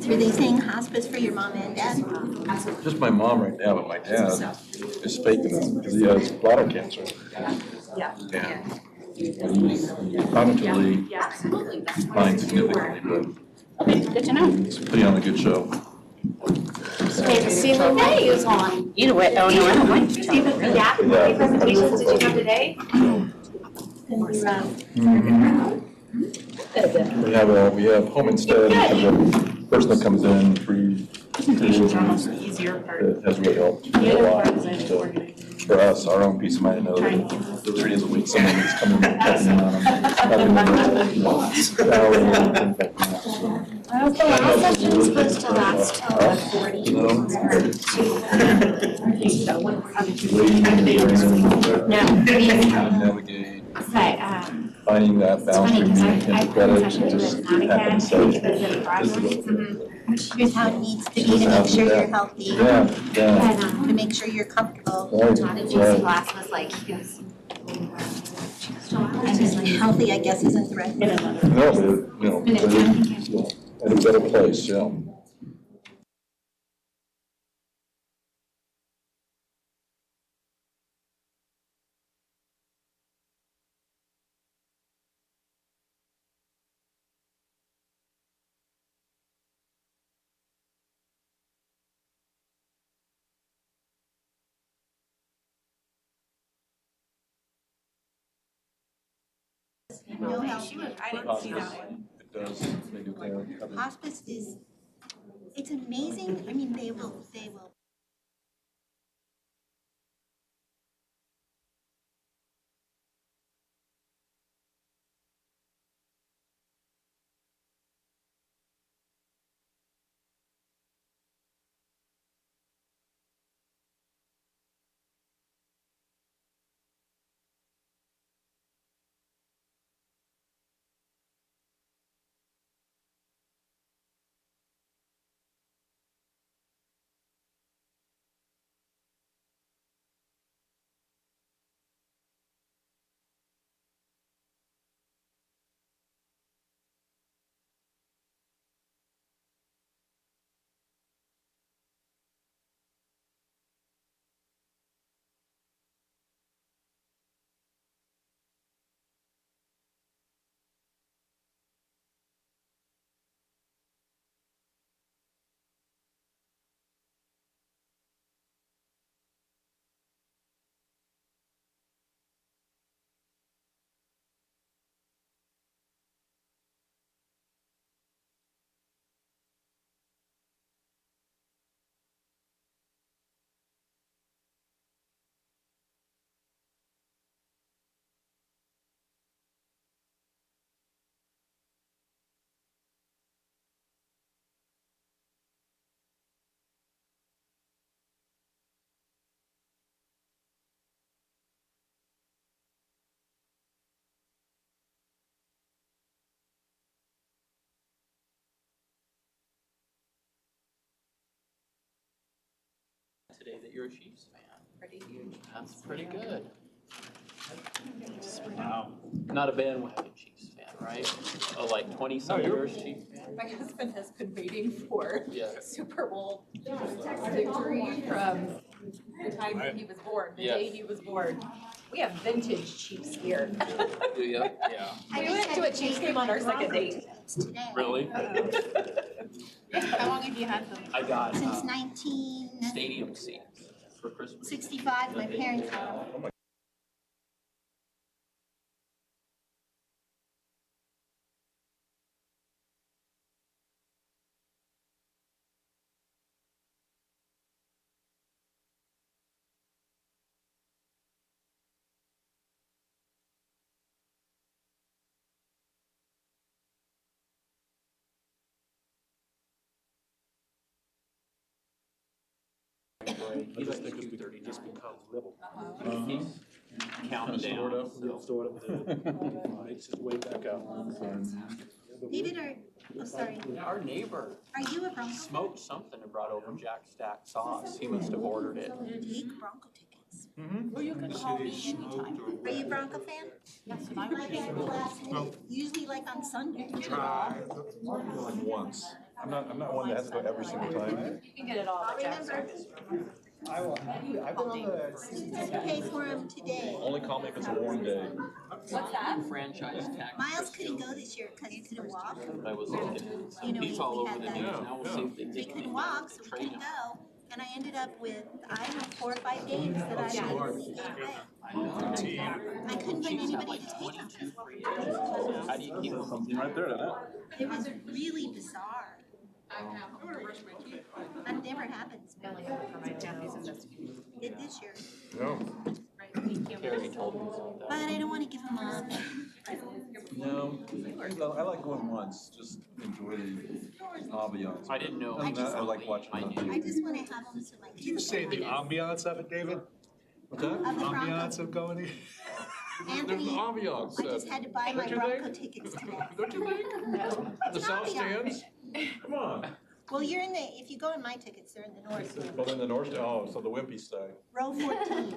Were they saying hospice for your mom and dad? Just my mom right now, but my dad is faking it because he has bladder cancer. Yeah. And cognitively declined significantly, Okay, good to know. but he's putting on a good show. See what day is on. You know what? Oh, no, I don't like to tell. Yeah, how many presentations did you have today? We have home instead, because the person that comes in Presentations are almost the easier part. it has really helped a lot. So, for us, our own peace of mind, to know that 3 days a week, someone is coming and checking in on them, having them, salary and things like that. So, The last session's supposed to last till 40 you know, No, navigate, but finding that it's balance funny between because I being put empathetic and sessions just with Monica having to and say, because of the this is progress. what Here's how it needs to be Just to have make sure that. you're healthy. Yeah, yeah. And To make sure you're comfortable. Right, Johnny right. class was like, he goes, And just like healthy, I guess, isn't threatened. No, but, but it's still at a better place, yeah. No help. I didn't see that one. It does, they do cover. Hospice is, it's amazing. I mean, they will. Today that you're a Chiefs fan. Pretty huge. That's pretty good. Wow. Not a bandwagon Chiefs fan, right? Oh, like 20-some years Chiefs fan? My husband has been waiting for Yeah. Super Bowl victory from the time that he was born, the day he was born. We have vintage Chiefs gear. Do you? Yeah. We went to a Chiefs game on our second date. Today. Really? How long have you had them? I got Since 1965, stadium seats for Christmas. my parents had them. I just think it's just become little. Counting down. Stored up there. It's just way back out. David, sorry, Our neighbor are you a Bronco? smoked something and brought over Jack Stack sauce. He must have ordered it. Take Bronco tickets. Well, you can call me anytime. Are you a Bronco fan? Yes, and I'm Usually like on Sunday. Like once. I'm not one that has to go every single time. You can get it all, but Jack's I will, I've been on the. Pay for him today. Only call me if it's a warm day. What's that? Franchise tax. Miles couldn't go this year because he couldn't walk. I was looking, You know, he's all we over had the that. news, now we'll see if they He take couldn't him walk, to so we trade couldn't him. go. And I ended up with, I don't know, 4 or 5 games that I literally gave away. I couldn't find Chiefs have anybody like to take them. 22 free agents. How do you keep them? Something right there, doesn't It was really bizarre. That never happens. For my family's investigation. It this year. it? No. Right, thank you. Carrie told me about But that. I don't want to give him all. No, I like going once, just enjoy the ambiance. I didn't know. Other than that, I like watching I it on knew. I TV. just want to have them so my kids. You say the ambiance of it, David? What's that? Of the Ambiance Broncos. of going in? There's an Anthony, ambiance. I just had to buy my Don't you Bronco think? tickets today. Don't you think? The south stands? Come on. Well, you're in the, if you go in my tickets, they're in the north stand. Well, then the north, oh, so the wimpy side. Row 14.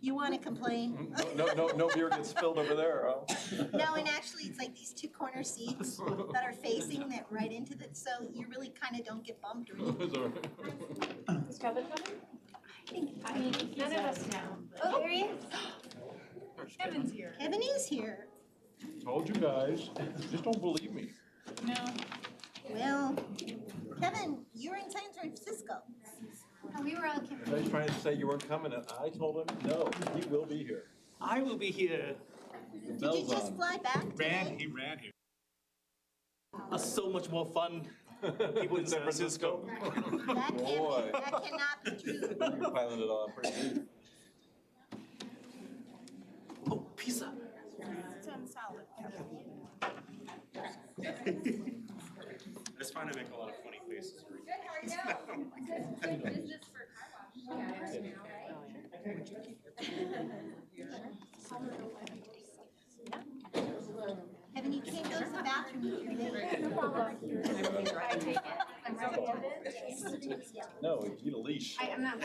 You want to complain? No beer gets spilled over there, huh? No, and actually, it's like these 2 corner seats that are facing that right into the, so you really kind of don't get bumped or anything. Is Kevin coming? I mean, None of us know. oh, there he is. Kevin's here. Kevin is here. Told you guys, just don't believe me. No. Well, Kevin, you're in San Francisco. Oh, we were all Everybody's trying to say you weren't coming, and I told him, no, he will be here. I will be here. The Did bell's you just on. fly back today? He ran here. So much more fun. People in San Francisco. That Boy. cannot be true. You're piling it on pretty deep. Oh, pizza. It's on solid. I just find I make a lot of funny faces. Kevin, you can't go to the bathroom if you're late. No, you need a leash. I'm not.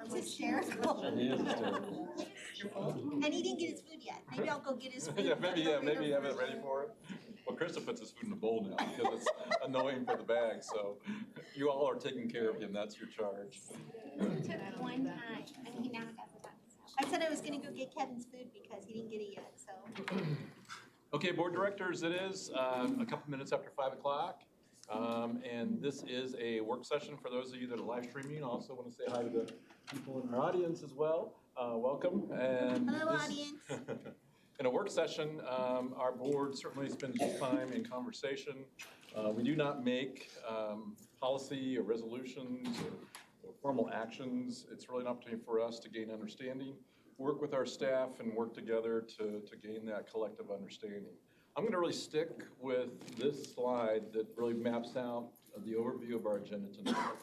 It's hysterical. It is hysterical. And he didn't get his food yet. Maybe I'll go get his food. Maybe you have it ready for him. Well, Krista puts his food in a bowl now because it's annoying for the bag, so you all are taking care of him, that's your charge. Took one time, and he now has a ton. I said I was gonna go get Kevin's food because he didn't get it yet, so. Okay, board directors, it is a couple minutes after 5 o'clock. And this is a work session for those of you that are live streaming. I also want to say hi to the people in our audience as well. Welcome. And Hello, this- audience. In a work session, our board certainly spends time in conversation. We do not make policy or resolutions or formal actions. It's really an opportunity for us to gain understanding, work with our staff, and work together to gain that collective understanding. I'm going to really stick with this slide that really maps out the overview of our agenda tonight.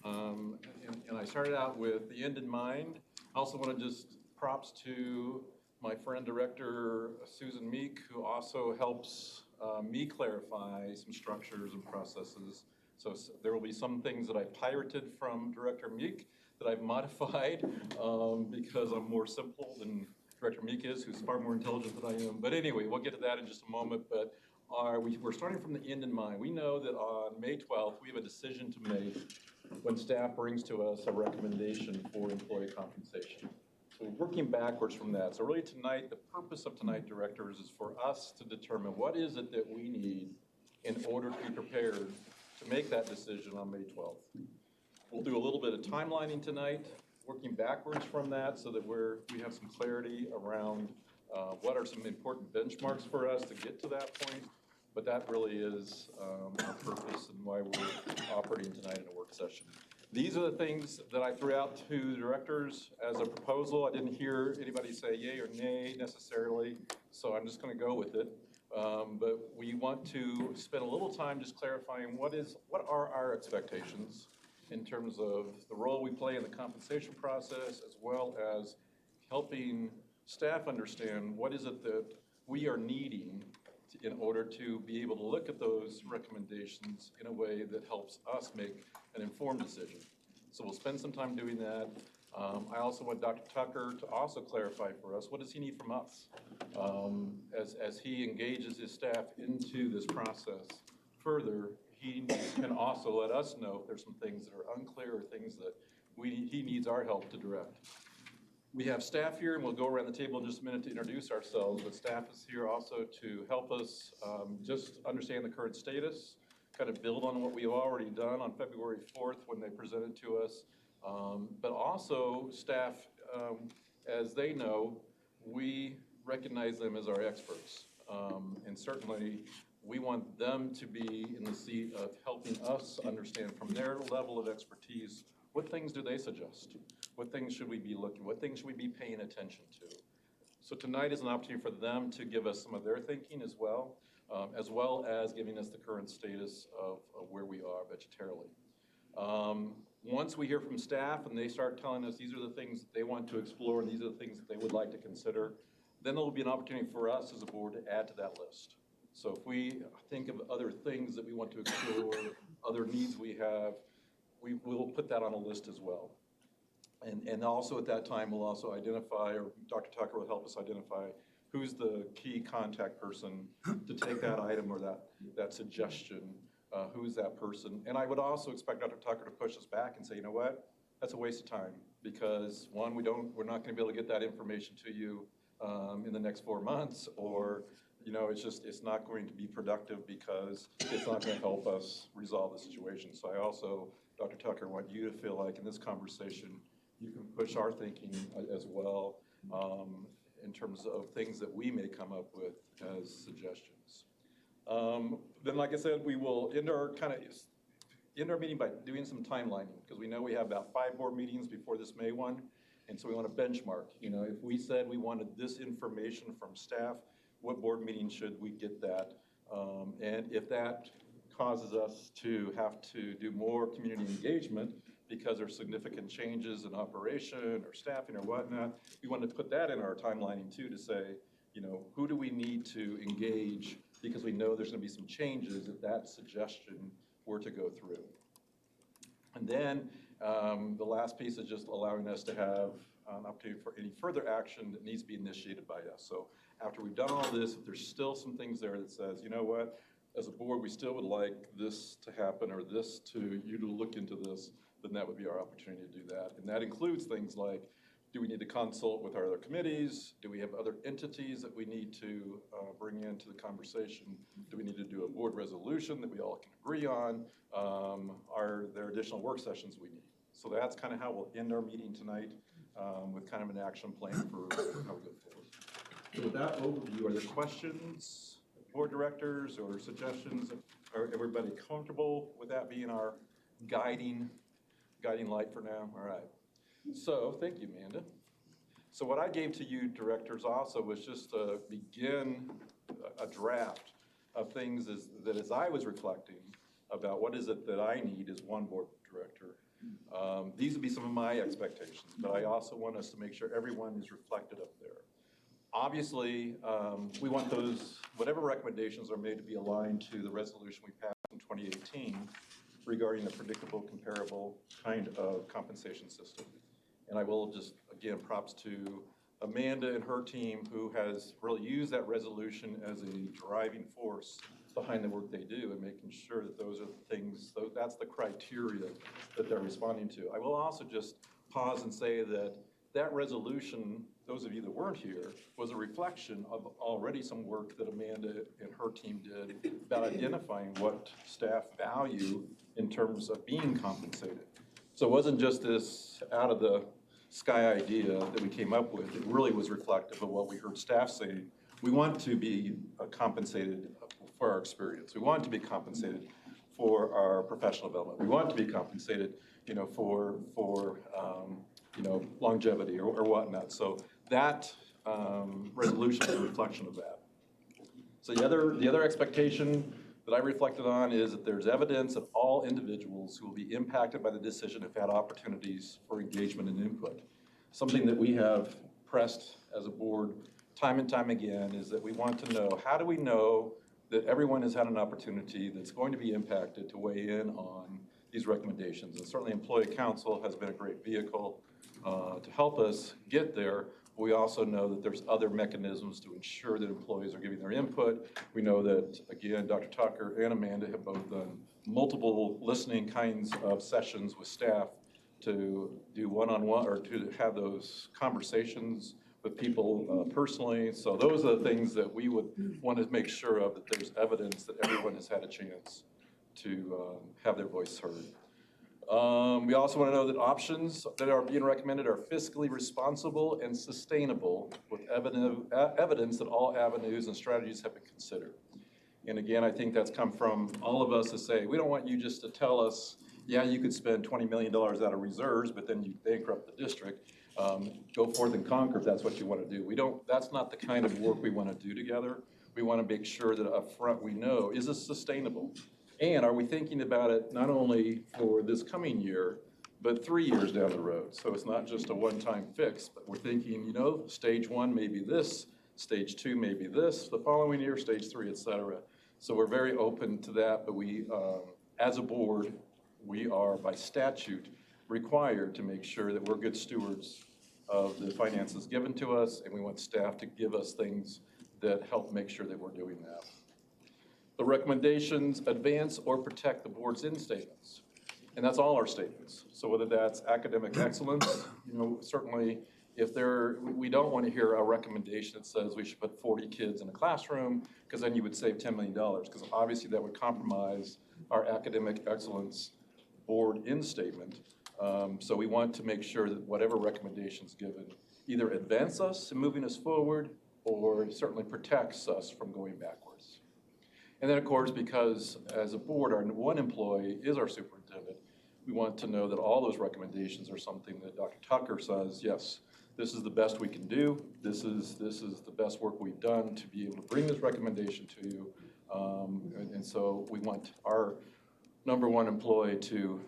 And I started out with the end in mind. I also want to just props to my friend Director Susan Meek, who also helps me clarify some structures and processes. So there will be some things that I pirated from Director Meek that I've modified because I'm more simple than Director Meek is, who's far more intelligent than I am. But anyway, we'll get to that in just a moment. But we're starting from the end in mind. We know that on May 12th, we have a decision to make when staff brings to us a recommendation for employee compensation. So we're working backwards from that. So really tonight, the purpose of tonight, directors, is for us to determine what is it that we need in order to be prepared to make that decision on May 12th. We'll do a little bit of timelining tonight, working backwards from that so that we have some clarity around what are some important benchmarks for us to get to that point. But that really is our purpose and why we're operating tonight in a work session. These are the things that I threw out to the directors as a proposal. I didn't hear anybody say yay or nay necessarily, so I'm just going to go with it. But we want to spend a little time just clarifying what are our expectations in terms of the role we play in the compensation process, as well as helping staff understand what is it that we are needing in order to be able to look at those recommendations in a way that helps us make an informed decision. So we'll spend some time doing that. I also want Dr. Tucker to also clarify for us, what does he need from us as he engages his staff into this process further, he can also let us know if there's some things that are unclear or things that he needs our help to direct. We have staff here, and we'll go around the table in just a minute to introduce ourselves, but staff is here also to help us just understand the current status, kind of build on what we've already done on February 4th when they presented to us. But also staff, as they know, we recognize them as our experts. And certainly we want them to be in the seat of helping us understand from their level of expertise, what things do they suggest? What things should we be looking, what things should we be paying attention to? So tonight is an opportunity for them to give us some of their thinking as well as giving us the current status of where we are budgetarily. Once we hear from staff and they start telling us these are the things that they want to explore and these are the things that they would like to consider, then there'll be an opportunity for us as a board to add to that list. So if we think of other things that we want to explore, other needs we have, we will put that on a list as well. And also at that time, we'll also identify, or Dr. Tucker will help us identify who's the key contact person to take that item or that suggestion, who's that person. And I would also expect Dr. Tucker to push us back and say, you know what, that's a waste of time because one, we're not gonna be able to get that information to you in the next 4 months, or it's not going to be productive because it's not gonna help us resolve the situation. So I also, Dr. Tucker, want you to feel like in this conversation, you can push our thinking as well in terms of things that we may come up with as suggestions. Then, like I said, we will end our meeting by doing some timelining because we know we have about 5 board meetings before this May one, and so we want to benchmark. If we said we wanted this information from staff, what board meeting should we get that? And if that causes us to have to do more community engagement because there's significant changes in operation or staffing or whatnot, we want to put that in our timelining too to say, who do we need to engage because we know there's going to be some changes if that suggestion were to go through. And then the last piece is just allowing us to have an opportunity for any further action that needs to be initiated by us. So after we've done all this, if there's still some things there that says, you know what, as a board, we still would like this to happen or you to look into this, then that would be our opportunity to do that. And that includes things like, do we need to consult with our other committees? Do we have other entities that we need to bring into the conversation? Do we need to do a board resolution that we all can agree on? Are there additional work sessions we need? So that's kind of how we'll end our meeting tonight with kind of an action plan for how we go forward. So with that overview, are there questions, board directors, or suggestions? Are everybody comfortable with that being our guiding light for now? All right. So thank you, Amanda. So what I gave to you directors also was just to begin a draft of things that as I was reflecting about what is it that I need as one board director. These would be some of my expectations, but I also want us to make sure everyone is reflected up there. Obviously, we want whatever recommendations are made to be aligned to the resolution we passed in 2018 regarding the predictable, comparable kind of compensation system. And I will just, again, props to Amanda and her team who has really used that resolution as a driving force behind the work they do and making sure that those are the things, that's the criteria that they're responding to. I will also just pause and say that resolution, those of you that weren't here, was a reflection of already some work that Amanda and her team did about identifying what staff value in terms of being compensated. So it wasn't just this out of the sky idea that we came up with. It really was reflective of what we heard staff say. We want to be compensated for our experience. We want to be compensated for our professional development. We want to be compensated, for longevity or whatnot. So that resolution is a reflection of that. So the other expectation that I reflected on is that there's evidence of all individuals who will be impacted by the decision have had opportunities for engagement and input. Something that we have pressed as a board time and time again is that we want to know, how do we know that everyone has had an opportunity that's going to be impacted to weigh in on these recommendations? And certainly Employee Council has been a great vehicle to help us get there. We also know that there's other mechanisms to ensure that employees are giving their input. We know that, again, Dr. Tucker and Amanda have both done multiple listening kinds of sessions with staff to do one-on-one or to have those conversations with people personally. So those are the things that we would want to make sure of, that there's evidence that everyone has had a chance to have their voice heard. We also want to know that options that are being recommended are fiscally responsible and sustainable with evidence that all avenues and strategies have been considered. And again, I think that's come from all of us to say, we don't want you just to tell us, yeah, you could spend $20 million out of reserves, but then you bankrupt the district. Go forth and conquer if that's what you want to do. That's not the kind of work we want to do together. We want to make sure that up front we know, is this sustainable? And are we thinking about it not only for this coming year, but 3 years down the road? So it's not just a one-time fix, but we're thinking, stage 1 may be this, stage 2 may be this, the following year, stage 3, et cetera. So we're very open to that, but we, as a board, we are by statute required to make sure that we're good stewards of the finances given to us, and we want staff to give us things that help make sure that we're doing that. The recommendations advance or protect the board's end statements. And that's all our statements. So whether that's academic excellence, certainly if we don't want to hear a recommendation that says we should put 40 kids in a classroom, because then you would save $10 million, because obviously that would compromise our academic excellence board end statement. So we want to make sure that whatever recommendations given either advance us in moving us forward or certainly protects us from going backwards. And then, of course, because as a board, our one employee is our superintendent, we want to know that all those recommendations are something that Dr. Tucker says, yes, this is the best we can do. This is the best work we've done to be able to bring this recommendation to you. And so we want our number one employee to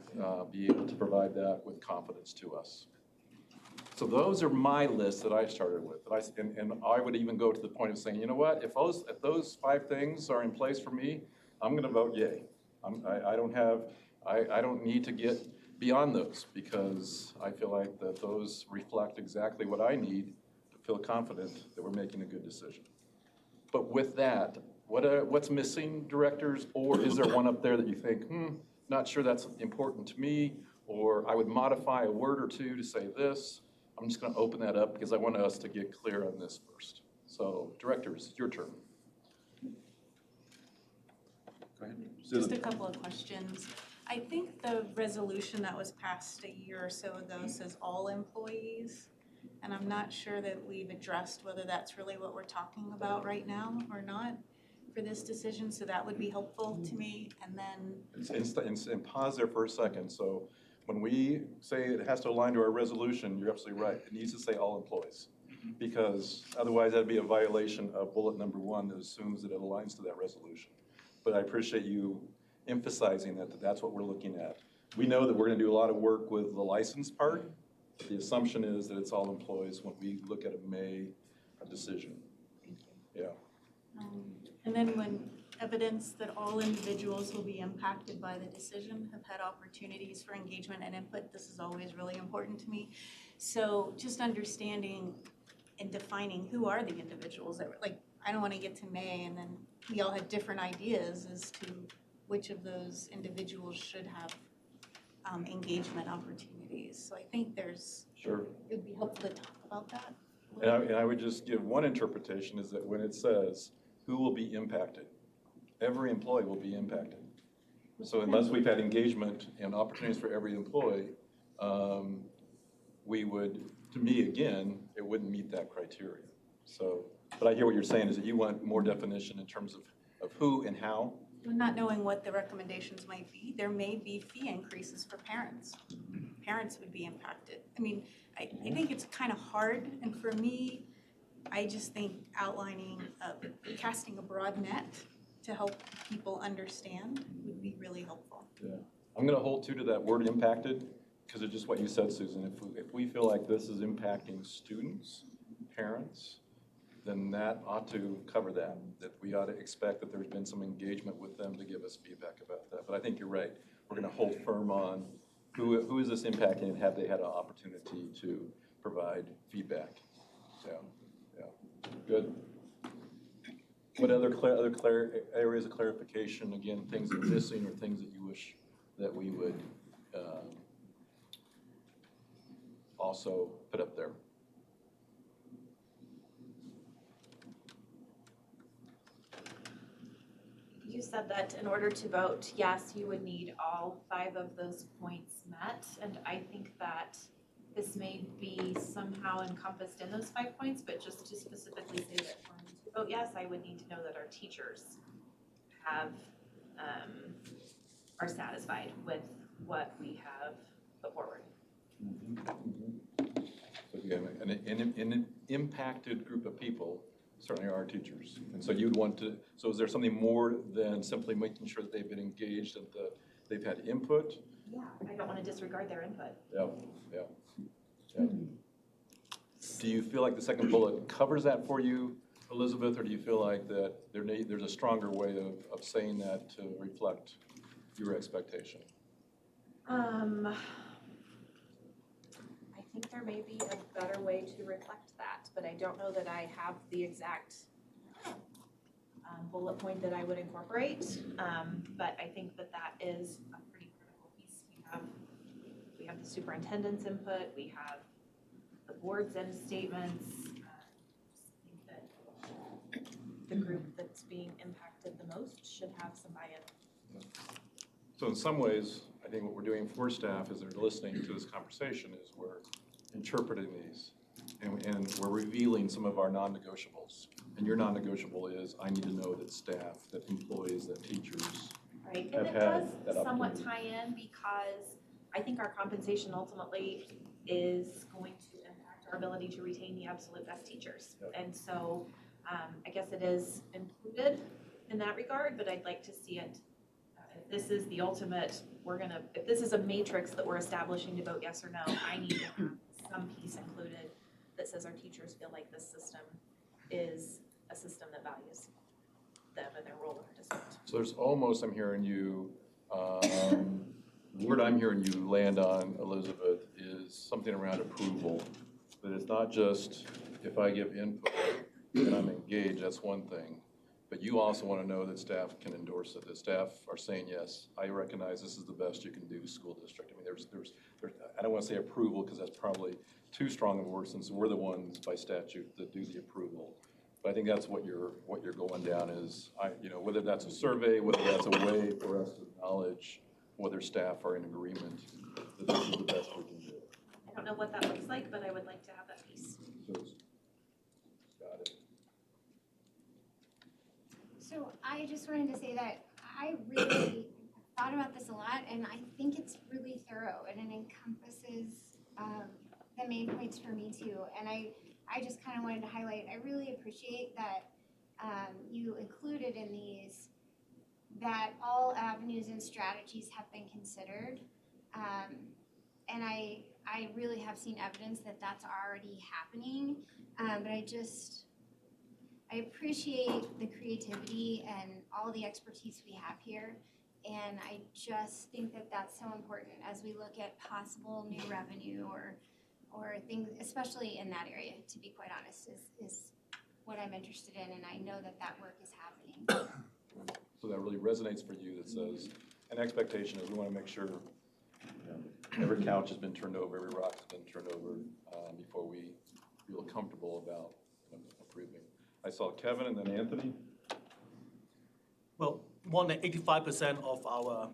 be able to provide that with confidence to us. So those are my lists that I started with. And I would even go to the point of saying, you know what, if those 5 things are in place for me, I'm going to vote yay. I don't need to get beyond those, because I feel like that those reflect exactly what I need to feel confident that we're making a good decision. But with that, what's missing, directors? Or is there one up there that you think, not sure that's important to me, or I would modify a word or two to say this? I'm just going to open that up because I want us to get clear on this first. So, directors, it's your turn. Go ahead. Just a couple of questions. I think the resolution that was passed a year or so ago says all employees, and I'm not sure that we've addressed whether that's really what we're talking about right now or not for this decision, so that would be helpful to me. And then And pause there for a second. So when we say it has to align to our resolution, you're absolutely right. It needs to say all employees, because otherwise that'd be a violation of bullet number 1 that assumes that it aligns to that resolution. But I appreciate you emphasizing that's what we're looking at. We know that we're going to do a lot of work with the license part, but the assumption is that it's all employees when we look at a decision. Yeah. and then when evidence that all individuals will be impacted by the decision have had opportunities for engagement and input, this is always really important to me. So just understanding and defining who are the individuals that, I don't want to get to May and then we all have different ideas as to which of those individuals should have engagement opportunities. So I think Sure. it would be helpful to talk about that. And I would just give one interpretation, is that when it says who will be impacted, every employee will be impacted. So unless we've had engagement and opportunities for every employee, we would, to me, again, it wouldn't meet that criteria. So, but I hear what you're saying is that you want more definition in terms of who and how. Not knowing what the recommendations might be, there may be fee increases for parents. Parents would be impacted. I mean, I think it's kind of hard, and for me, I just think outlining, casting a broad net to help people understand would be really helpful. Yeah, I'm going to hold to that word impacted, because it's just what you said, Susan. If we feel like this is impacting students, parents, then that ought to cover that we ought to expect that there's been some engagement with them to give us feedback about that. But I think you're right. We're going to hold firm on who is this impacting, and have they had an opportunity to provide feedback. Yeah, good. What other areas of clarification, again, things that are missing or things that you wish that we would also put up there? You said that in order to vote yes, you would need all 5 of those points met, and I think that this may be somehow encompassed in those 5 points, but just to specifically say that for me to vote yes, I would need to know that our teachers have, are satisfied with what we have put forward. So again, an impacted group of people certainly are our teachers. And so you'd want to, so is there something more than simply making sure that they've been engaged and they've had input? Yeah, I don't want to disregard their input. Yeah. Do you feel like the second bullet covers that for you, Elizabeth, or do you feel like that there's a stronger way of saying that to reflect your expectation? I think there may be a better way to reflect that, but I don't know that I have the exact bullet point that I would incorporate. But I think that that is a pretty critical piece. We have the superintendent's input, we have the board's end statements. I think that the group that's being impacted the most should have some buy-in. So in some ways, I think what we're doing for staff as they're listening to this conversation is we're interpreting these and we're revealing some of our non-negotiables. And your non-negotiable is, I need to know that staff, that employees, that teachers Right, have and it had does that somewhat opportunity. tie in because I think our compensation ultimately is going to impact our ability to retain the absolute best teachers. Yep. And so, I guess it is included in that regard, but I'd like to see it, if this is the ultimate, if this is a matrix that we're establishing to vote yes or no, I need to have some piece included that says our teachers feel like this system is a system that values them and their role in our district. So there's almost, I'm hearing you, the word I'm hearing you land on, Elizabeth, is something around approval. That it's not just if I give input and I'm engaged, that's one thing. But you also want to know that staff can endorse it, that staff are saying, yes, I recognize this is the best you can do, school district. I mean, there's I don't want to say approval because that's probably too strong of a word since we're the ones by statute that do the approval. But I think that's what you're going down is, whether that's a survey, whether that's a way for us to acknowledge whether staff are in agreement that this is the best we can do. I don't know what that looks like, but I would like to have that piece. So, got it. So I just wanted to say that I really thought about this a lot, and I think it's really thorough, and it encompasses the main points for me too. And I just kind of wanted to highlight, I really appreciate that you included in these that all avenues and strategies have been considered. And I really have seen evidence that that's already happening, but I appreciate the creativity and all the expertise we have here. And I just think that that's so important as we look at possible new revenue or things, especially in that area, to be quite honest, is what I'm interested in. And I know that that work is happening. So that really resonates for you that says, an expectation is we want to make sure every couch has been turned over, every rock has been turned over before we feel comfortable about approving. I saw Kevin and then Anthony. Well, more than 85% of our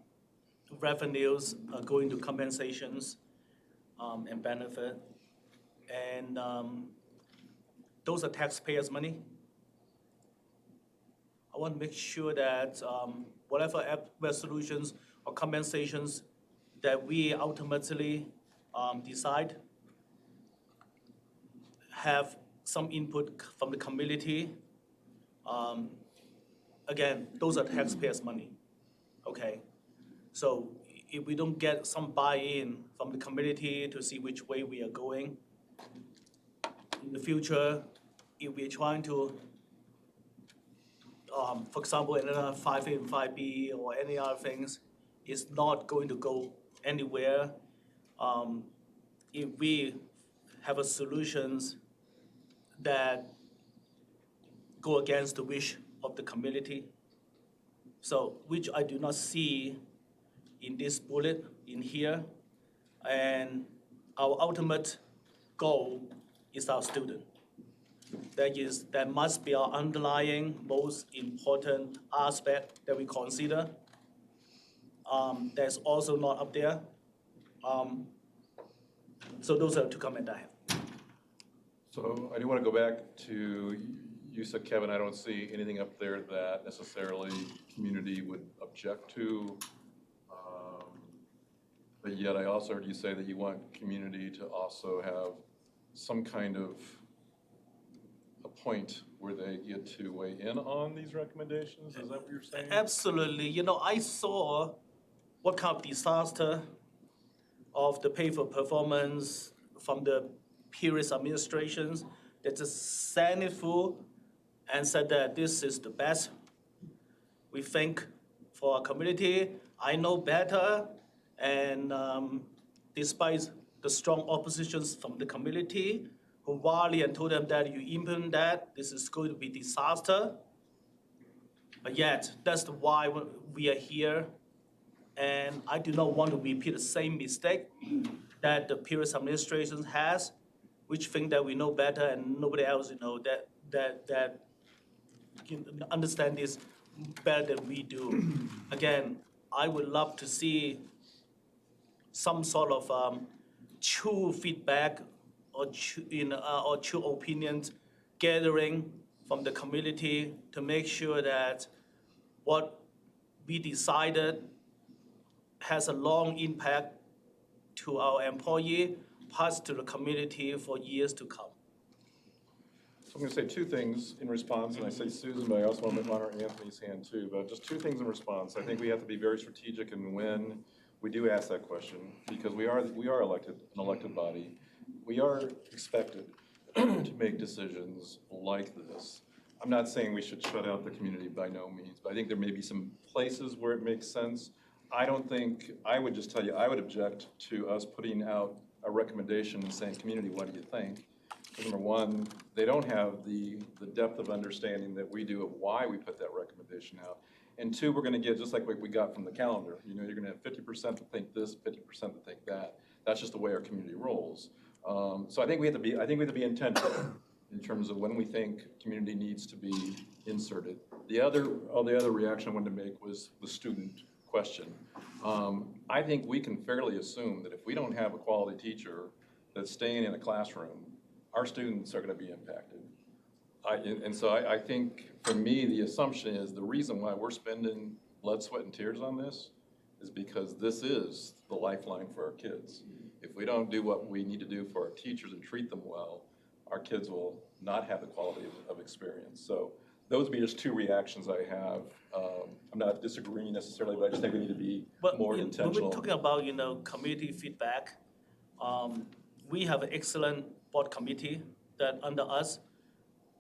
revenues are going to compensations and benefit. And those are taxpayers' money. I want to make sure that whatever resolutions or compensations that we ultimately decide have some input from the community. Again, those are taxpayers' money, okay? So if we don't get some buy-in from the community to see which way we are going, in the future, if we're trying to, for example, another 5A and 5B or any other things, it's not going to go anywhere. If we have a solutions that go against the wish of the community. So, which I do not see in this bullet in here. And our ultimate goal is our student. That must be our underlying most important aspect that we consider. That's also not up there. So those are two comments I have. So I do want to go back to, you said, Kevin, I don't see anything up there that necessarily community would object to. But yet I also heard you say that you want community to also have some kind of a point where they get to weigh in on these recommendations? Is that what you're saying? Absolutely. You know, I saw what kind of disaster of the pay for performance from the previous administrations that just sent it full and said that this is the best we think for our community. I know better, and despite the strong oppositions from the community, who rallied and told them that you implement that, this is going to be disaster. But yet, that's why we are here. And I do not want to repeat the same mistake that the previous administration has, which think that we know better and nobody else that can understand this better than we do. Again, I would love to see some sort of true feedback or true opinions gathering from the community to make sure that what we decided has a long impact to our employee, plus to the community for years to come. So I'm going to say two things in response, and I say Susan, but I also want to honor Anthony's hand too, but just two things in response. I think we have to be very strategic in when we do ask that question, because we are elected, an elected body. We are expected to make decisions like this. I'm not saying we should shut out the community, by no means, but I think there may be some places where it makes sense. I would just tell you, I would object to us putting out a recommendation and saying, community, what do you think? Because number one, they don't have the depth of understanding that we do of why we put that recommendation out. And two, we're gonna get, just like what we got from the calendar, you know, you're gonna have 50% to think this, 50% to think that. That's just the way our community rolls. So I think we have to be intentional in terms of when we think community needs to be inserted. The other reaction I wanted to make was the student question. I think we can fairly assume that if we don't have a quality teacher that's staying in a classroom, our students are going to be impacted. And so I think, for me, the assumption is the reason why we're spending blood, sweat, and tears on this is because this is the lifeline for our kids. If we don't do what we need to do for our teachers and treat them well, our kids will not have the quality of experience. So those would be just two reactions I have. I'm not disagreeing necessarily, but I just think we need to be more intentional. When we're talking about, community feedback, we have an excellent board committee that under us,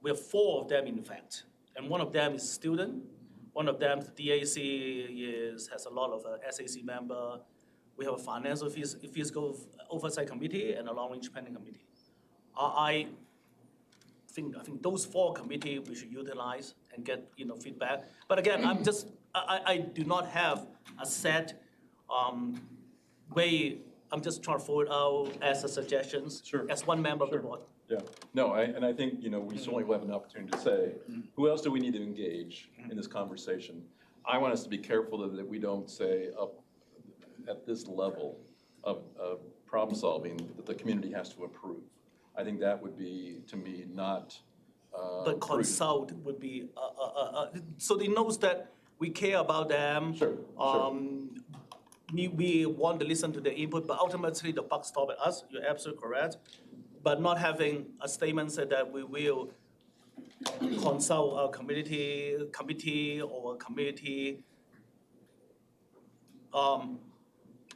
we have 4 of them in fact. And one of them is student. One of them, the DAC, has a lot of SAC member. We have a financial fiscal oversight committee and a long-range planning committee. I think those 4 committees we should utilize and get feedback. But again, I do not have a set way. I'm just trying to forward out as a suggestions. Sure. As one member of the board. Yeah, no, and I think, we certainly will have an opportunity to say, who else do we need to engage in this conversation? I want us to be careful that we don't say up at this level of problem solving that the community has to approve. I think that would be, to me, not But consult would be, so they knows that we care about them. Sure. We want to listen to their input, but ultimately the buck stops at us. You're absolutely correct. But not having a statement said that we will consult our committee or community,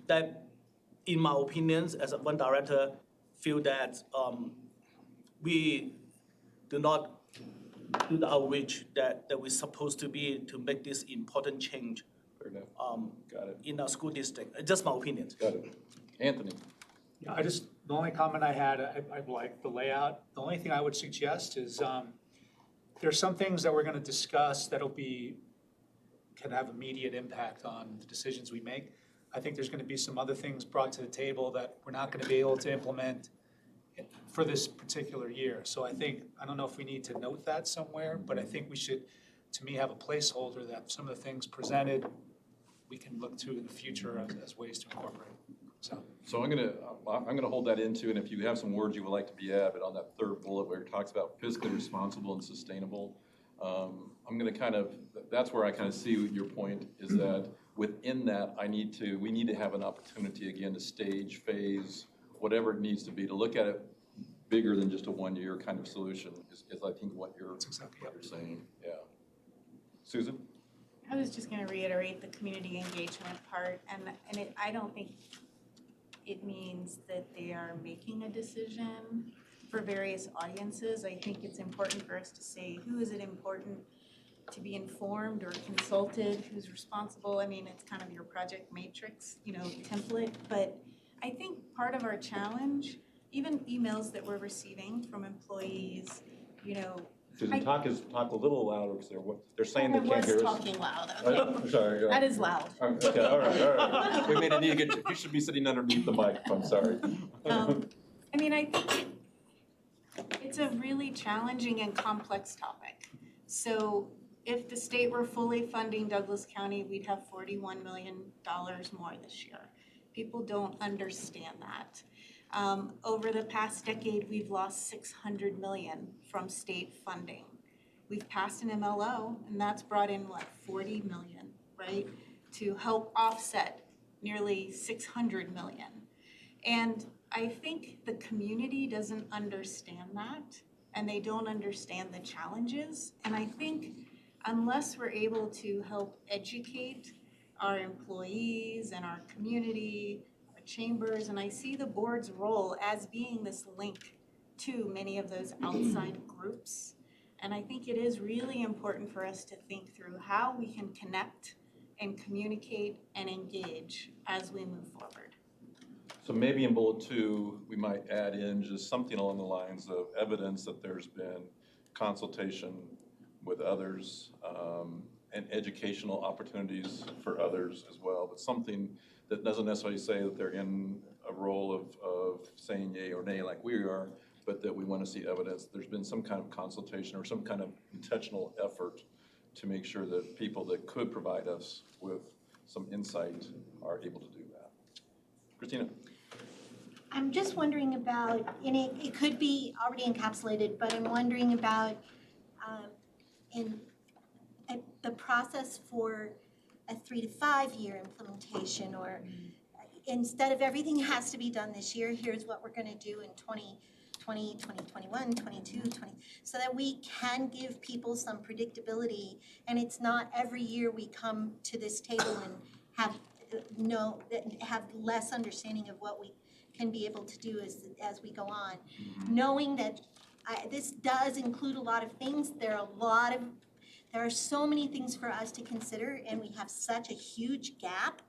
that, in my opinions, as one director, feel that we do not do the outreach that we're supposed to be to make this important change. Fair enough. Got it. In our school district. Just my opinion. Got it. Anthony? Yeah, the only comment I had, I like the layout. The only thing I would suggest is, there's some things that we're gonna discuss can have immediate impact on the decisions we make. I think there's gonna be some other things brought to the table that we're not gonna be able to implement for this particular year. So I don't know if we need to note that somewhere, but I think we should, to me, have a placeholder that some of the things presented, we can look to in the future as ways to incorporate. So I'm gonna hold that into, and if you have some words you would like to be added on that third bullet where it talks about fiscally responsible and sustainable, I'm gonna that's where I kind of see your point, is that within that, we need to have an opportunity again to stage, phase, whatever it needs to be, to look at it bigger than just a one-year kind of solution, is I think what you're saying, yeah. Susan? I was just gonna reiterate the community engagement part, and I don't think it means that they are making a decision for various audiences. I think it's important for us to say, who is it important to be informed or consulted, who's responsible? I mean, it's kind of your project matrix, template, but I think part of our challenge, even emails that we're receiving from employees, Susan, talk a little louder, because they're saying they can't hear us. I was talking loud, I'm okay? sorry. Go ahead. That is loud. Okay, all right. We made a need to get you should be sitting underneath the mic, I'm sorry. I think it's a really challenging and complex topic. So if the state were fully funding Douglas County, we'd have $41 million more this year. People don't understand that. Over the past decade, we've lost $600 million from state funding. We've passed an MLO, and that's brought in, $40 million, right? To help offset nearly $600 million. And I think the community doesn't understand that, and they don't understand the challenges. And I think unless we're able to help educate our employees and our community, chambers, and I see the board's role as being this link to many of those outside groups. And I think it is really important for us to think through how we can connect and communicate and engage as we move forward. So maybe in bullet 2, we might add in just something along the lines of evidence that there's been consultation with others, and educational opportunities for others as well, but something that doesn't necessarily say that they're in a role of saying yay or nay like we are, but that we want to see evidence. There's been some kind of consultation or some kind of intentional effort to make sure that people that could provide us with some insight are able to do that. Christina? I'm just wondering about, and it could be already encapsulated, but I'm wondering about the process for a 3 to 5 year implementation, or instead of everything has to be done this year, here's what we're gonna do in 2020, 2021, 22, 20, so that we can give people some predictability, and it's not every year we come to this table and have less understanding of what we can be able to do as we go on. Knowing that this does include a lot of things, there are so many things for us to consider, and we have such a huge gap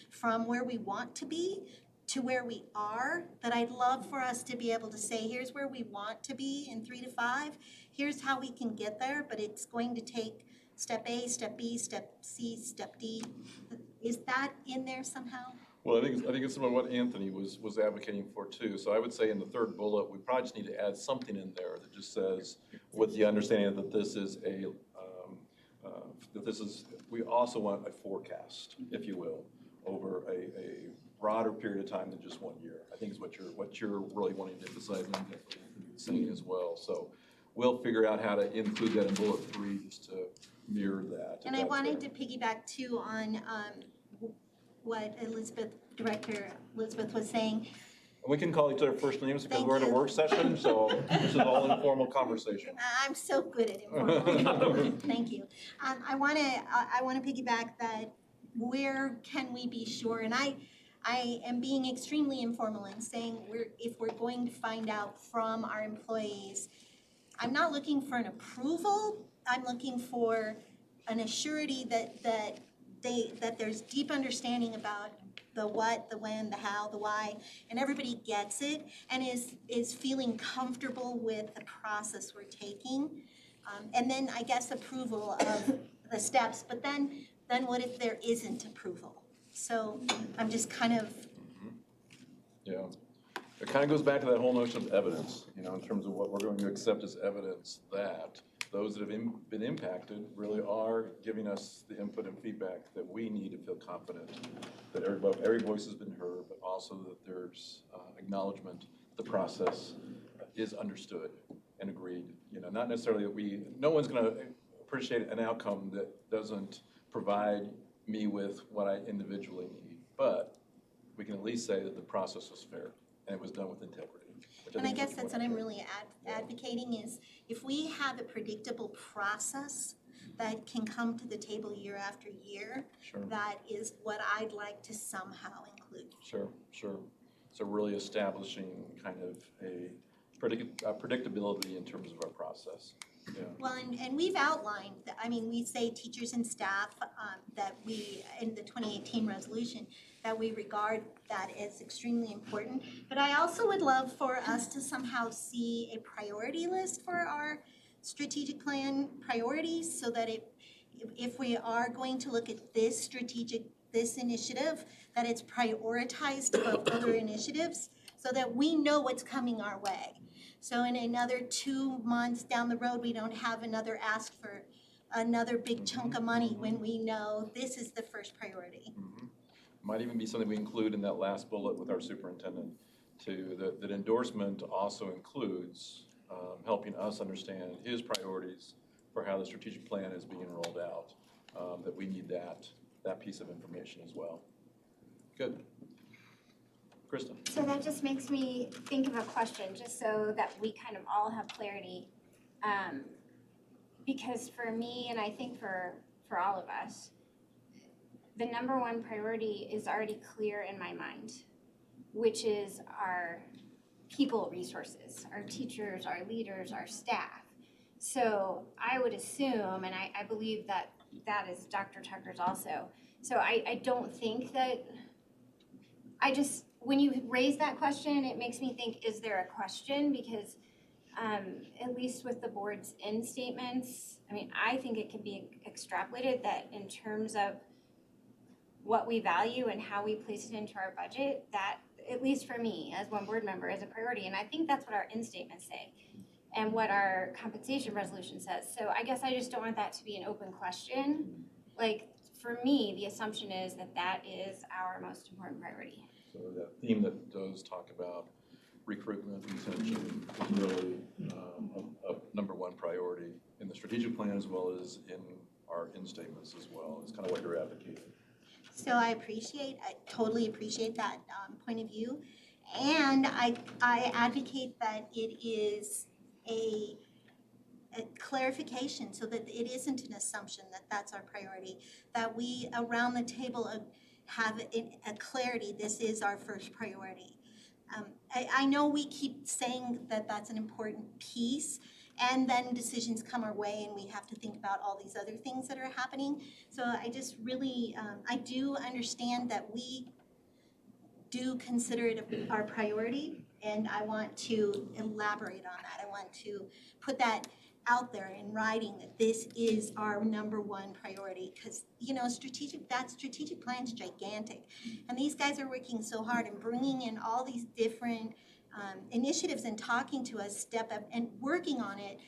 from where we want to be to where we are, that I'd love for us to be able to say, here's where we want to be in 3 to 5, here's how we can get there, but it's going to take step A, step B, step C, step D. Is that in there somehow? Well, I think it's some of what Anthony was advocating for too. So I would say in the third bullet, we probably just need to add something in there that just says, with the understanding that this is we also want a forecast, if you will, over a broader period of time than just 1 year. I think is what you're really wanting to emphasize, and I'm definitely saying as well. So we'll figure out how to include that in bullet 3 just to mirror that. And I wanted to piggyback too on what Director Elizabeth was saying. We can call each other first names because Thank we're in a you. work session, so this is all informal conversation. I'm so good at informal. Thank you. I want to piggyback that. Where can we be sure? And I am being extremely informal in saying if we're going to find out from our employees, I'm not looking for an approval. I'm looking for an assurity that there's deep understanding about the what, the when, the how, the why, and everybody gets it and is feeling comfortable with the process we're taking. And then I guess approval of the steps, but then what if there isn't approval? So I'm just kind of, Yeah. It kind of goes back to that whole notion of evidence, you know, in terms of what we're going to accept as evidence that those that have been impacted really are giving us the input and feedback that we need to feel confident that every voice has been heard, but also that there's acknowledgement the process is understood and agreed. You know, not necessarily that no one's going to appreciate an outcome that doesn't provide me with what I individually need, but we can at least say that the process was fair and it was done with integrity. and I guess that's what I'm really advocating is if we have a predictable process that can come to the table year after year, Sure. that is what I'd like to somehow include. Sure. So really establishing kind of a predictability in terms of our process. Yeah. Well, and we've outlined, we say teachers and staff, that we, in the 2018 resolution, that we regard that as extremely important. But I also would love for us to somehow see a priority list for our strategic plan priorities so that if we are going to look at this initiative, that it's prioritized above other initiatives so that we know what's coming our way. So in another 2 months down the road, we don't have another ask for another big chunk of money when we know this is the first priority. Mm-hmm. Might even be something we include in that last bullet with our superintendent too, that endorsement also includes helping us understand his priorities for how the strategic plan is being rolled out, that we need that piece of information as well. Good. Kristen. So that just makes me think of a question, just so that we kind of all have clarity. Because for me, and I think for all of us, the number one priority is already clear in my mind, which is our people resources, our teachers, our leaders, our staff. So I would assume, and I believe that is Dr. Tucker's also. So I don't think that, when you raise that question, it makes me think, is there a question? Because at least with the board's end statements, I think it can be extrapolated that in terms of what we value and how we place it into our budget, that, at least for me, as one board member, is a priority. And I think that's what our end statements say and what our compensation resolution says. So I guess I just don't want that to be an open question. Like, for me, the assumption is that is our most important priority. So that theme that does talk about recruitment, retention is really a number one priority in the strategic plan as well as in our end statements as well. It's kind of what you're advocating. So I totally appreciate that point of view. And I advocate that it is a clarification so that it isn't an assumption that that's our priority, that we around the table have a clarity, this is our first priority. I know we keep saying that that's an important piece, and then decisions come our way and we have to think about all these other things that are happening. So I just really, I do understand that we do consider it our priority, and I want to elaborate on that. I want to put that out there in writing that this is our number one priority, because that strategic plan is gigantic, and these guys are working so hard and bringing in all these different initiatives and talking to us step up and working on it.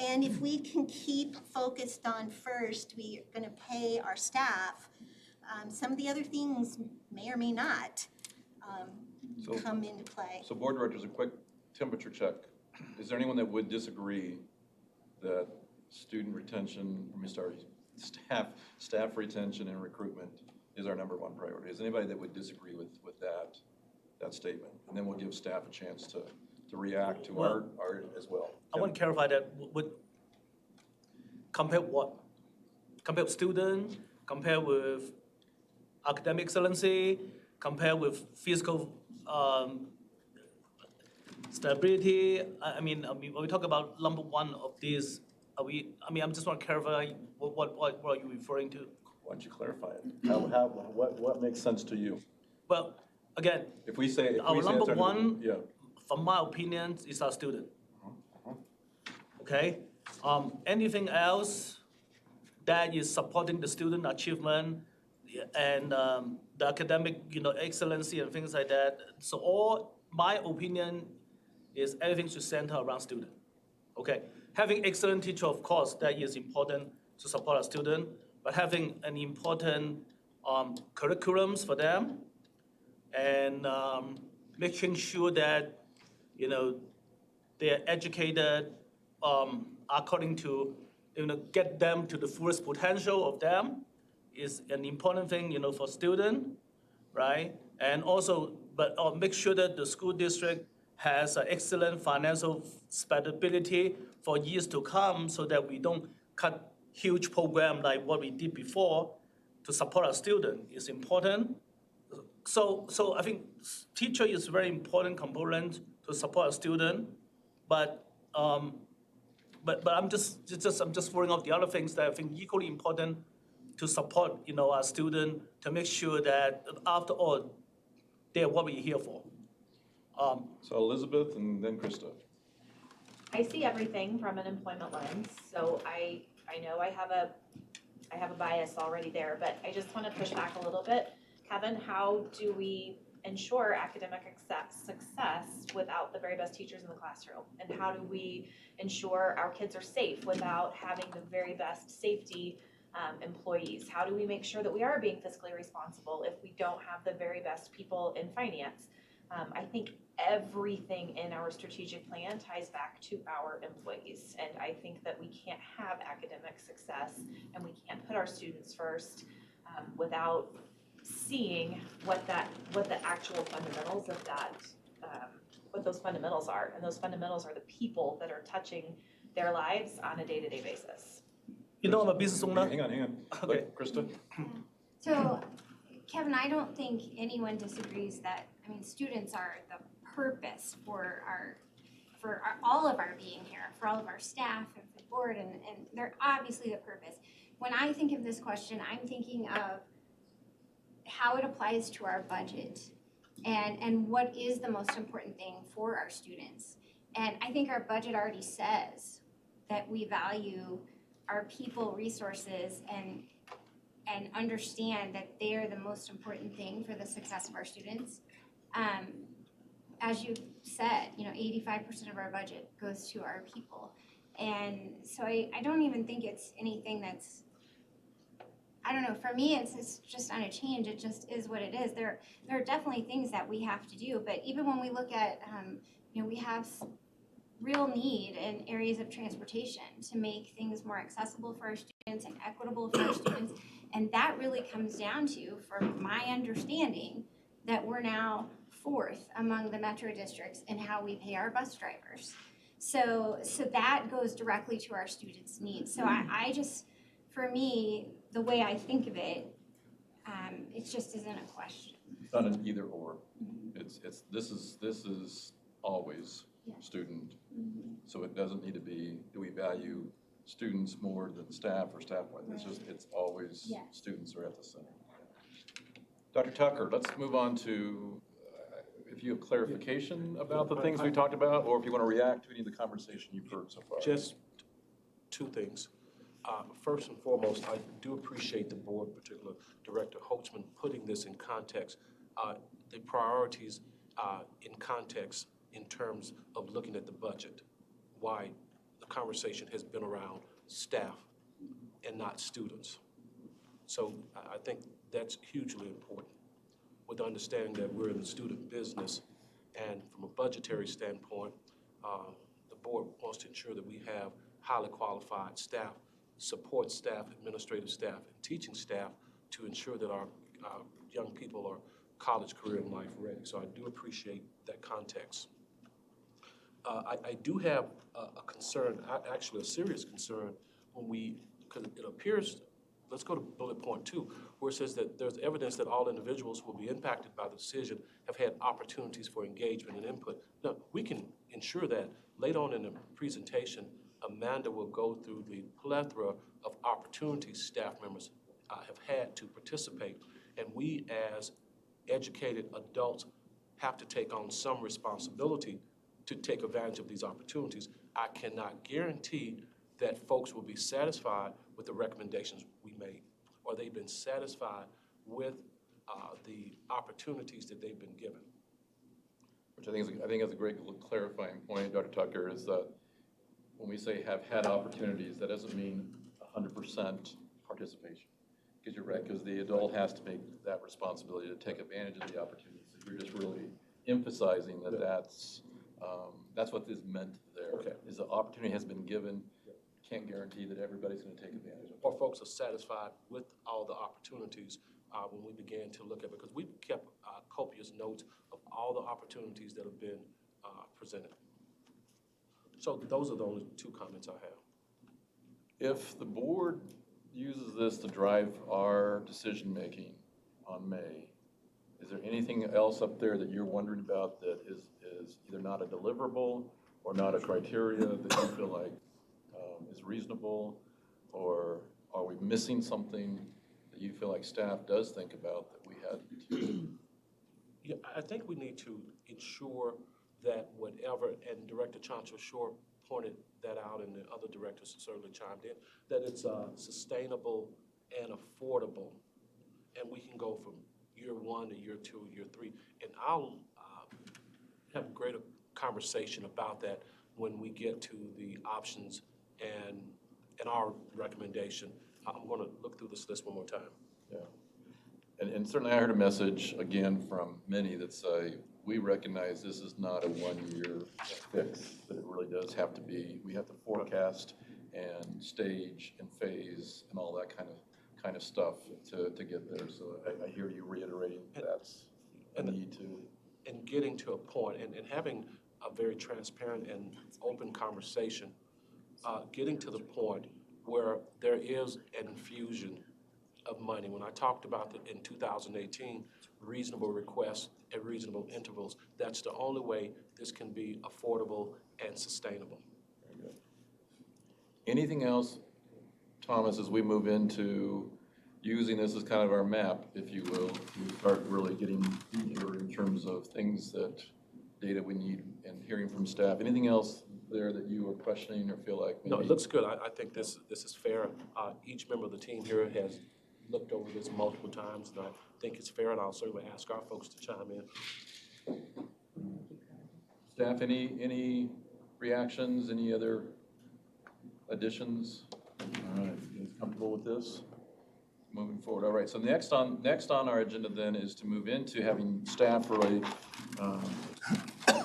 And if we can keep focused on first, we are going to pay our staff, some of the other things may or may not come into play. So board directors, a quick temperature check. Is there anyone that would disagree that student retention, staff retention and recruitment is our number one priority? Is anybody that would disagree with that statement? And then we'll give staff a chance to react to our as well. I want to clarify that. Compare what? Compare with student, compare with academic excellency, compare with physical stability. When we talk about number one of these, I'm just want to clarify what are you referring to? Why don't you clarify it? What makes sense to you? Well, again, If we say, our number it's our- one, Yeah. from my opinion, is our student. Okay? Anything else that is supporting the student achievement and the academic, excellency and things like that. So my opinion is everything should center around student. Okay? Having excellent teacher, of course, that is important to support a student, but having an important curriculums for them and making sure that, they're educated according to, get them to the fullest potential of them is an important thing, for student, right? And also, but make sure that the school district has an excellent financial stability for years to come so that we don't cut huge program like what we did before to support our student is important. So I think teacher is a very important component to support a student, but I'm just throwing out the other things that I think equally important to support, our student to make sure that after all, they're what we're here for. So Elizabeth and then Krista. I see everything from an employment lens, so I know I have a bias already there, but I just want to push back a little bit. Kevin, how do we ensure academic success without the very best teachers in the classroom? And how do we ensure our kids are safe without having the very best safety employees? How do we make sure that we are being fiscally responsible if we don't have the very best people in finance? I think everything in our strategic plan ties back to our employees. And I think that we can't have academic success and we can't put our students first without seeing what the actual fundamentals of that, what those fundamentals are. And those fundamentals are the people that are touching their lives on a day-to-day basis. I'm a business owner. Hang on. Okay. Krista? So, Kevin, I don't think anyone disagrees that, students are the purpose for all of our being here, for all of our staff and the board, and they're obviously the purpose. When I think of this question, I'm thinking of how it applies to our budget and what is the most important thing for our students. And I think our budget already says that we value our people resources and understand that they are the most important thing for the success of our students. As you said, 85% of our budget goes to our people. And so I don't even think it's anything that's, I don't know, for me, it's just not a change. It just is what it is. There are definitely things that we have to do, but even when we look at, we have real need in areas of transportation to make things more accessible for our students and equitable for our students. And that really comes down to, from my understanding, that we're now 4th among the metro districts in how we pay our bus drivers. So that goes directly to our students' needs. So I just, for me, the way I think of it, it just isn't a question. It's not an either or. This is always student. So it doesn't need to be, do we value students more than staff or staff? It's always students are at the center. Dr. Tucker, let's move on to, if you have clarification about the things we talked about, or if you want to react to any of the conversation you've heard so far. Just 2 things. First and foremost, I do appreciate the board, particularly Director Holtzman, putting this in context. The priorities in context in terms of looking at the budget, why the conversation has been around staff and not students. So I think that's hugely important, with the understanding that we're in the student business, and from a budgetary standpoint, the board wants to ensure that we have highly qualified staff, support staff, administrative staff, and teaching staff to ensure that our young people are college, career, and life ready. So I do appreciate that context. I do have a concern, actually a serious concern, because it appears, let's go to bullet point 2, where it says that there's evidence that all individuals who will be impacted by the decision have had opportunities for engagement and input. Now, we can ensure that. Later on in the presentation, Amanda will go through the plethora of opportunities staff members have had to participate, and we as educated adults have to take on some responsibility to take advantage of these opportunities. I cannot guarantee that folks will be satisfied with the recommendations we made, or they've been satisfied with the opportunities that they've been given. Which I think is a great clarifying point, Dr. Tucker, is that when we say have had opportunities, that doesn't mean 100% participation. Because you're right, because the adult has to make that responsibility to take advantage of the opportunity. So you're just really emphasizing that that's what is meant there. Okay. Is the opportunity has been given, can't guarantee that everybody's going to take advantage of it. Or folks are satisfied with all the opportunities when we began to look at it, because we kept copious notes of all the opportunities that have been presented. So those are the only two comments I have. If the board uses this to drive our decision-making on May, is there anything else up there that you're wondering about that is either not a deliverable or not a criteria that you feel like is reasonable? Or are we missing something that you feel like staff does think about that we had? Yeah, I think we need to ensure that whatever, and Director Chancho-Shore pointed that out, and the other directors certainly chimed in, that it's sustainable and affordable. And we can go from year 1 to year 2, year 3. And I'll have a greater conversation about that when we get to the options and our recommendation. I'm going to look through this list one more time. Yeah. And certainly I heard a message, again, from many that say, we recognize this is not a one-year fix, but it really does have to be, we have to forecast and stage and phase and all that kind of stuff to get there. So I hear you reiterating that's a need to. And getting to a point and having a very transparent and open conversation, getting to the point where there is an infusion of money. When I talked about in 2018, reasonable requests at reasonable intervals, that's the only way this can be affordable and sustainable. Very good. Anything else, Thomas, as we move into using this as kind of our map, if you will, to start really getting deeper in terms of things that, data we need and hearing from staff. Anything else there that you are questioning or feel like maybe? No, it looks good. I think this is fair. Each member of the team here has looked over this multiple times, and I think it's fair, and I'll certainly ask our folks to chime in. Staff, any reactions, any other additions? All right, you guys comfortable with this? Moving forward. All right, so next on our agenda then is to move into having staff really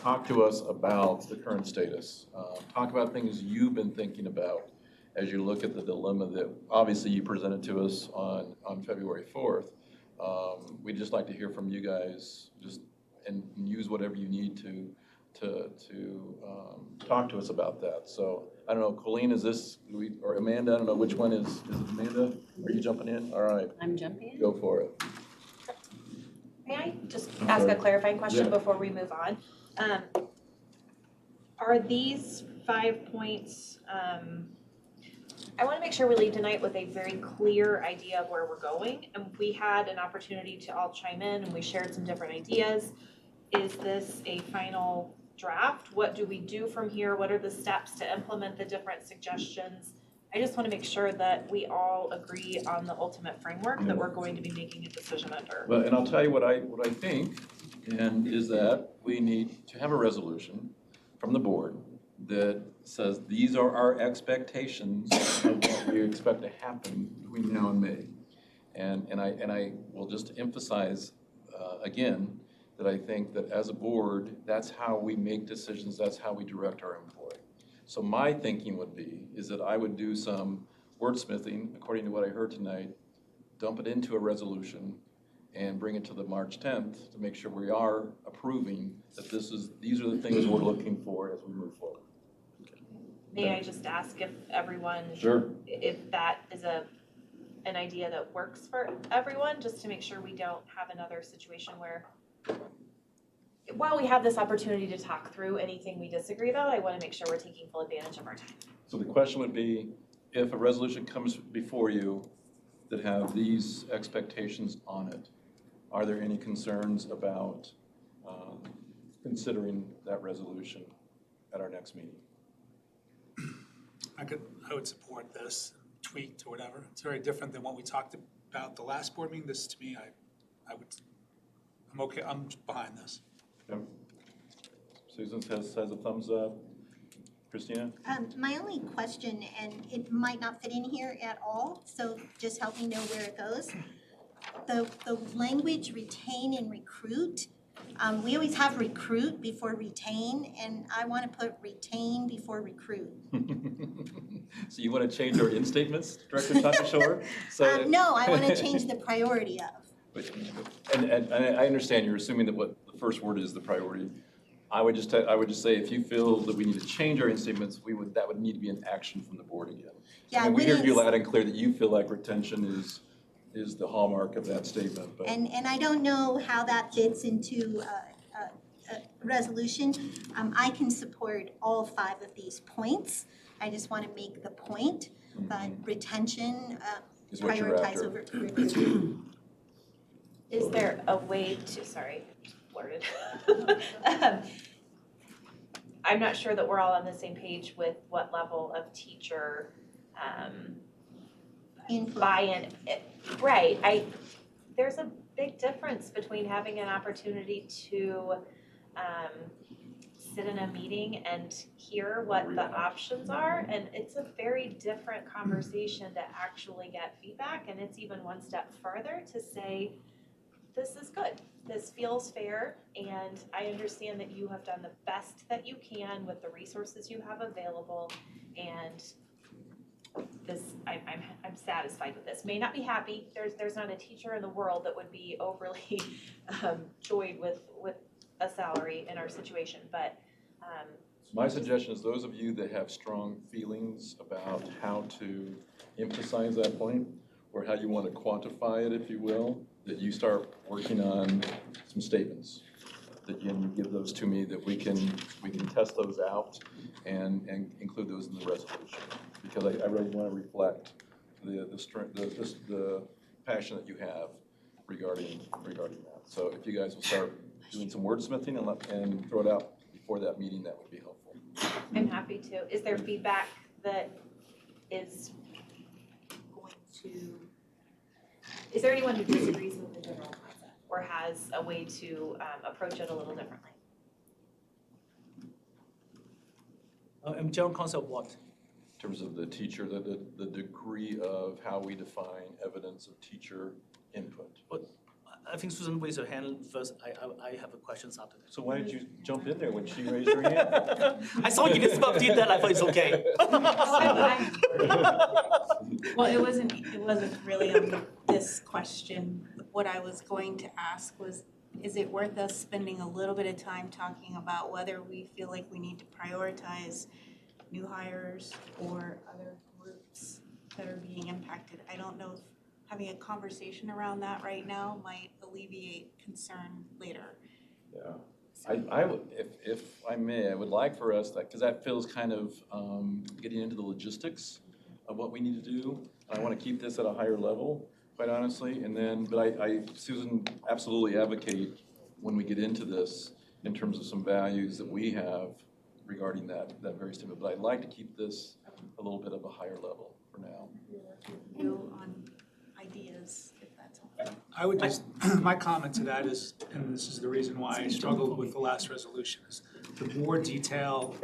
talk to us about the current status. Talk about things you've been thinking about as you look at the dilemma that obviously you presented to us on February 4th. We'd just like to hear from you guys, and use whatever you need to talk to us about that. So I don't know, Colleen, is this, or Amanda, I don't know which one is it Amanda? Are you jumping in? All right. I'm jumping in. Go for it. May I just ask a clarifying question before we move on? Are these 5 points, I want to make sure we leave tonight with a very clear idea of where we're going, and we had an opportunity to all chime in and we shared some different ideas. Is this a final draft? What do we do from here? What are the steps to implement the different suggestions? I just want to make sure that we all agree on the ultimate framework that we're going to be making a decision under. Well, and I'll tell you what I think, and is that we need to have a resolution from the board that says these are our expectations of what we expect to happen between now and May. And I will just emphasize again that I think that as a board, that's how we make decisions, that's how we direct our employee. So my thinking would be is that I would do some wordsmithing according to what I heard tonight, dump it into a resolution, and bring it to the March 10th to make sure we are approving that these are the things we're looking for as we move forward. May I just ask if everyone, Sure. if that is an idea that works for everyone, just to make sure we don't have another situation where, while we have this opportunity to talk through anything we disagree about, I want to make sure we're taking full advantage of our time. So the question would be, if a resolution comes before you that have these expectations on it, are there any concerns about considering that resolution at our next meeting? I would support this, tweaked or whatever. It's very different than what we talked about the last board meeting. This, to me, I'm okay, I'm behind this. Yep. Susan has a thumbs up. Christina? My only question, and it might not fit in here at all, so just help me know where it goes. The language retain and recruit, we always have recruit before retain, and I want to put retain before recruit. So you want to change our in statements, Director Takashore? So No, I want to change the priority of. And I understand you're assuming that what the first word is the priority. I would just say if you feel that we need to change our in statements, that would need to be an action from the board again. Yeah, And we hear you wouldn't- loud and clear that you feel like retention is the hallmark of that statement, but. And I don't know how that fits into a resolution. I can support all 5 of these points. I just want to make the point that retention, Is what you're prioritize after. over recruitment. Is there a way to, sorry, blurted. I'm not sure that we're all on the same page with what level of teacher Input. buy-in. Right, there's a big difference between having an opportunity to sit in a meeting and hear what the options are, and it's a very different conversation to actually get feedback, and it's even one step further to say, this is good, this feels fair, and I understand that you have done the best that you can with the resources you have available, and this, I'm satisfied with this. May not be happy, there's not a teacher in the world that would be overly joyed with a salary in our situation, but My suggestion is those of you that have strong feelings about how to emphasize that point, or how you want to quantify it, if you will, that you start working on some statements. That you give those to me, that we can test those out and include those in the resolution. Because I really want to reflect the strength, the passion that you have regarding that. So if you guys will start doing some wordsmithing and throw it out before that meeting, that would be helpful. I'm happy to. Is there feedback that is going to, is there anyone who disagrees with the general concept or has a way to approach it a little differently? In general concept, what? In terms of the teacher, the degree of how we define evidence of teacher input. I think Susan raised her hand first. I have a questions after that. So why did you jump in there when she raised her hand? I saw Elizabeth did that. I thought it's okay. Well, it wasn't really on this question. What I was going to ask was, is it worth us spending a little bit of time talking about whether we feel like we need to prioritize new hires or other groups that are being impacted? I don't know if having a conversation around that right now might alleviate concern later. Yeah, I would, if I may, I would like for us, because that feels kind of getting into the logistics of what we need to do. I want to keep this at a higher level, quite honestly, and then, but Susan, absolutely advocate when we get into this in terms of some values that we have regarding that very statement. But I'd like to keep this a little bit of a higher level for now. You on ideas, if that's all. I would just, my comment to that is, and this is the reason why I struggled with the last resolution, is the more detail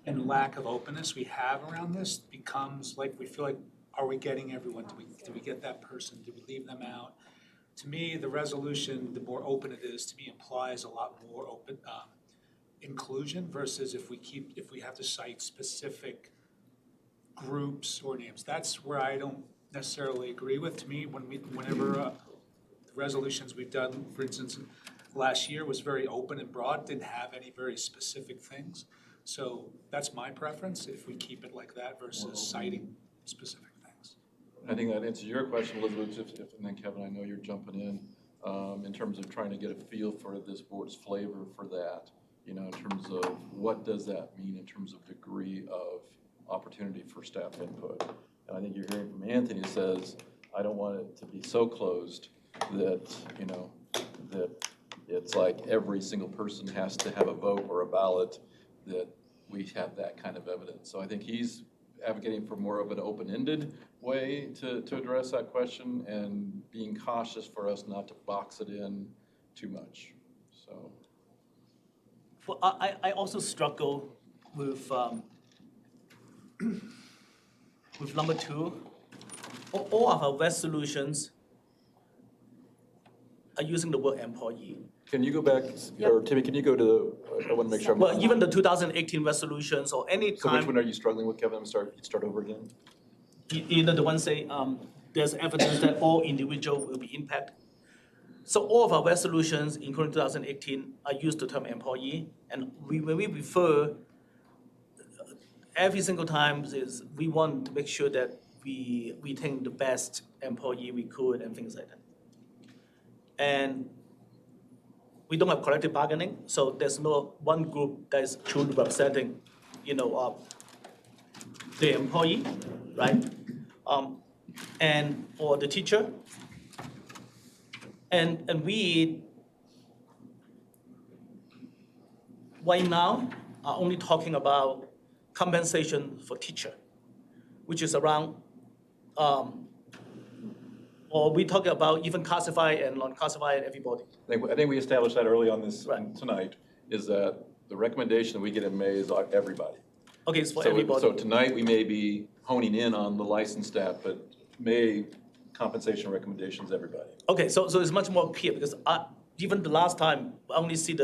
and lack of openness we have around this becomes like, we feel like, are we getting everyone? Do we get that person? Do we leave them out? To me, the resolution, the more open it is, to me implies a lot more open inclusion versus if we have to cite specific groups or names. That's where I don't necessarily agree with. To me, whenever the resolutions we've done, for instance, last year was very open and broad, didn't have any very specific things. So that's my preference, if we keep it like that versus citing specific things. I think that answers your question, Elizabeth, and then Kevin, I know you're jumping in terms of trying to get a feel for this board's flavor for that, in terms of what does that mean in terms of degree of opportunity for staff input. And I think you're hearing from Anthony says, I don't want it to be so closed that, that it's like every single person has to have a vote or a ballot, that we have that kind of evidence. So I think he's advocating for more of an open-ended way to address that question and being cautious for us not to box it in too much, so. Well, I also struggle with with number 2. All of our resolutions are using the word employee. Can you go back, or Timmy, can you go to, I want to make sure I'm. Well, even the 2018 resolutions or any So which time, one are you struggling with, Kevin? Start over again? either the one say, there's evidence that all individual will be impacted. So all of our resolutions, including 2018, are used the term employee, and when we refer, every single time is, we want to make sure that we retain the best employee we could and things like that. And we don't have collective bargaining, so there's no one group that is truly representing, the employee, right? And or the teacher. And we right now are only talking about compensation for teacher, which is around, or we talk about even classified and non-classified everybody. I think we established that early on this, Right. tonight, is that the recommendation that we get in May is on everybody. Okay, it's for So- everybody. So tonight, we may be honing in on the licensed staff, but May compensation recommendations, everybody. Okay, so it's much more clear because even the last time, I only see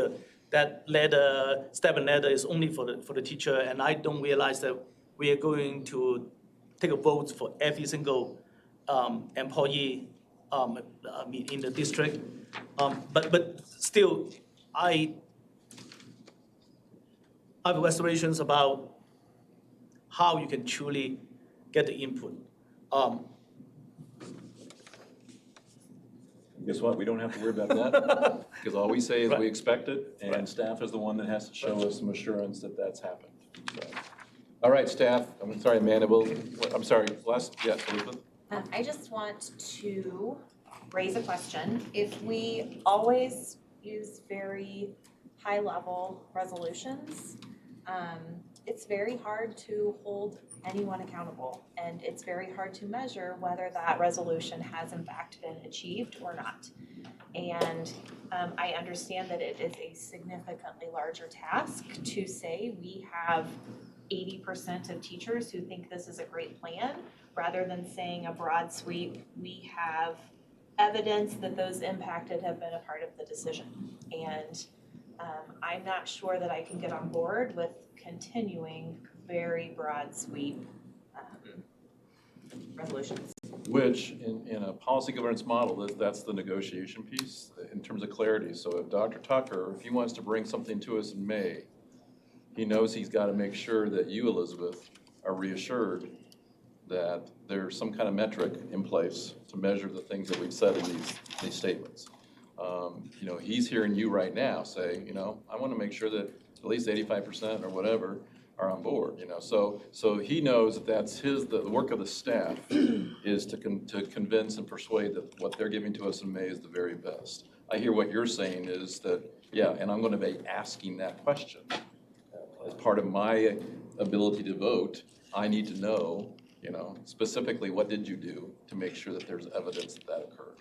that letter, step and letter is only for the teacher, and I don't realize that we are going to take a vote for every single employee in the district. But still, I have reservations about how you can truly get the input. Guess what? We don't have to worry about that, because all we say is we Right. expect it, and Right. staff is the one that has to show us some assurance that that's happened. So. All right, staff, I'm sorry, Amanda, I'm sorry, Elizabeth? I just want to raise a question. If we always use very high-level resolutions, it's very hard to hold anyone accountable. And it's very hard to measure whether that resolution has in fact been achieved or not. And I understand that it is a significantly larger task to say we have 80% of teachers who think this is a great plan, rather than saying a broad sweep, we have evidence that those impacted have been a part of the decision. And I'm not sure that I can get on board with continuing very broad sweep resolutions. Which, in a policy governance model, that's the negotiation piece in terms of clarity. So if Dr. Tucker, if he wants to bring something to us in May, he knows he's got to make sure that you, Elizabeth, are reassured that there's some kind of metric in place to measure the things that we've said in these statements. He's hearing you right now say, I want to make sure that at least 85% or whatever are on board, So he knows that that's the work of the staff is to convince and persuade that what they're giving to us in May is the very best. I hear what you're saying is that, and I'm going to be asking that question. As part of my ability to vote, I need to know, specifically what did you do to make sure that there's evidence that occurred,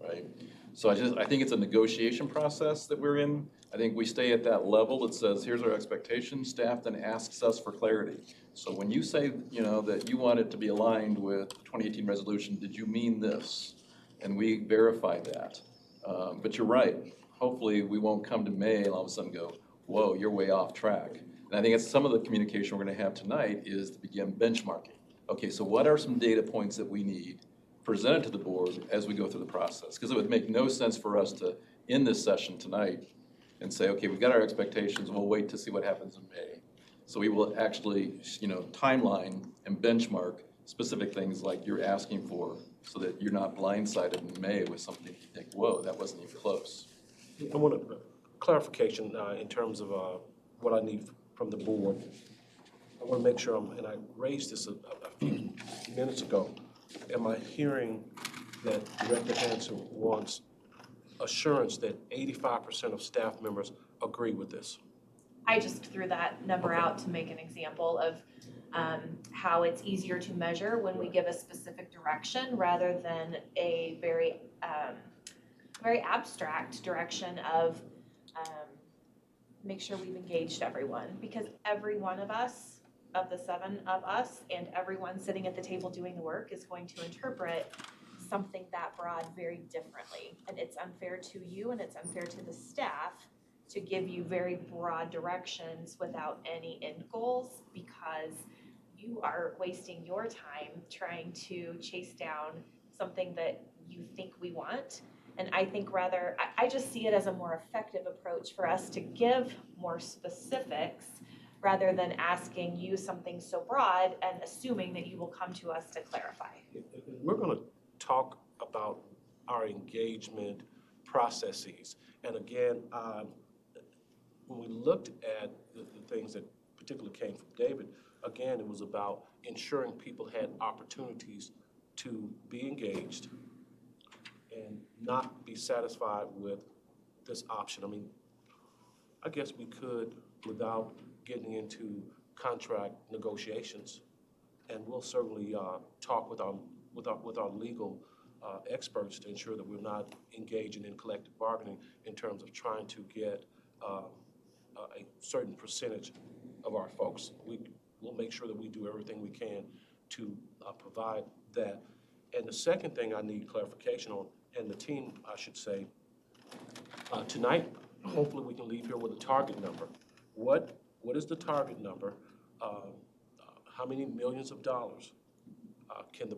right? So I think it's a negotiation process that we're in. I think we stay at that level that says, here's our expectation. Staff then asks us for clarity. So when you say, that you want it to be aligned with the 2018 resolution, did you mean this? And we verify that. But you're right. Hopefully we won't come to May and all of a sudden go, whoa, you're way off track. And I think it's some of the communication we're going to have tonight is to begin benchmarking. Okay, so what are some data points that we need presented to the board as we go through the process? Because it would make no sense for us to end this session tonight and say, okay, we've got our expectations, we'll wait to see what happens in May. So we will actually, timeline and benchmark specific things like you're asking for so that you're not blindsided in May with something you think, whoa, that wasn't even close. I want a clarification in terms of what I need from the board. I want to make sure, and I raised this a few minutes ago, am I hearing that Director Hanson wants assurance that 85% of staff members agree with this? I just threw that number Okay. out to make an example of how it's easier to measure when we give a specific direction rather than a very abstract direction of make sure we've engaged everyone. Because every one of us, of the 7 of us, and everyone sitting at the table doing the work is going to interpret something that broad very differently. And it's unfair to you and it's unfair to the staff to give you very broad directions without any end goals, because you are wasting your time trying to chase down something that you think we want. And I think rather, I just see it as a more effective approach for us to give more specifics rather than asking you something so broad and assuming that you will come to us to clarify. We're going to talk about our engagement processes. And again, when we looked at the things that particularly came from David, again, it was about ensuring people had opportunities to be engaged and not be satisfied with this option. I mean, I guess we could, without getting into contract negotiations, and we'll certainly talk with our legal experts to ensure that we're not engaging in collective bargaining in terms of trying to get a certain percentage of our folks. We'll make sure that we do everything we can to provide that. And the second thing I need clarification on, and the team, I should say, tonight, hopefully we can leave here with a target number. What is the target number? How many millions of dollars can the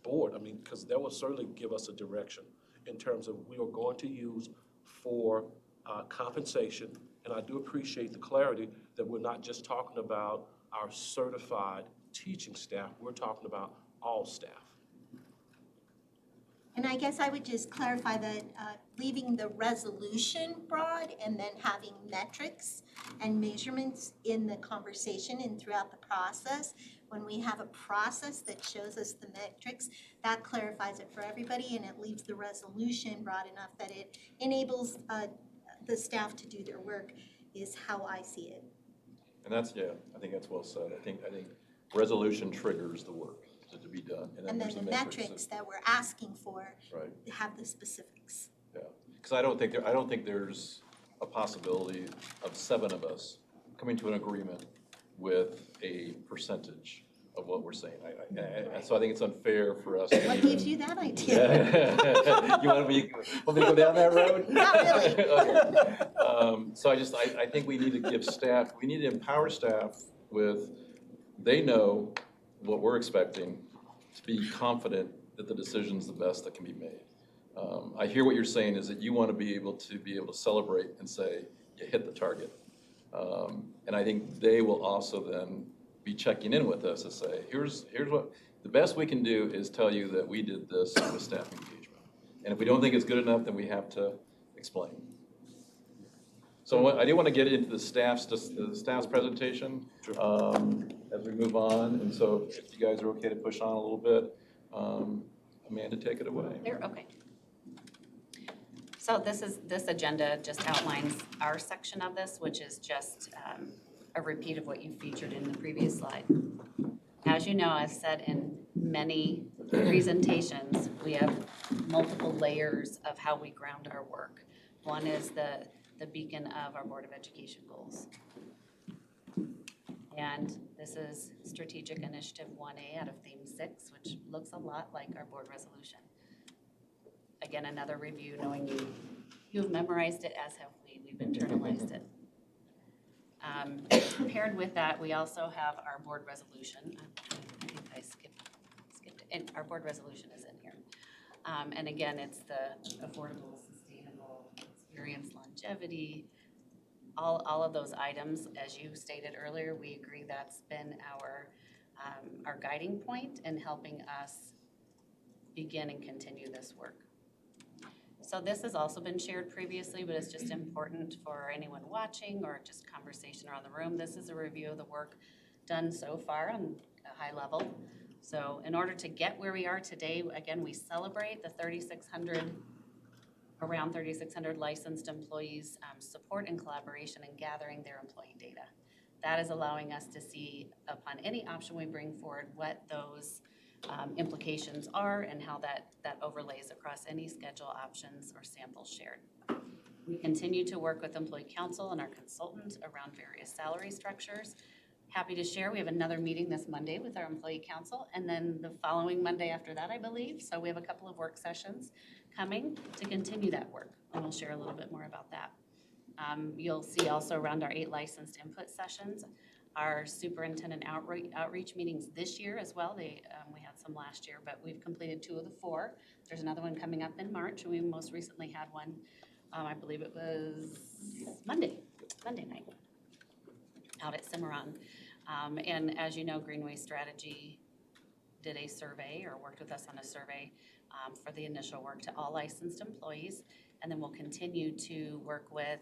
board, I mean, because that will certainly give us a direction in terms of we are going to use for compensation. And I do appreciate the clarity that we're not just talking about our certified teaching staff, we're talking about all staff. And I guess I would just clarify that leaving the resolution broad and then having metrics and measurements in the conversation and throughout the process. When we have a process that shows us the metrics, that clarifies it for everybody, and it leaves the resolution broad enough that it enables the staff to do their work, is how I see it. And that's, yeah, I think that's well said. I think resolution triggers the work to be done. And then there's the metrics that we're asking for Right. have the specifics. Yeah, because I don't think there's a possibility of 7 of us coming to an agreement with a percentage of what we're saying. So I think it's unfair for us to What even- gives you that idea? Yeah. You want me to go down that road? Not really. Okay. So I think we need to give staff, we need to empower staff with, they know what we're expecting, to be confident that the decision's the best that can be made. I hear what you're saying is that you want to be able to celebrate and say, you hit the target. And I think they will also then be checking in with us to say, here's what, the best we can do is tell you that we did this with staff engagement. And if we don't think it's good enough, then we have to explain. So I do want to get into the staff's presentation as we move on. And so if you guys are okay to push on a little bit, Amanda, take it away. There, okay. So this agenda just outlines our section of this, which is just a repeat of what you featured in the previous slide. As you know, I've said in many presentations, we have multiple layers of how we ground our work. One is the beacon of our Board of Education goals. And this is Strategic Initiative 1A out of Theme 6, which looks a lot like our board resolution. Again, another review, knowing you've memorized it, as have we. We've internalized it. Paired with that, we also have our board resolution. I think I skipped it. And our board resolution is in here. And again, it's the affordable, sustainable experience, longevity, all of those items. As you stated earlier, we agree that's been our guiding point in helping us begin and continue this work. So this has also been shared previously, but it's just important for anyone watching or just conversation around the room. This is a review of the work done so far on a high level. So in order to get where we are today, again, we celebrate the 3,600 around 3,600 licensed employees support and collaboration in gathering their employee data. That is allowing us to see upon any option we bring forward what those implications are and how that overlays across any schedule options or samples shared. We continue to work with employee council and our consultant around various salary structures. Happy to share, we have another meeting this Monday with our employee council, and then the following Monday after that, I believe. So we have a couple of work sessions coming to continue that work, and we'll share a little bit more about that. You'll see also around our 8 licensed input sessions, our superintendent outreach meetings this year as well. We had some last year, but we've completed 2 of the 4. There's another one coming up in March, and we most recently had one, I believe it was Monday night out at Cimarron. And as you know, Greenway Strategy did a survey or worked with us on a survey for the initial work to all licensed employees. And then we'll continue to work with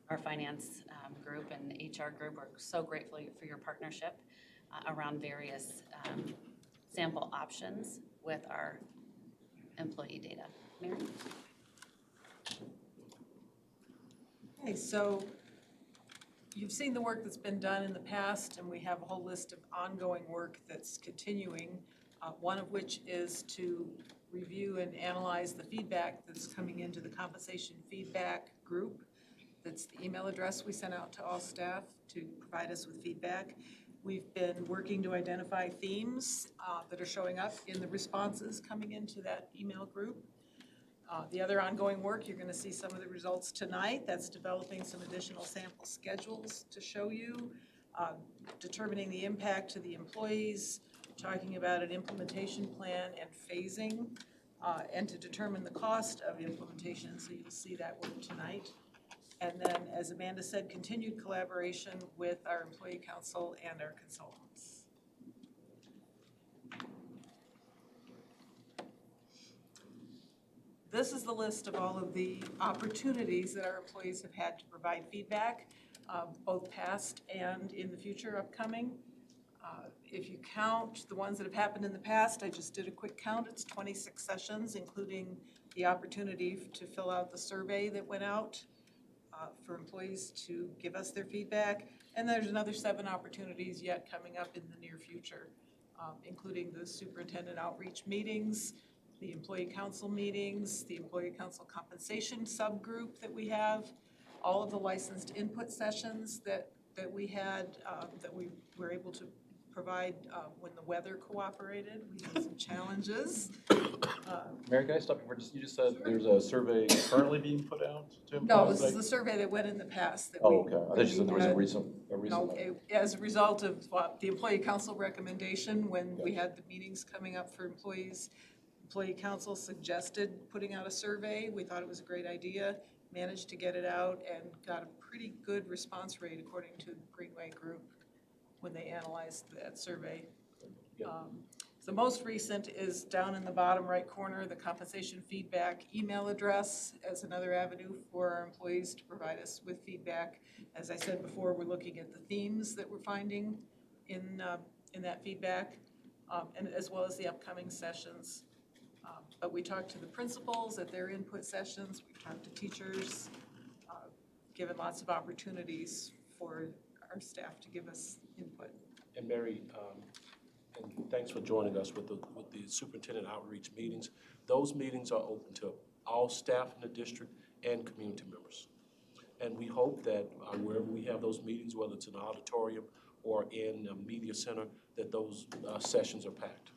our finance group and HR group. We're so grateful for your partnership around various sample options with our employee data. Mary? Okay, so you've seen the work that's been done in the past, and we have a whole list of ongoing work that's continuing, one of which is to review and analyze the feedback that's coming into the compensation feedback group. That's the email address we sent out to all staff to provide us with feedback. We've been working to identify themes that are showing up in the responses coming into that email group. The other ongoing work, you're going to see some of the results tonight. That's developing some additional sample schedules to show you, determining the impact to the employees, talking about an implementation plan and phasing, and to determine the cost of implementation. So you'll see that work tonight. And then, as Amanda said, continued collaboration with our employee council and our consultants. This is the list of all of the opportunities that our employees have had to provide feedback, both past and in the future upcoming. If you count the ones that have happened in the past, I just did a quick count, it's 26 sessions, including the opportunity to fill out the survey that went out for employees to give us their feedback. And there's another 7 opportunities yet coming up in the near future, including the superintendent outreach meetings, the employee council meetings, the employee council compensation subgroup that we have, all of the licensed input sessions that we had, that we were able to provide when the weather cooperated. We had some challenges. Mary, can I stop you for just, you just said there's a survey currently being put out to employees? No, this is the survey that went in the past. That we, okay. I thought you said there was a recent. No, as a result of the employee council recommendation, when we had the meetings coming up for employees, employee council suggested putting out a survey. We thought it was a great idea, managed to get it out, and got a pretty good response rate according to the Greenway Group when they analyzed that survey. The most recent is down in the bottom right corner, the compensation feedback email address as another avenue for our employees to provide us with feedback. As I said before, we're looking at the themes that we're finding in that feedback, and as well as the upcoming sessions. But we talked to the principals at their input sessions, we've talked to teachers, given lots of opportunities for our staff to give us input. And Mary, and thanks for joining us with the superintendent outreach meetings. Those meetings are open to all staff in the district and community members. And we hope that wherever we have those meetings, whether it's in an auditorium or in a media center, that those sessions are packed.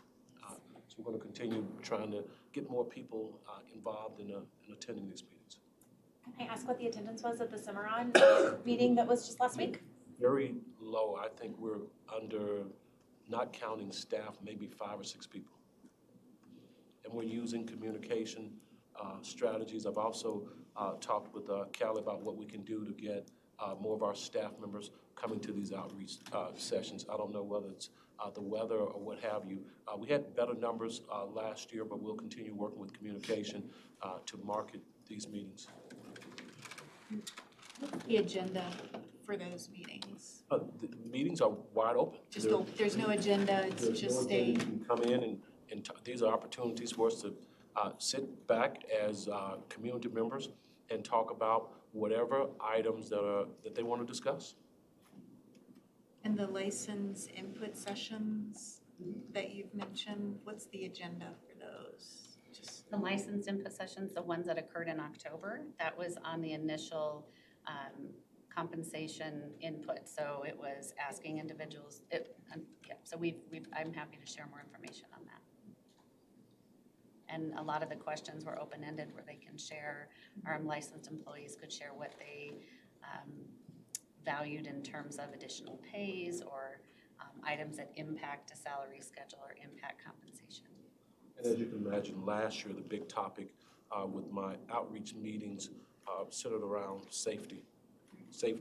So we're going to continue trying to get more people involved in attending these meetings. Can I ask what the attendance was at the Cimarron meeting that was just last week? Very low. I think we're under, not counting staff, maybe 5 or 6 people. And we're using communication strategies. I've also talked with Callie about what we can do to get more of our staff members coming to these outreach sessions. I don't know whether it's the weather or what have you. We had better numbers last year, but we'll continue working with communication to market these meetings. The agenda for those meetings? The meetings are wide open. There's no agenda, it's just You can come in and these are opportunities for us to sit back as community members and talk about whatever items that they want to discuss. And the license input sessions that you've mentioned, what's the agenda for those? Just The licensed input sessions, the ones that occurred in October, that was on the initial compensation input. So it was asking individuals, so I'm happy to share more information on that. And a lot of the questions were open-ended where they can share, our licensed employees could share what they valued in terms of additional pays or items that impact a salary schedule or impact compensation. And as you can imagine, last year, the big topic with my outreach meetings centered around safety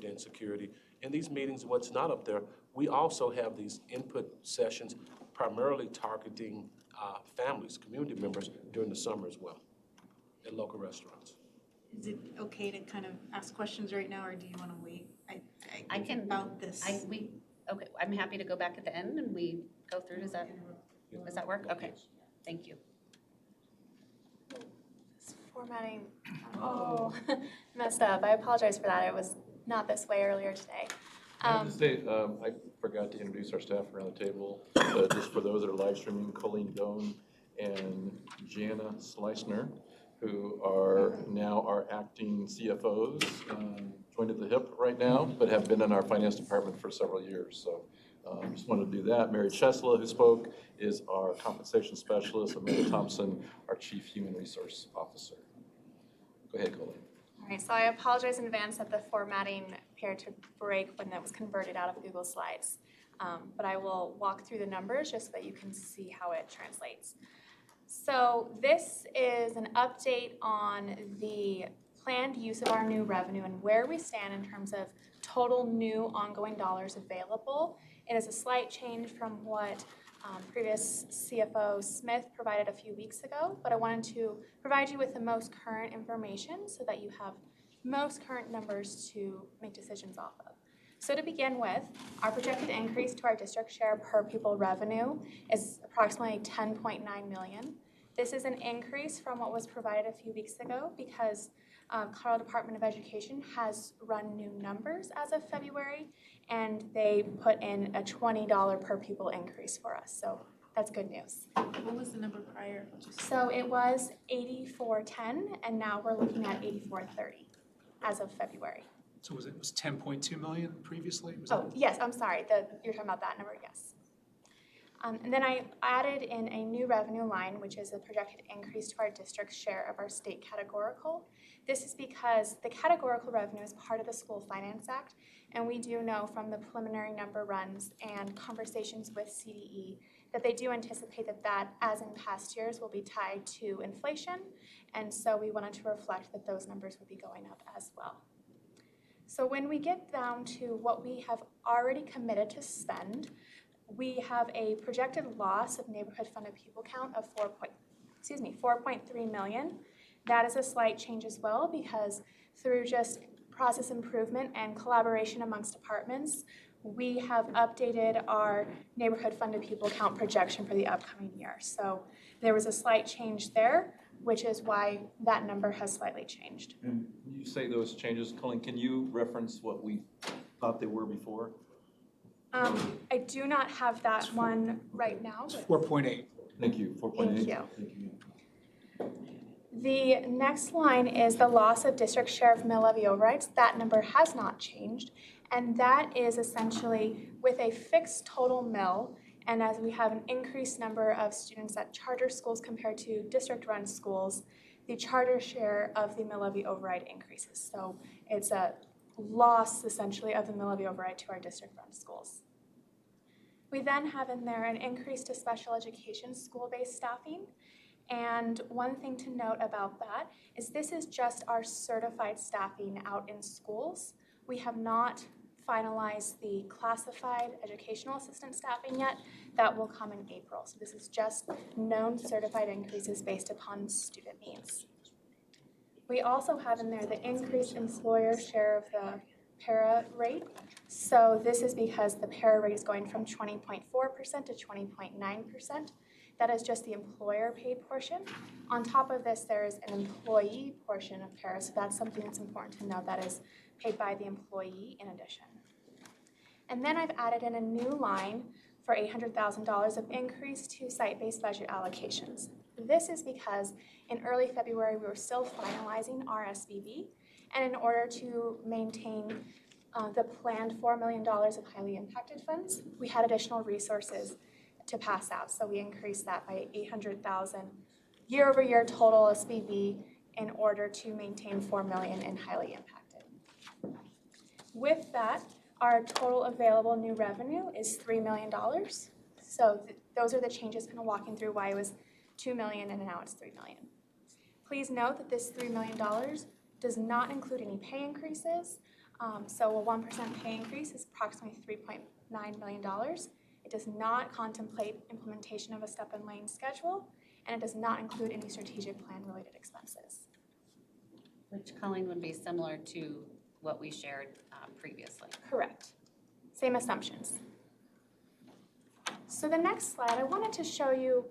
and security. In these meetings, what's not up there, we also have these input sessions primarily targeting families, community members during the summer as well at local restaurants. is it okay to kind of ask questions right now, or do you want to wait? I can- about this. Okay, I'm happy to go back at the end and we go through, does that work? Okay, thank you. Formatting, messed up. I apologize for that. It was not this way earlier today. I have to say, I forgot to introduce our staff around the table. Just for those that are live streaming, Colleen Doan and Jana Slicner, who are now our acting CFOs, joined at the hip right now, but have been in our finance department for several years. So just wanted to do that. Mary Chesla, who spoke, is our compensation specialist. Amanda Thompson, our chief human resource officer. Go ahead, Colleen. All right, so I apologize in advance that the formatting appeared to break when that was converted out of Google Slides. But I will walk through the numbers just so that you can see how it translates. So this is an update on the planned use of our new revenue and where we stand in terms of total new ongoing dollars available. It is a slight change from what previous CFO Smith provided a few weeks ago, but I wanted to provide you with the most current information so that you have most current numbers to make decisions off of. So to begin with, our projected increase to our district share per pupil revenue is approximately $10.9 million. This is an increase from what was provided a few weeks ago because Colorado Department of Education has run new numbers as of February, and they put in a $20 per pupil increase for us. So that's good news. What was the number prior? So it was $84.10, and now we're looking at $84.30 as of February. So was it 10.2 million previously? Oh, yes, I'm sorry, you're talking about that number, yes. And then I added in a new revenue line, which is a projected increase to our district's share of our state categorical. This is because the categorical revenue is part of the School Finance Act, and we do know from the preliminary number runs and conversations with CDE that they do anticipate that, as in past years, will be tied to inflation, and so we wanted to reflect that those numbers would be going up as well. So when we get down to what we have already committed to spend, we have a projected loss of neighborhood funded pupil count of 4.3 million. That is a slight change as well because through just process improvement and collaboration amongst departments, we have updated our neighborhood funded pupil count projection for the upcoming year. So there was a slight change there, which is why that number has slightly changed. And when you say those changes, Colleen, can you reference what we thought they were before? I do not have that one right now. It's 4.8. Thank you, 4.8. Thank you. Thank you. The next line is the loss of district share of mill levy overrides. That number has not changed, and that is essentially with a fixed total mill, and as we have an increased number of students at charter schools compared to district-run schools, the charter share of the mill levy override increases. So it's a loss essentially of the mill levy override to our district-run schools. We then have in there an increase to special education school-based staffing. And one thing to note about that is this is just our certified staffing out in schools. We have not finalized the classified educational assistant staffing yet. That will come in April. So this is just known certified increases based upon student needs. We also have in there the increased employer share of the para rate. So this is because the para rate is going from 20.4% to 20.9%. That is just the employer-paid portion. On top of this, there is an employee portion of para, so that's something that's important to know, that is paid by the employee in addition. And then I've added in a new line for $800,000 of increase to site-based budget allocations. This is because in early February, we were still finalizing our SBB, and in order to maintain the planned $4 million of highly impacted funds, we had additional resources to pass out. So we increased that by $800,000 year-over-year total SBB in order to maintain $4 million in highly impacted. With that, our total available new revenue is $3 million. So those are the changes, kind of walking through why it was $2 million and now it's $3 million. Please note that this $3 million does not include any pay increases. So a 1% pay increase is approximately $3.9 million. It does not contemplate implementation of a step and lane schedule, and it does not include any strategic plan related expenses. Which, Colleen, would be similar to what we shared previously. Correct. Same assumptions. So the next slide, I wanted to show you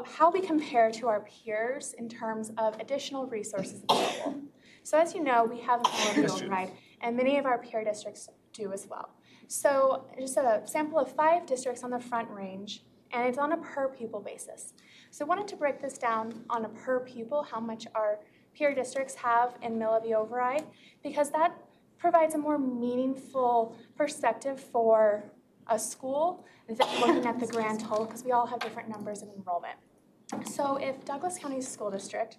how we compare to our peers in terms of additional resources available. So as you know, we have a quality override, and many of our peer districts do as well. So just a sample of 5 districts on the Front Range, and it's on a per pupil basis. So I wanted to break this down on a per pupil, how much our peer districts have in mill levy override, because that provides a more meaningful perspective for a school than looking at the grand total, because we all have different numbers of enrollment. So if Douglas County School District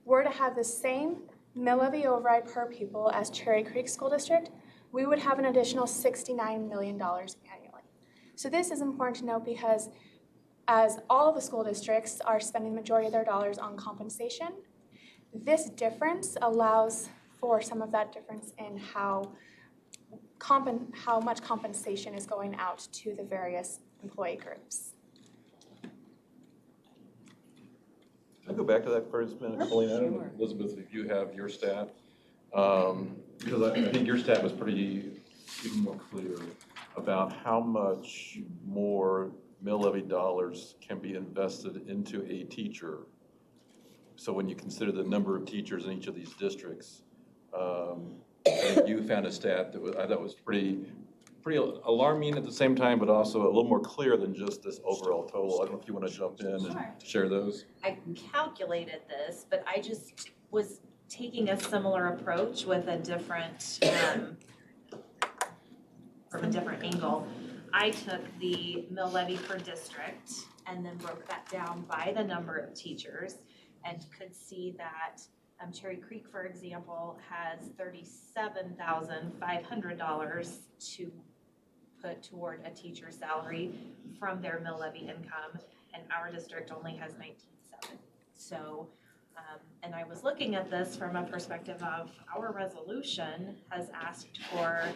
were to have the same mill levy override per pupil as Cherry Creek School District, we would have an additional $69 million annually. So this is important to note because as all of the school districts are spending the majority of their dollars on compensation, this difference allows for some of that difference in how much compensation is going out to the various employee groups. Can I go back to that for just a minute, Colleen? I don't know, Elizabeth, if you have your stat, because I think your stat was pretty even more clear about how much more mill levy dollars can be invested into a teacher. So when you consider the number of teachers in each of these districts, I think you found a stat that I thought was pretty alarming at the same time, but also a little more clear than just this overall total. I don't know if you want to jump in and share those. I calculated this, but I just was taking a similar approach with a different, from a different angle. I took the mill levy per district and then broke that down by the number of teachers and could see that Cherry Creek, for example, has $37,500 to put toward a teacher's salary from their mill levy income, and our district only has $19,700. So, and I was looking at this from a perspective of our resolution has asked for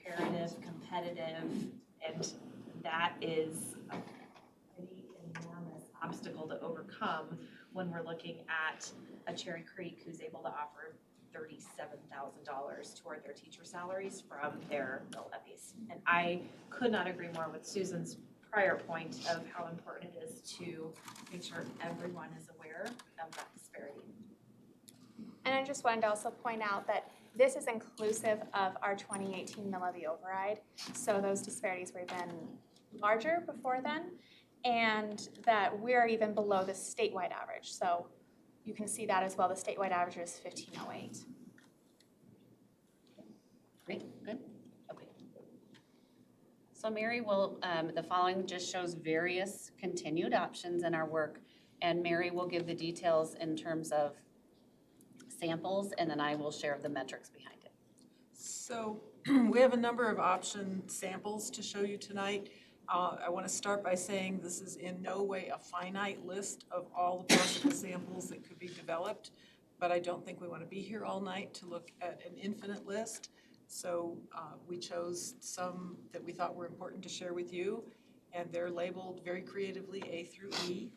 comparative, competitive, and that is a pretty enormous obstacle to overcome when we're looking at a Cherry Creek who's able to offer $37,000 toward their teacher salaries from their mill levies. And I could not agree more with Susan's prior point of how important it is to make sure everyone is aware of that disparity. And I just wanted to also point out that this is inclusive of our 2018 mill levy override. So those disparities were even larger before then, and that we're even below the statewide average. So you can see that as well. The statewide average is 1508. Great, good, okay. So Mary will, the following just shows various continued options in our work, and Mary will give the details in terms of samples, and then I will share the metrics behind it. So we have a number of option samples to show you tonight. I want to start by saying this is in no way a finite list of all the possible samples that could be developed, but I don't think we want to be here all night to look at an infinite list. So we chose some that we thought were important to share with you, and they're labeled very creatively A through E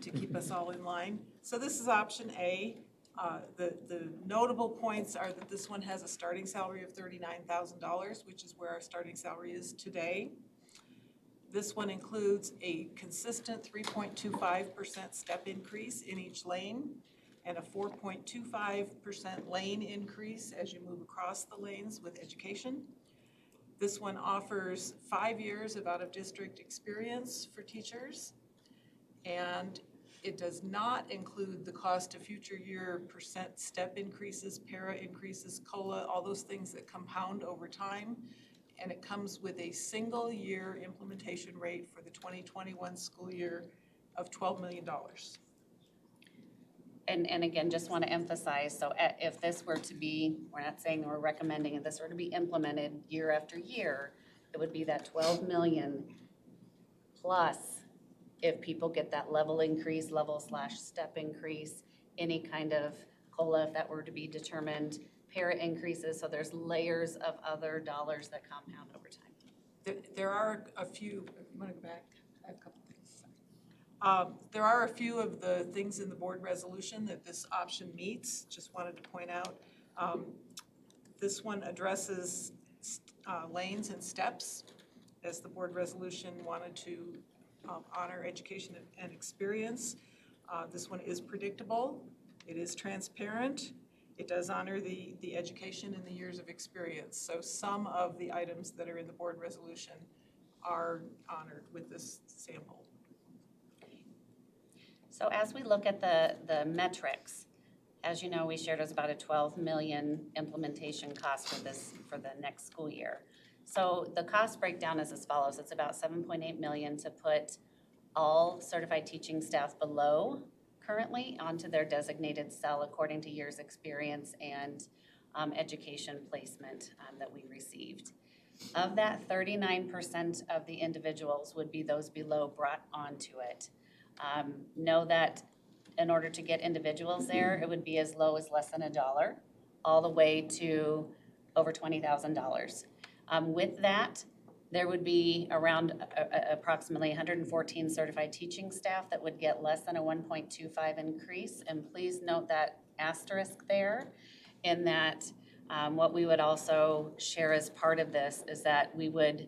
to keep us all in line. So this is option A. The notable points are that this one has a starting salary of $39,000, which is where our starting salary is today. This one includes a consistent 3.25% step increase in each lane and a 4.25% lane increase as you move across the lanes with education. This one offers 5 years of out-of-district experience for teachers, and it does not include the cost of future year percent step increases, para increases, COLA, all those things that compound over time. And it comes with a single year implementation rate for the 2021 school year of $12 million. And again, just want to emphasize, so if this were to be, we're not saying we're recommending, if this were to be implemented year after year, it would be that 12 million plus if people get that level increase, level/step increase, any kind of COLA if that were to be determined, para increases, so there's layers of other dollars that compound over time. There are a few, you want to go back? I have a couple things. There are a few of the things in the board resolution that this option meets, just wanted to point out. This one addresses lanes and steps, as the board resolution wanted to honor education and experience. This one is predictable, it is transparent, it does honor the education and the years of experience. So some of the items that are in the board resolution are honored with this sample. So as we look at the metrics, as you know, we shared was about a 12 million implementation cost for the next school year. So the cost breakdown is as follows. It's about 7.8 million to put all certified teaching staff below currently onto their designated cell according to years experience and education placement that we received. Of that, 39% of the individuals would be those below brought onto it. Know that in order to get individuals there, it would be as low as less than $1, all the way to over $20,000. With that, there would be around approximately 114 certified teaching staff that would get less than a 1.25 increase. And please note that asterisk there, in that what we would also share as part of this is that we would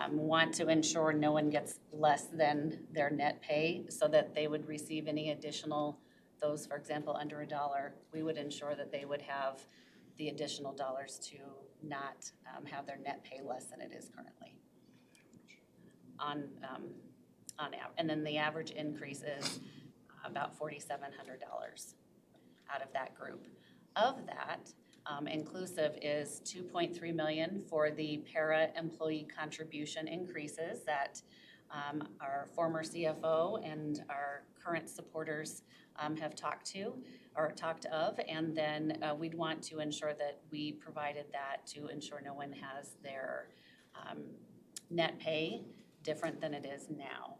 want to ensure no one gets less than their net pay, so that they would receive any additional, those, for example, under $1, we would ensure that they would have the additional dollars to not have their net pay less than it is currently. And then the average increase is about $4,700 out of that group. Of that, inclusive is 2.3 million for the para employee contribution increases that our former CFO and our current supporters have talked of, and then we'd want to ensure that we provided that to ensure no one has their net pay different than it is now.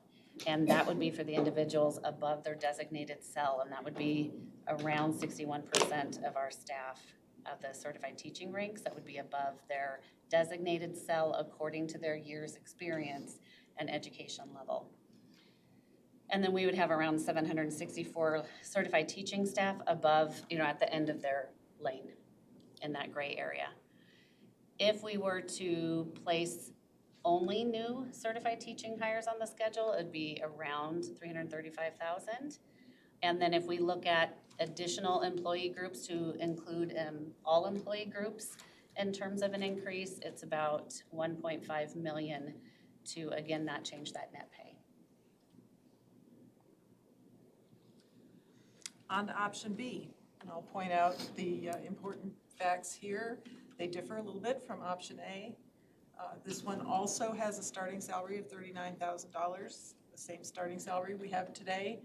And that would be for the individuals above their designated cell, and that would be around 61% of our staff of the certified teaching ranks that would be above their designated cell according to their year's experience and education level. And then we would have around 764 certified teaching staff above, at the end of their lane in that gray area. If we were to place only new certified teaching hires on the schedule, it'd be around 335,000. And then if we look at additional employee groups to include all employee groups in terms of an increase, it's about 1.5 million to, again, not change that net pay. On to option B, and I'll point out the important facts here. They differ a little bit from option A. This one also has a starting salary of $39,000, the same starting salary we have today.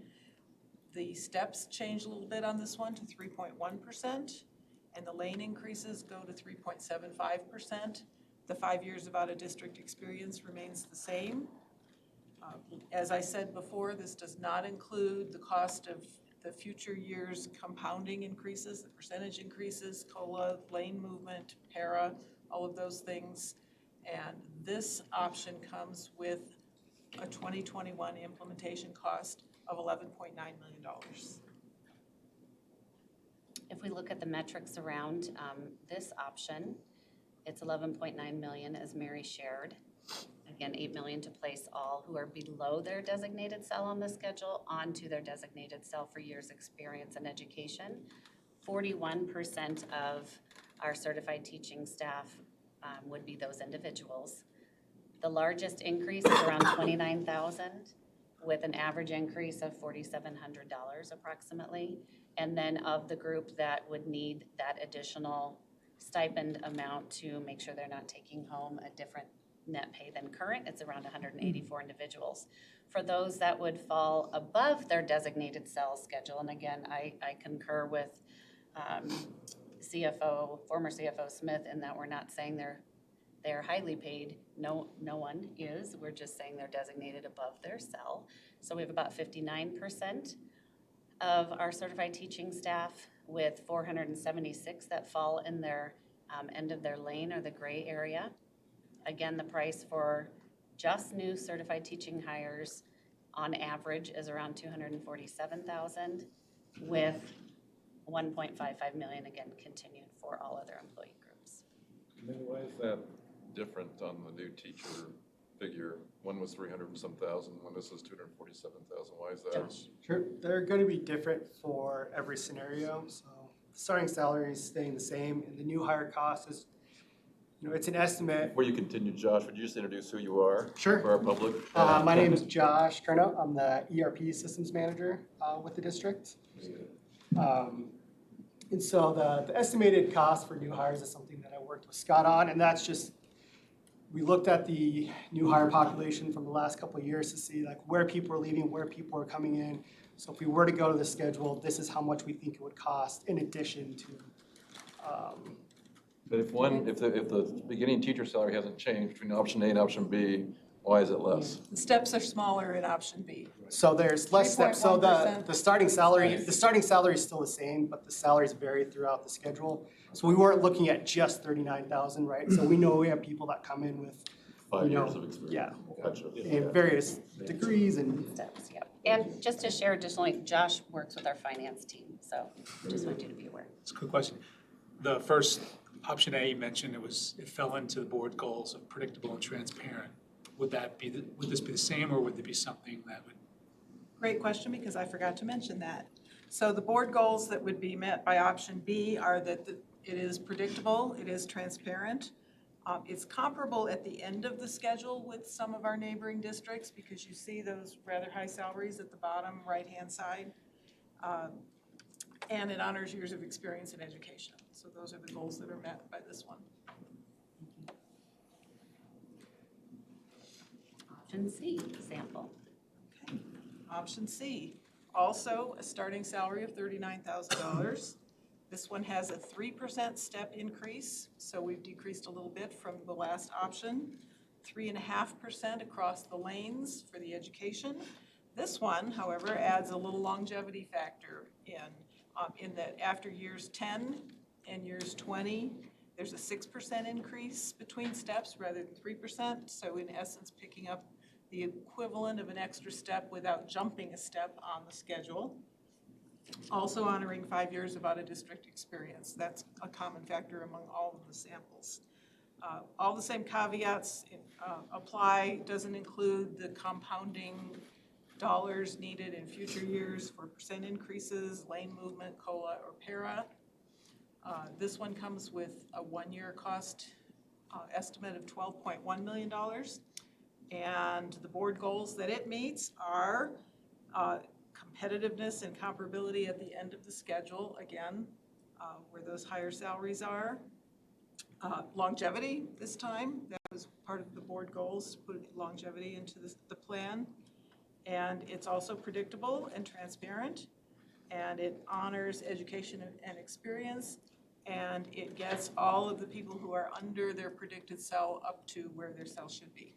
The steps change a little bit on this one to 3.1%, and the lane increases go to 3.75%. The 5 years of out-of-district experience remains the same. As I said before, this does not include the cost of the future years compounding increases, the percentage increases, COLA, lane movement, para, all of those things. And this option comes with a 2021 implementation cost of $11.9 million. If we look at the metrics around this option, it's 11.9 million, as Mary shared. again, 8 million to place all who are below their designated cell on the schedule onto their designated cell for years' experience and education. 41% of our certified teaching staff would be those individuals. The largest increase is around 29,000 with an average increase of $4,700 approximately. And then of the group that would need that additional stipend amount to make sure they're not taking home a different net pay than current, it's around 184 individuals. For those that would fall above their designated cell schedule, and again, I concur with former CFO Smith in that we're not saying they're highly paid. No one is. We're just saying they're designated above their cell. So we have about 59% of our certified teaching staff with 476 that fall in their end of their lane or the gray area. Again, the price for just new certified teaching hires on average is around $247,000 with $1.55 million again continued for all other employee groups. And then why is that different on the new teacher figure? One was 300 and some thousand, one this is 247,000. Why is that? Josh. Sure, they're going to be different for every scenario. So starting salary is staying the same, and the new hire cost is, it's an estimate. Before you continue, Josh, would you just introduce who you are Sure. for our public? My name is Josh Kerno. I'm the ERP systems manager with the district. And so the estimated cost for new hires is something that I worked with Scott on, and that's just, we looked at the new hire population from the last couple of years to see like where people are leaving, where people are coming in. So if we were to go to the schedule, this is how much we think it would cost in addition to. But if the beginning teacher salary hasn't changed between option A and option B, why is it less? The steps are smaller in option B. So there's less steps. So 3.1%. the starting salary is still the same, but the salaries vary throughout the schedule. So we weren't looking at just 39,000, right? So we know we have people that come in with 5 years of experience. Yeah, Gotcha. in various degrees and. Steps, yep. And just to share additionally, Josh works with our finance team, so just want you to be aware. It's a quick question. The first option A you mentioned, it fell into the board goals of predictable and transparent. Would this be the same, or would there be something that would? Great question, because I forgot to mention that. So the board goals that would be met by option B are that it is predictable, it is transparent. It's comparable at the end of the schedule with some of our neighboring districts because you see those rather high salaries at the bottom right-hand side. And it honors years of experience in education. So those are the goals that are met by this one. Option C, sample. Okay. Option C, also a starting salary of $39,000. This one has a 3% step increase, so we've decreased a little bit from the last option. 3.5% across the lanes for the education. This one, however, adds a little longevity factor in that after years 10 and years 20, there's a 6% increase between steps rather than 3%. So in essence, picking up the equivalent of an extra step without jumping a step on the schedule. Also honoring 5 years of out-of-district experience. That's a common factor among all of the samples. All the same caveats apply. Doesn't include the compounding dollars needed in future years for percent increases, lane movement, COLA, or para. This one comes with a 1-year cost estimate of $12.1 million. And the board goals that it meets are competitiveness and comparability at the end of the schedule, again, where those higher salaries are. Longevity this time, that was part of the board goals, to put longevity into the plan. And it's also predictable and transparent, and it honors education and experience, and it gets all of the people who are under their predicted cell up to where their cell should be.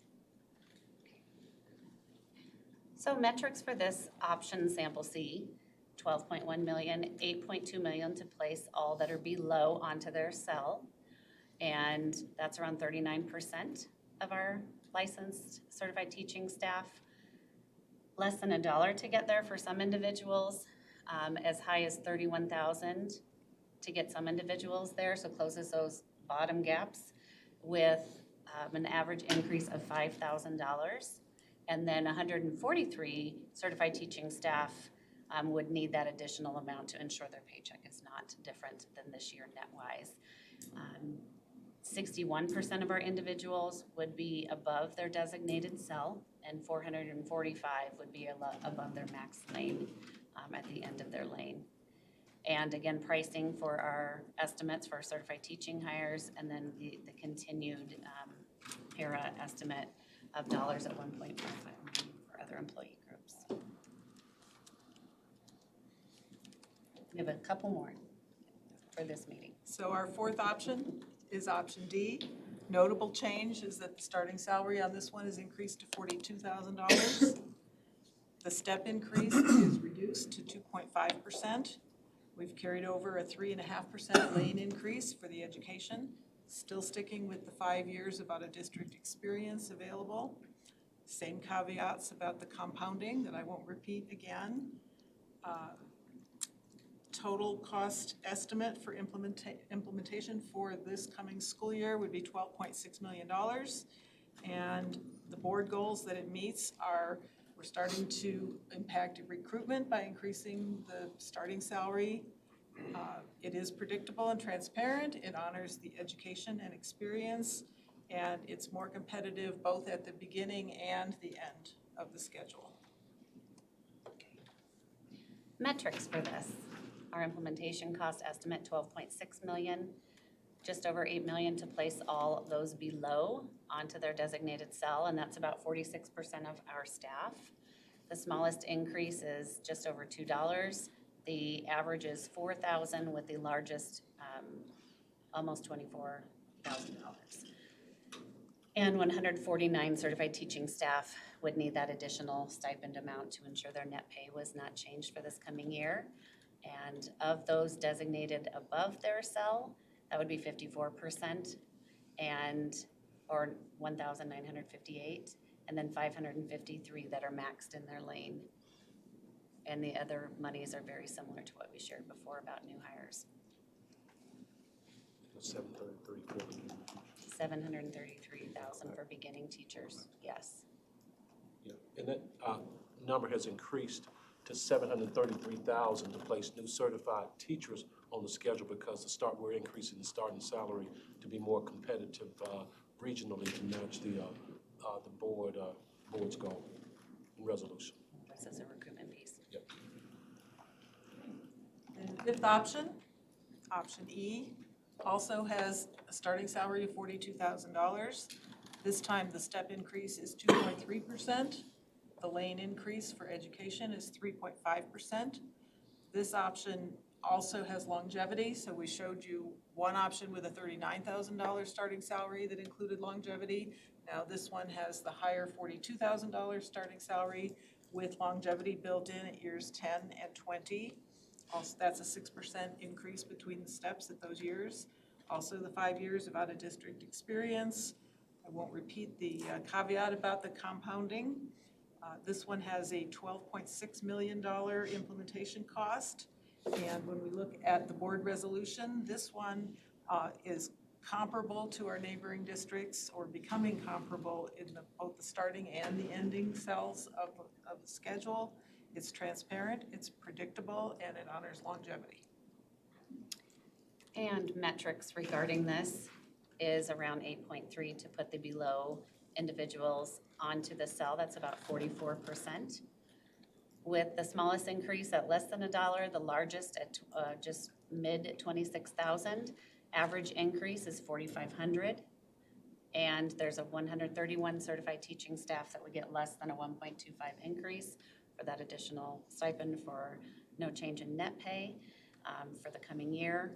So metrics for this option sample C, 12.1 million, 8.2 million to place all that are below onto their cell. And that's around 39% of our licensed certified teaching staff. Less than $1 to get there for some individuals, as high as $31,000 to get some individuals there, so closes those bottom gaps with an average increase of $5,000. And then 143 certified teaching staff would need that additional amount to ensure their paycheck is not different than this year net-wise. 61% of our individuals would be above their designated cell, and 445 would be above their max lane at the end of their lane. And again, pricing for our estimates for our certified teaching hires, and then the continued para estimate of dollars at 1.55 million for other employee groups. We have a couple more for this meeting. So our fourth option is option D. Notable change is that the starting salary on this one is increased to $42,000. The step increase is reduced to 2.5%. We've carried over a 3.5% lane increase for the education, still sticking with the 5 years of out-of-district experience available. Same caveats about the compounding that I won't repeat again. Total cost estimate for implementation for this coming school year would be $12.6 million. And the board goals that it meets are, we're starting to impact recruitment by increasing the starting salary. It is predictable and transparent. It honors the education and experience, and it's more competitive both at the beginning and the end of the schedule. Metrics for this. Our implementation cost estimate, $12.6 million, just over $8 million to place all of those below onto their designated cell, and that's about 46% of our staff. The smallest increase is just over $2. The average is $4,000, with the largest almost $24,000. And 149 certified teaching staff would need that additional stipend amount to ensure their net pay was not changed for this coming year. And of those designated above their cell, that would be 54%, or 1,958, and then 553 that are maxed in their lane. And the other monies are very similar to what we shared before about new hires. 733,000 for beginning teachers, yes. Yeah, and that number has increased to 733,000 to place new certified teachers on the schedule because we're increasing the starting salary to be more competitive regionally to match the board's goal and resolution. This is a recruitment piece. Yep. And the fifth option, option E, also has a starting salary of $42,000. This time the step increase is 2.3%. The lane increase for education is 3.5%. This option also has longevity, so we showed you one option with a $39,000 starting salary that included longevity. Now this one has the higher $42,000 starting salary with longevity built in at years 10 and 20. Also, that's a 6% increase between the steps at those years. Also the 5 years of out-of-district experience. I won't repeat the caveat about the compounding. This one has a $12.6 million implementation cost. And when we look at the board resolution, this one is comparable to our neighboring districts, or becoming comparable in both the starting and the ending cells of the schedule. It's transparent, it's predictable, and it honors longevity. And metrics regarding this is around 8.3 to put the below individuals onto the cell. That's about 44%. With the smallest increase at less than $1, the largest at just mid 26,000. Average increase is 4,500. And there's a 131 certified teaching staff that would get less than a 1.25 increase for that additional stipend for no change in net pay for the coming year.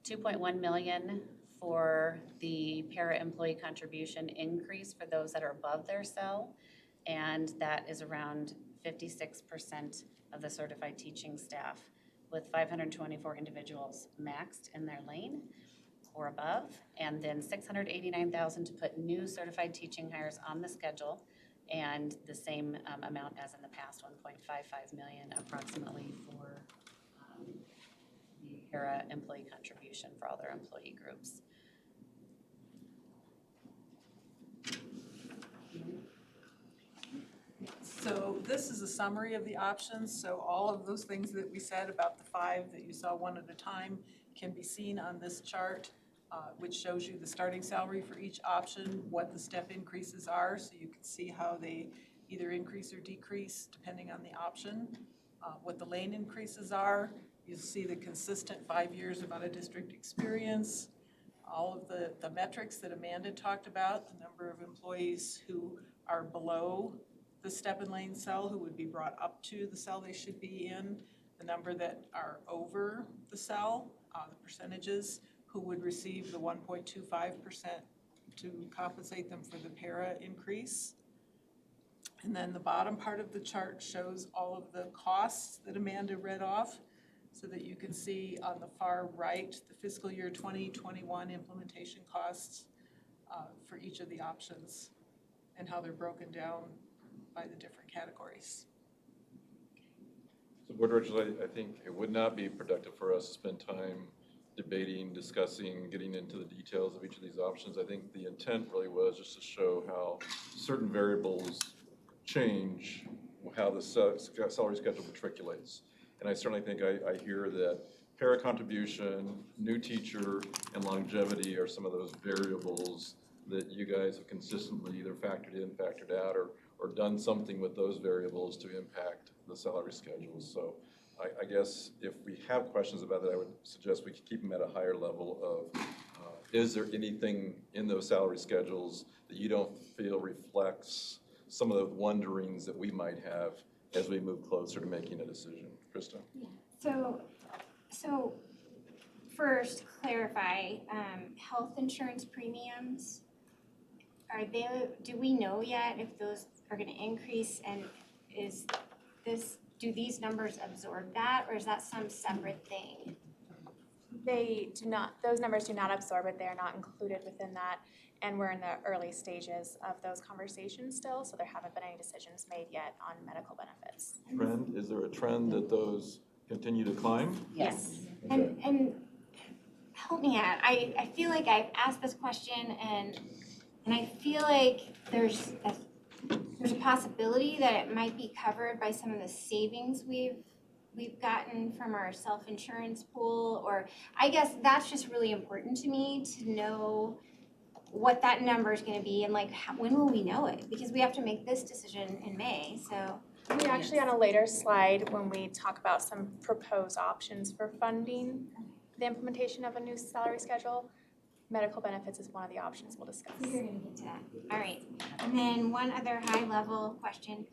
2.1 million for the para-employee contribution increase for those that are above their cell, and that is around 56% of the certified teaching staff, with 524 individuals maxed in their lane or above, and then 689,000 to put new certified teaching hires on the schedule, and the same amount as in the past, 1.55 million approximately for the para-employee contribution for all their employee groups. this is a summary of the options, so all of those things that we said about the 5 that you saw one at a time can be seen on this chart, which shows you the starting salary for each option, what the step increases are, so you can see how they either increase or decrease depending on the option. What the lane increases are, you'll see the consistent 5 years of out-of-district experience, all of the metrics that Amanda talked about, the number of employees who are below the step and lane cell who would be brought up to the cell they should be in, the number that are over the cell, the percentages who would receive the 1.25% to compensate them for the para increase. And then the bottom part of the chart shows all of the costs that Amanda read off so that you can see on the far right the fiscal year 2021 implementation costs for each of the options and how they're broken down by the different categories. So Board Directors, I think it would not be productive for us to spend time debating, discussing, getting into the details of each of these options. I think the intent really was just to show how certain variables change, how the salary schedule matriculates. And I certainly think I hear that para contribution, new teacher, and longevity are some of those variables that you guys have consistently either factored in, factored out, or done something with those variables to impact the salary schedules. So I guess if we have questions about that, I would suggest we could keep them at a higher level of, is there anything in those salary schedules that you don't feel reflects some of the wonderings that we might have as we move closer to making a decision? Krista? Yeah. So first, clarify, health insurance premiums, do we know yet if those are gonna increase, and do these numbers absorb that, or is that some separate thing? They do not, those numbers do not absorb it, they are not included within that, and we're in the early stages of those conversations still, so there haven't been any decisions made yet on medical benefits. Trend, is there a trend that those continue to climb? Yes. Okay. And help me out, I feel like I've asked this question and I feel like there's a possibility that it might be covered by some of the savings we've gotten from our self-insurance pool, or I guess that's just really important to me to know what that number is gonna be and like when will we know it? Because we have to make this decision in May, so. We actually, on a later slide, when we talk about some proposed options for funding the implementation of a new salary schedule, medical benefits is one of the options we'll discuss. You're gonna get to that, all right. And then one other high level question.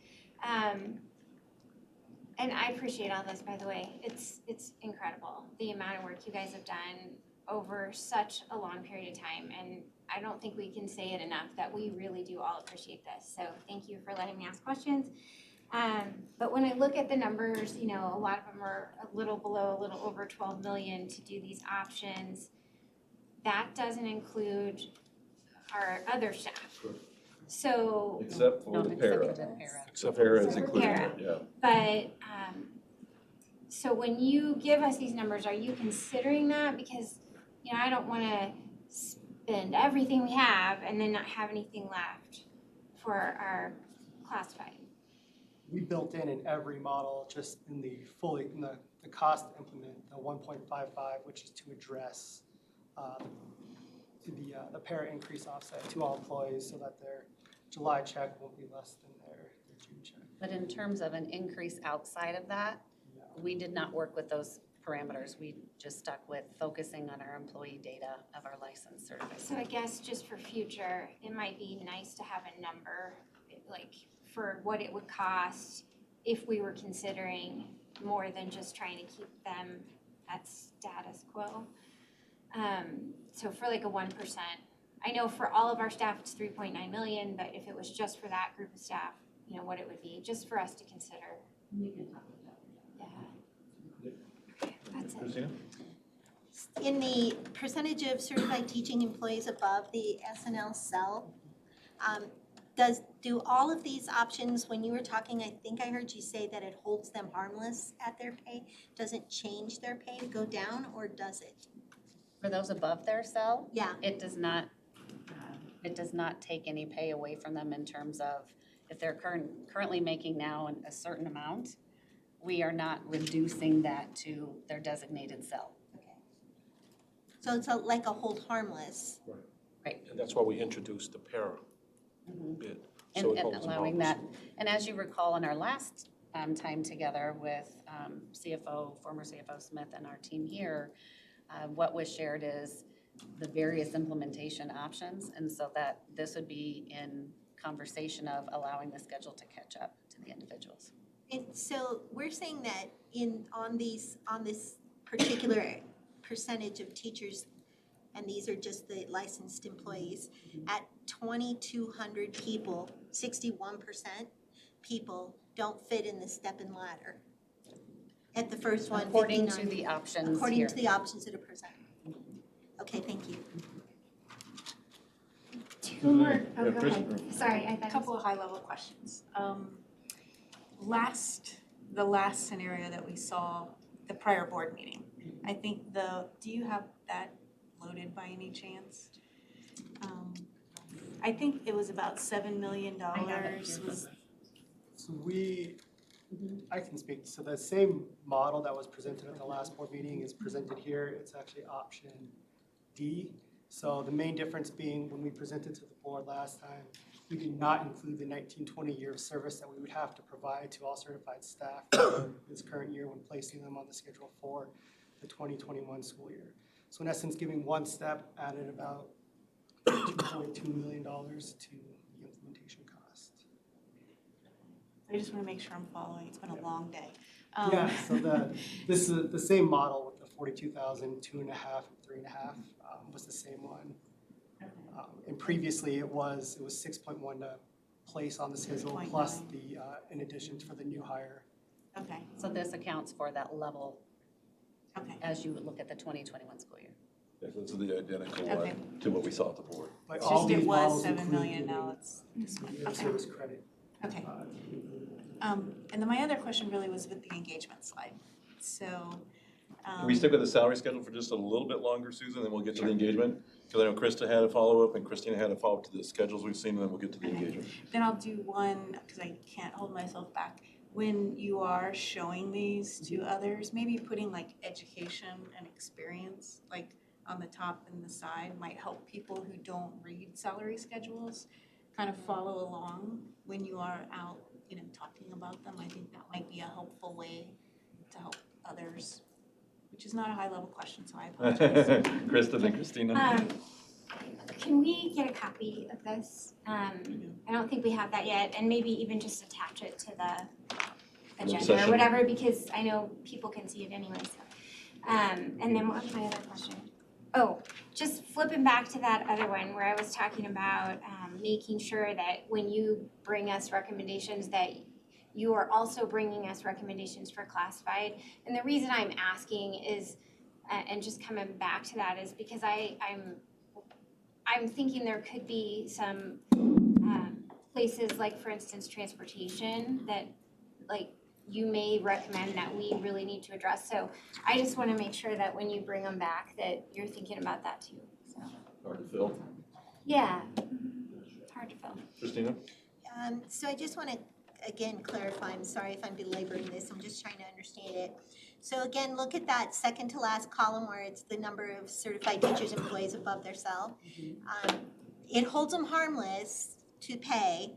And I appreciate all this, by the way. It's incredible, the amount of work you guys have done over such a long period of time. And I don't think we can say it enough that we really do all appreciate this. So thank you for letting me ask questions. But when I look at the numbers, you know, a lot of them are a little below, a little over 12 million to do these options. That doesn't include our other staff. So. Except for the para. Except para is included, Para. yeah. But, so when you give us these numbers, are you considering that? Because, you know, I don't wanna spend everything we have and then not have anything left for our classified. We built in every model, just in the cost to implement the 1.55, which is to address the para increase offset to all employees so that their July check won't be less than their June check. But in terms of an increase outside of that, we did not work with those parameters. We just stuck with focusing on our employee data of our licensed certificates. So I guess just for future, it might be nice to have a number, like for what it would cost if we were considering more than just trying to keep them at status quo. So for like a 1%, I know for all of our staff it's 3.9 million, but if it was just for that group of staff, you know, what it would be, just for us to consider. We can talk about Yeah. Okay, that's it. Christina? In the percentage of certified teaching employees above the SNL cell, do all of these options, when you were talking, I think I heard you say that it holds them harmless at their pay, doesn't change their pay to go down, or does it? For those above their cell, Yeah. it does not take any pay away from them in terms of if they're currently making now a certain amount, we are not reducing that to their designated cell. So it's like a hold harmless. Right. And that's why we introduced the para bid. And So it holds them allowing harmless. that, and as you recall in our last time together with former CFO Smith and our team here, what was shared is the various implementation options, and so that this would be in conversation of allowing the schedule to catch up to the individuals. And so we're saying that on this particular percentage of teachers, and these are just the licensed employees, at 2,200 people, 61% people don't fit in the step and ladder. At the first one, According to 59. the options According here. to the options that are presented. Okay, thank you. Two more, oh, go ahead, sorry, I A thought. couple of high-level questions. The last scenario that we saw, the prior board meeting, I think do you have that loaded by any chance? I think it was about $7 million was. So I can speak, so the same model that was presented at the last board meeting is presented here. It's actually option D. So the main difference being when we presented to the board last time, we did not include the 19-20 year of service that we would have to provide to all certified staff for this current year when placing them on the schedule for the 2021 school year. So in essence, giving one step added about $2.2 million to the implementation cost. I just want to make sure I'm following. It's been a long day. Yeah, so this is the same model with the 42,000, 2.5, and 3.5 was the same one. And previously it was 6.1 to place on the schedule plus the in addition for the new hire. Okay. So this accounts for that level Okay. as you look at the 2021 school year. Yeah, this is the identical Okay. one to what we saw at the board. Like It's all just these it was models 7 include million, now it's this one. the Okay. service credit. Okay. And then my other question really was with the engagement slide. So. Can we stick with the salary schedule for just a little bit longer, Susan, then we'll get to the engagement? Because I know Krista had a follow-up and Christina had a follow-up to the schedules we've seen, and then we'll get to the engagement. Then I'll do one, because I can't hold myself back. When you are showing these to others, maybe putting like education and experience, like on the top and the side, might help people who don't read salary schedules kind of follow along when you are out, talking about them. I think that might be a helpful way to help others, which is not a high-level question, so I apologize. Krista and Christina. Can we get a copy of this? I don't think we have that yet, and maybe even just attach it to the agenda session. or whatever, because I know people can see it anyway, so. And then what was my other question? Oh, just flipping back to that other one where I was talking about making sure that when you bring us recommendations that you are also bringing us recommendations for classified. And the reason I'm asking is, and just coming back to that is because I'm thinking there could be some places like, for instance, transportation that like you may recommend that we really need to address. So I just want to make sure that when you bring them back that you're thinking about that too. So Hard to fill. yeah, it's hard to fill. Christina? So I just want to again clarify, I'm sorry if I'm belaboring this, I'm just trying to understand it. So again, look at that second to last column where it's the number of certified teachers employees above their cell. It holds them harmless to pay,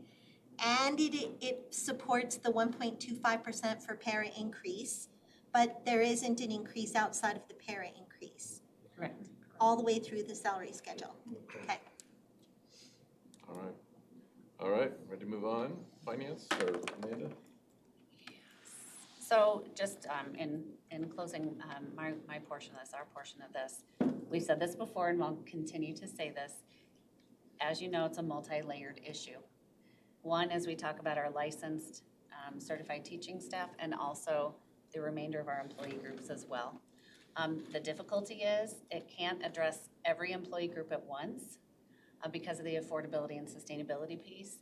and it supports the 1.25% for para increase, but there isn't an increase outside of the para increase. Correct. All the way through the salary schedule. Okay. All right, ready to move on? Finance, or Amanda? So just in closing, my portion of this, our portion of this, we've said this before and we'll continue to say this. As you know, it's a multi-layered issue. One is we talk about our licensed certified teaching staff and also the remainder of our employee groups as well. The difficulty is it can't address every employee group at once because of the affordability and sustainability piece.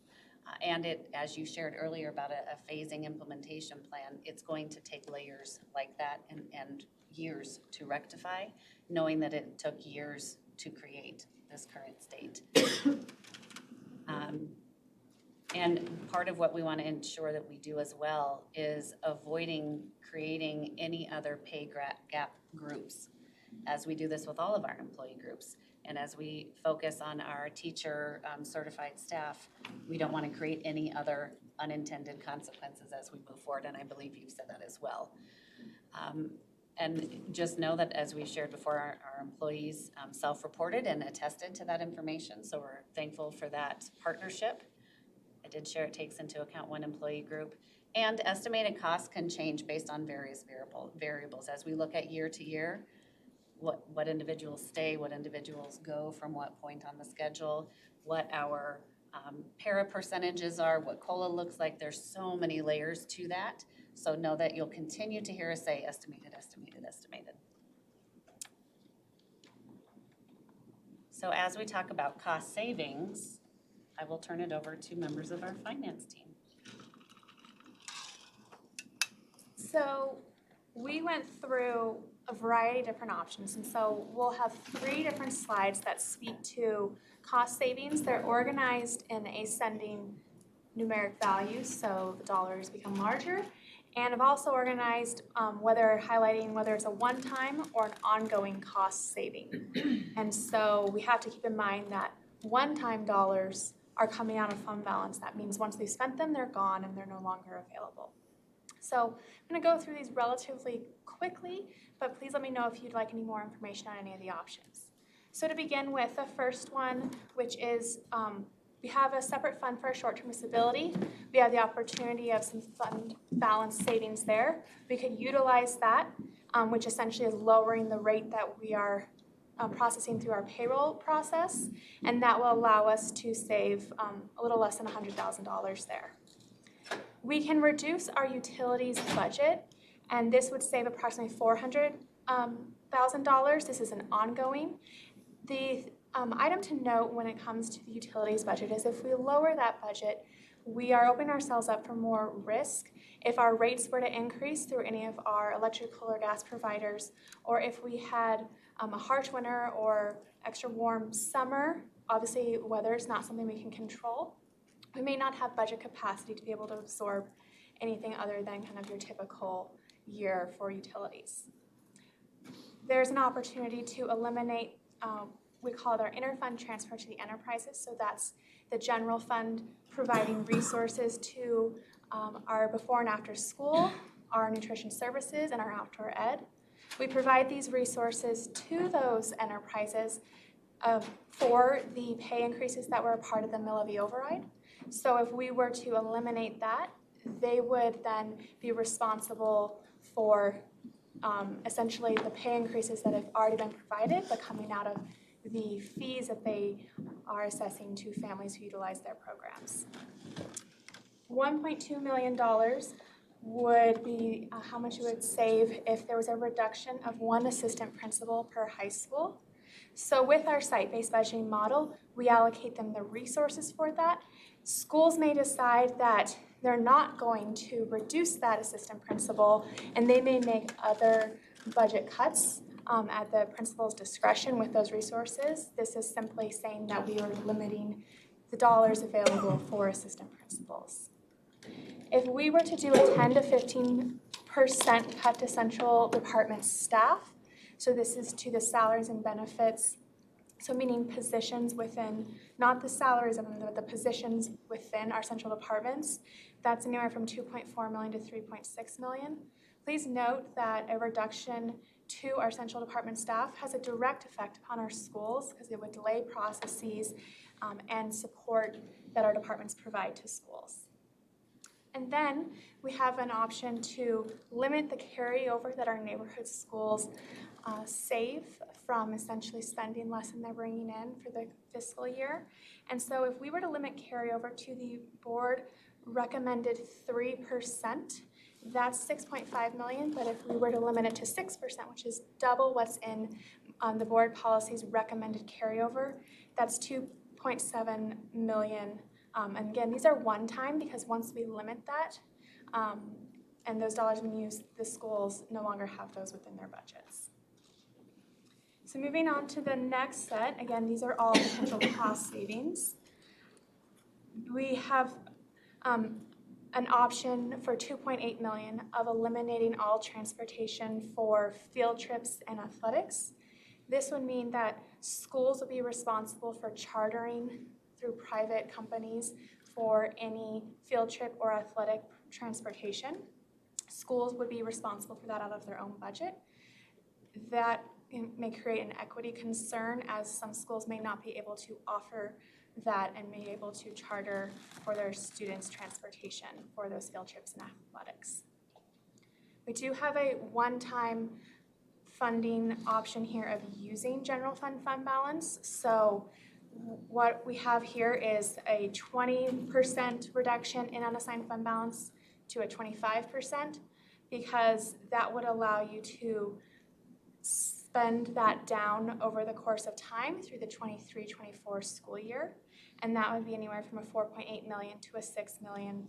And it, as you shared earlier about a phasing implementation plan, it's going to take layers like that and years to rectify, knowing that it took years to create this current state. And part of what we want to ensure that we do as well is avoiding creating any other pay gap groups, as we do this with all of our employee groups. And as we focus on our teacher certified staff, we don't want to create any other unintended consequences as we move forward, and I believe you've said that as well. And just know that, as we shared before, our employees self-reported and attested to that information, so we're thankful for that partnership. I did share it takes into account one employee group, and estimated costs can change based on various variables. As we look at year to year, what individuals stay, what individuals go from what point on the schedule, what our para percentages are, what COLA looks like. There's so many layers to that. So know that you'll continue to hear us say estimated, estimated, estimated. So as we talk about cost savings, I will turn it over to members of our finance team. So we went through a variety of different options, and so we'll have 3 different slides that speak to cost savings. They're organized in ascending numeric values, so the dollars become larger. And I've also organized highlighting whether it's a one-time or an ongoing cost saving. And so we have to keep in mind that one-time dollars are coming out of fund balance. That means once we've spent them, they're gone and they're no longer available. So I'm going to go through these relatively quickly, but please let me know if you'd like any more information on any of the options. So to begin with, the first one, which is we have a separate fund for our short-term disability. We have the opportunity of some fund balance savings there. We could utilize that, which essentially is lowering the rate that we are processing through our payroll process, and that will allow us to save a little less than $100,000 there. We can reduce our utilities budget, and this would save approximately $400,000. This is an ongoing. The item to note when it comes to the utilities budget is if we lower that budget, we are opening ourselves up for more risk. If our rates were to increase through any of our electrical or gas providers, or if we had a harsh winter or extra warm summer, obviously weather is not something we can control. We may not have budget capacity to be able to absorb anything other than kind of your typical year for utilities. There's an opportunity to eliminate, we call it our interfund transfer to the enterprises. So that's the general fund providing resources to our before and after school, our nutrition services, and our outdoor ed. We provide these resources to those enterprises for the pay increases that were a part of the mill levy override. So if we were to eliminate that, they would then be responsible for essentially the pay increases that have already been provided, but coming out of the fees that they are assessing to families who utilize their programs. $1.2 million would be how much you would save if there was a reduction of 1 assistant principal per high school. So with our site-based budgeting model, we allocate them the resources for that. Schools may decide that they're not going to reduce that assistant principal, and they may make other budget cuts at the principal's discretion with those resources. This is simply saying that we are limiting the dollars available for assistant principals. If we were to do a 10 to 15% cut to central department staff, so this is to the salaries and benefits, so meaning positions within, not the salaries of them, but the positions within our central departments, that's anywhere from 2.4 million to 3.6 million. Please note that a reduction to our central department staff has a direct effect upon our schools because it would delay processes and support that our departments provide to schools. And then we have an option to limit the carryover that our neighborhood schools save from essentially spending less than they're bringing in for the fiscal year. And so if we were to limit carryover to the board recommended 3%, that's 6.5 million, but if we were to limit it to 6%, which is double what's in the board policy's recommended carryover, that's 2.7 million. And again, these are one time because once we limit that and those dollars being used, the schools no longer have those within their budgets. So moving on to the next set, again, these are all potential cost savings. We have an option for 2.8 million of eliminating all transportation for field trips and athletics. This would mean that schools would be responsible for chartering through private companies for any field trip or athletic transportation. Schools would be responsible for that out of their own budget. That may create an equity concern, as some schools may not be able to offer that and may be able to charter for their students' transportation for those field trips and athletics. We do have a one-time funding option here of using general fund balance. So what we have here is a 20% reduction in unassigned fund balance to a 25%, because that would allow you to spend that down over the course of time through the 23-24 school year. And that would be anywhere from a $4.8 million to a $6 million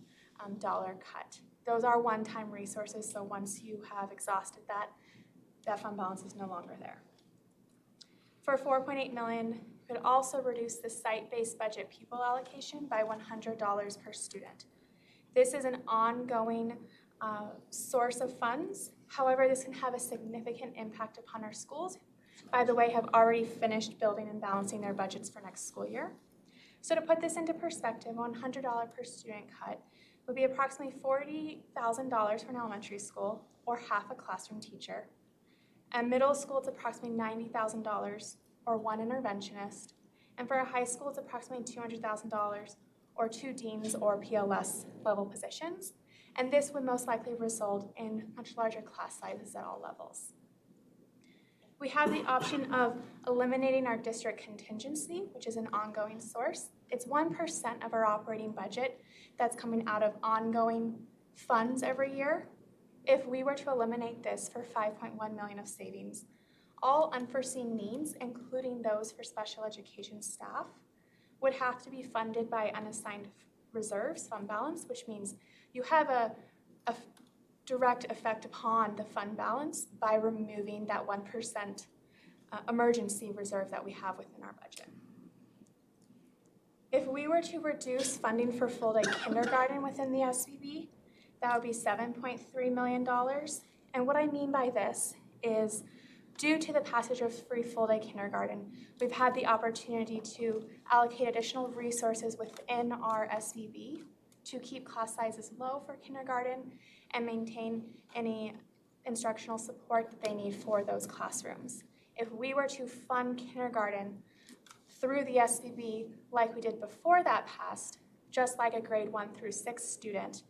cut. Those are one-time resources, so once you have exhausted that, that fund balance is no longer there. For $4.8 million, you could also reduce the site-based budget pupil allocation by $100 per student. This is an ongoing source of funds. However, this can have a significant impact upon our schools. By the way, have already finished building and balancing their budgets for next school year. So to put this into perspective, $100 per student cut would be approximately $40,000 for an elementary school, or half a classroom teacher. At middle school, it's approximately $90,000, or one interventionist. And for a high school, it's approximately $200,000, or 2 deans or PLS level positions. And this would most likely result in much larger class sizes at all levels. We have the option of eliminating our district contingency, which is an ongoing source. It's 1% of our operating budget that's coming out of ongoing funds every year. If we were to eliminate this for $5.1 million of savings, all unforeseen needs, including those for special education staff, would have to be funded by unassigned reserves, fund balance, which means you have a direct effect upon the fund balance by removing that 1% emergency reserve that we have within our budget. If we were to reduce funding for full-day kindergarten within the SVB, that would be $7.3 million. And what I mean by this is, due to the passage of free full-day kindergarten, we've had the opportunity to allocate additional resources within our SVB to keep class sizes low for kindergarten and maintain any instructional support that they need for those classrooms. If we were to fund kindergarten through the SVB like we did before that passed, just like a grade 1 through 6 student,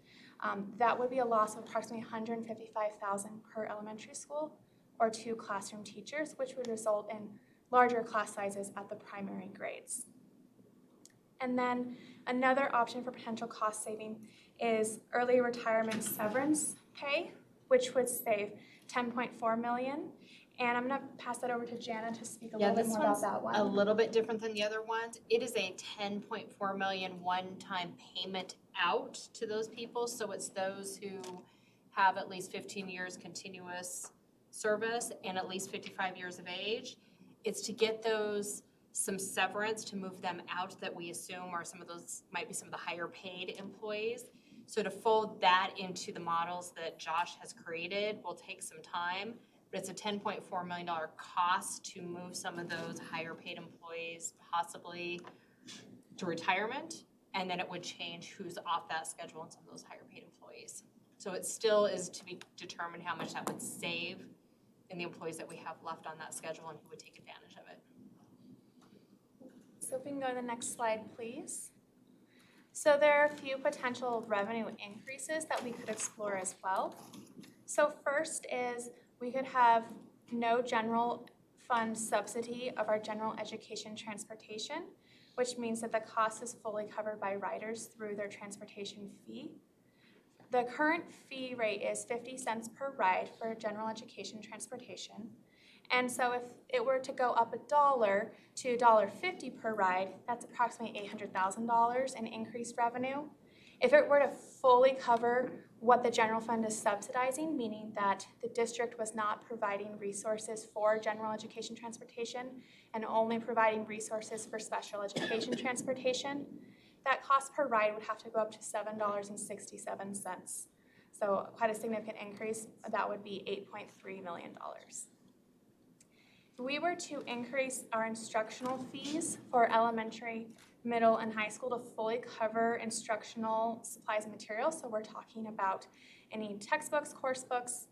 that would be a loss of approximately $155,000 per elementary school, or 2 classroom teachers, which would result in larger class sizes at the primary grades. And then another option for potential cost saving is early retirement severance pay, which would save $10.4 million. And I'm gonna pass that over to Jana to speak a little bit more about that one. A little bit different than the other ones. It is a $10.4 million one-time payment out to those people. So it's those who have at least 15 years continuous service and at least 55 years of age. It's to get those some severance to move them out that we assume are some of those, might be some of the higher paid employees. So to fold that into the models that Josh has created will take some time, but it's a $10.4 million cost to move some of those higher paid employees possibly to retirement, and then it would change who's off that schedule and some of those higher paid employees. So it still is to be determined how much that would save in the employees that we have left on that schedule and who would take advantage of it. So if we can go to the next slide, please. So there are a few potential revenue increases that we could explore as well. So first is we could have no general fund subsidy of our general education transportation, which means that the cost is fully covered by riders through their transportation fee. The current fee rate is 50 cents per ride for general education transportation. And so if it were to go up $1 to $1.50 per ride, that's approximately $800,000 in increased revenue. If it were to fully cover what the general fund is subsidizing, meaning that the district was not providing resources for general education transportation and only providing resources for special education transportation, that cost per ride would have to go up to $7.67. So quite a significant increase. That would be $8.3 million. If we were to increase our instructional fees for elementary, middle, and high school to fully cover instructional supplies and materials, so we're talking about any textbooks, course books,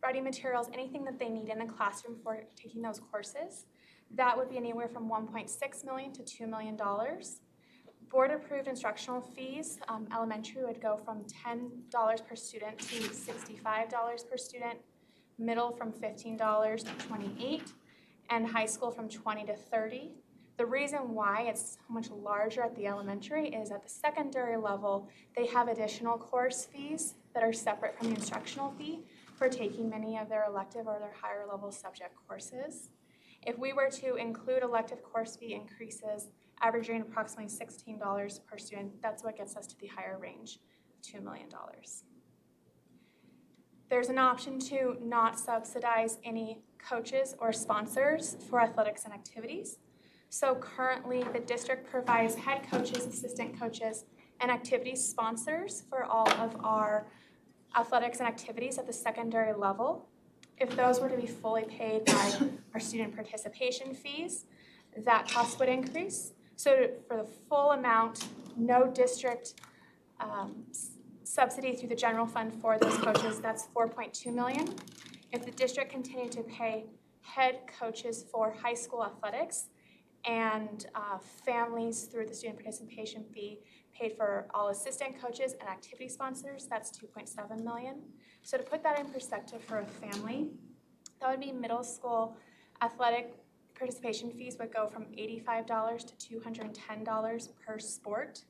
writing materials, anything that they need in the classroom for taking those courses, that would be anywhere from $1.6 million to $2 million. Board-approved instructional fees, elementary would go from $10 per student to $65 per student, middle from $15 to $28, and high school from $20 to $30. The reason why it's so much larger at the elementary is at the secondary level, they have additional course fees that are separate from the instructional fee for taking many of their elective or their higher level subject courses. If we were to include elective course fee increases averaging approximately $16 per student, that's what gets us to the higher range of $2 million. There's an option to not subsidize any coaches or sponsors for athletics and activities. So currently, the district provides head coaches, assistant coaches, and activities sponsors for all of our athletics and activities at the secondary level. If those were to be fully paid by our student participation fees, that cost would increase. So for the full amount, no district subsidy through the general fund for those coaches, that's $4.2 million. If the district continued to pay head coaches for high school athletics and families through the student participation fee paid for all assistant coaches and activity sponsors, that's $2.7 million. So to put that in perspective for a family, that would be middle school athletic participation fees would go from $85 to $210 per sport.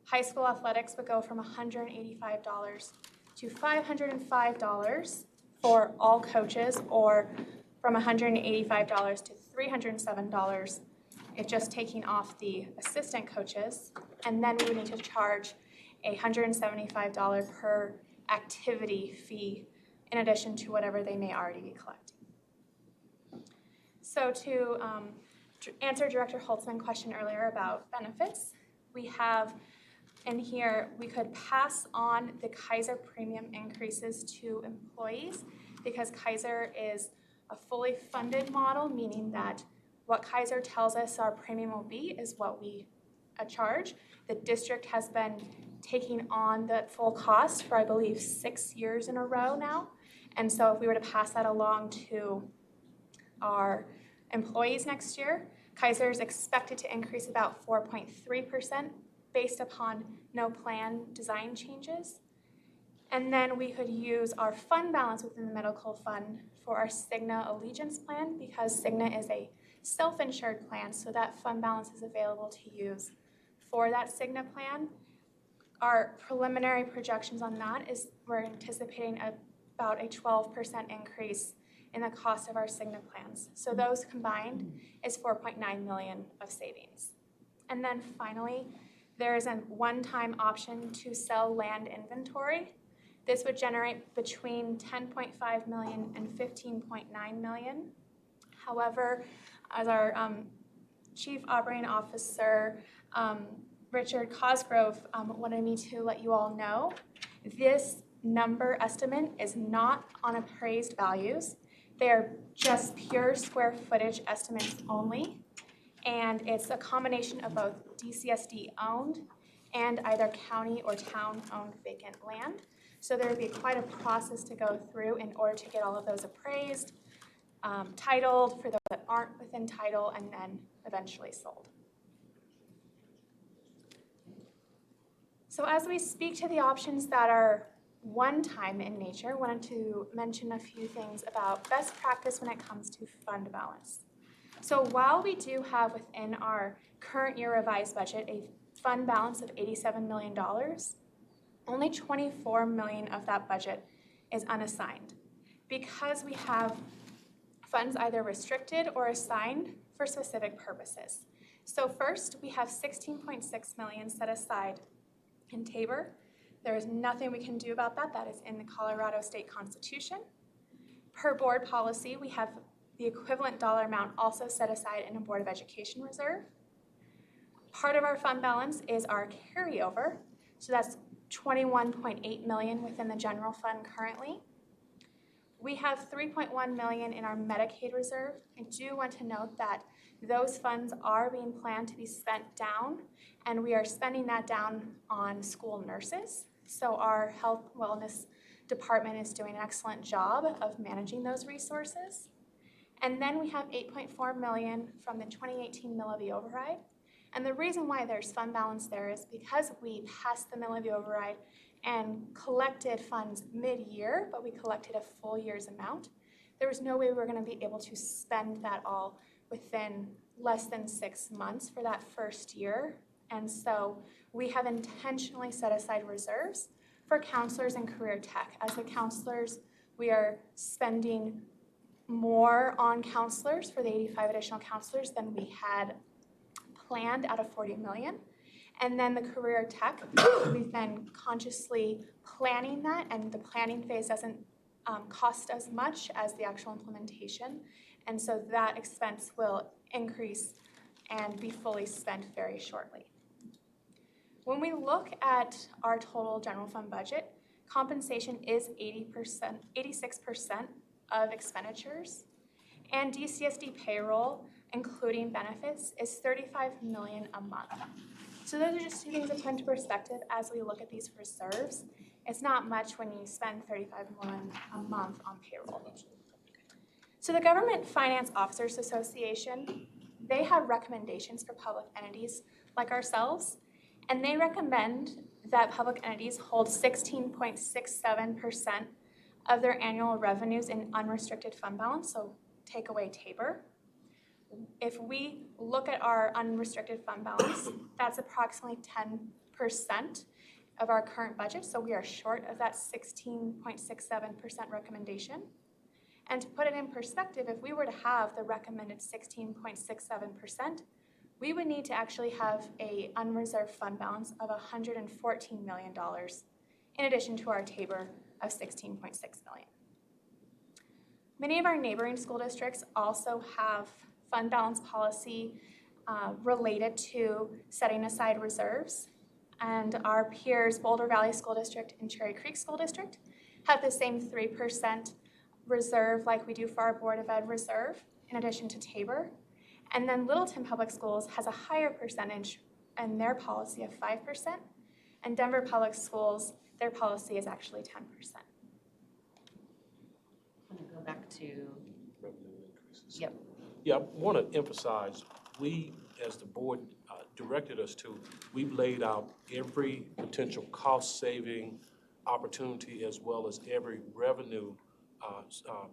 High school athletics would go from $185 to $505 for all coaches, or from $185 to $307 if just taking off the assistant coaches. And then we would need to charge a $175 per activity fee in addition to whatever they may already be collecting. So to answer Director Holtzman's question earlier about benefits, we have in here, we could pass on the Kaiser premium increases to employees because Kaiser is a fully funded model, meaning that what Kaiser tells us our premium will be is what we charge. The district has been taking on the full cost for, I believe, 6 years in a row now. And so if we were to pass that along to our employees next year, Kaiser is expected to increase about 4.3% based upon no plan design changes. And then we could use our fund balance within the medical fund for our Cigna Allegiance plan because Cigna is a self-insured plan, so that fund balance is available to use for that Cigna plan. Our preliminary projections on that is we're anticipating about a 12% increase in the cost of our Cigna plans. So those combined is $4.9 million of savings. And then finally, there is a one-time option to sell land inventory. This would generate between $10.5 million and $15.9 million. However, as our Chief Operating Officer, Richard Cosgrove, wanted me to let you all know, this number estimate is not on appraised values. They are just pure square footage estimates only. And it's a combination of both DCSD owned and either county or town owned vacant land. So there would be quite a process to go through in order to get all of those appraised, titled for those that aren't within title, and then eventually sold. So as we speak to the options that are one-time in nature, I wanted to mention a few things about best practice when it comes to fund balance. So while we do have within our current year revised budget a fund balance of $87 million, only $24 million of that budget is unassigned because we have funds either restricted or assigned for specific purposes. So first, we have $16.6 million set aside in Tabor. There is nothing we can do about that. That is in the Colorado State Constitution. Per board policy, we have the equivalent dollar amount also set aside in a Board of Education reserve. Part of our fund balance is our carryover, so that's 21.8 million within the general fund currently. We have 3.1 million in our Medicaid reserve. I do want to note that those funds are being planned to be spent down, and we are spending that down on school nurses. So our health wellness department is doing an excellent job of managing those resources. And then we have 8.4 million from the 2018 mill levy override. And the reason why there's fund balance there is because we passed the mill levy override and collected funds mid-year, but we collected a full year's amount. There was no way we were going to be able to spend that all within less than 6 months for that first year. And so we have intentionally set aside reserves for counselors and career tech. As the counselors, we are spending more on counselors for the 85 additional counselors than we had planned out of 40 million. And then the career tech, we've been consciously planning that, and the planning phase doesn't cost as much as the actual implementation. And so that expense will increase and be fully spent very shortly. When we look at our total general fund budget, compensation is 86% of expenditures, and DCSD payroll, including benefits, is 35 million a month. So those are just two things to put into perspective as we look at these reserves. It's not much when you spend 35 million a month on payroll. So the Government Finance Officers Association, they have recommendations for public entities like ourselves, and they recommend that public entities hold 16.67% of their annual revenues in unrestricted fund balance, so take away TABOR. If we look at our unrestricted fund balance, that's approximately 10% of our current budget, so we are short of that 16.67% recommendation. And to put it in perspective, if we were to have the recommended 16.67%, we would need to actually have an unreserved fund balance of $114 million, in addition to our TABOR of 16.6 million. Many of our neighboring school districts also have fund balance policy related to setting aside reserves. And our peers, Boulder Valley School District and Cherry Creek School District, have the same 3% reserve like we do for our Board of Ed reserve, in addition to TABOR. And then Littleton Public Schools has a higher percentage in their policy of 5%. And Denver Public Schools, their policy is actually 10%. I'm gonna go back to, Revenue increases. yep, Yeah, I want to emphasize, we, as the board directed us to, we've laid out every potential cost-saving opportunity as well as every revenue,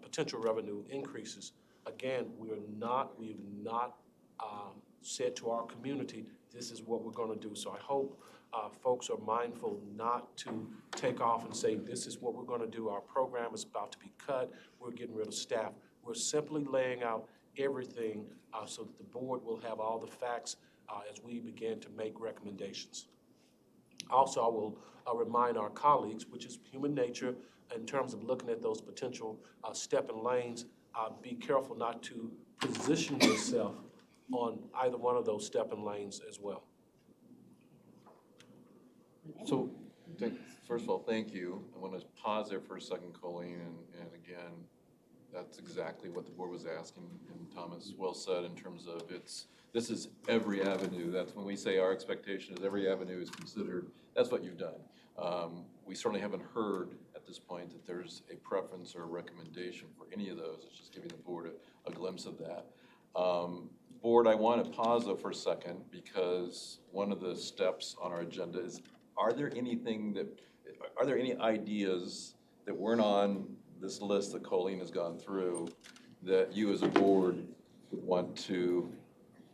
potential revenue increases. Again, we've not said to our community, this is what we're going to do. So I hope folks are mindful not to take off and say, this is what we're going to do. Our program is about to be cut. We're getting rid of staff. We're simply laying out everything so that the board will have all the facts as we begin to make recommendations. Also, I will remind our colleagues, which is human nature, in terms of looking at those potential step-in lanes, be careful not to position yourself on either one of those step-in lanes as well. So, first of all, thank you. I want to pause there for a second, Colleen, and again, that's exactly what the board was asking, and Thomas well said in terms of this is every avenue. That's when we say our expectation is every avenue is considered. That's what you've done. We certainly haven't heard at this point that there's a preference or a recommendation for any of those. It's just giving the board a glimpse of that. Board, I want to pause though for a second because one of the steps on our agenda is, are there any ideas that weren't on this list that Colleen has gone through that you as a board would want to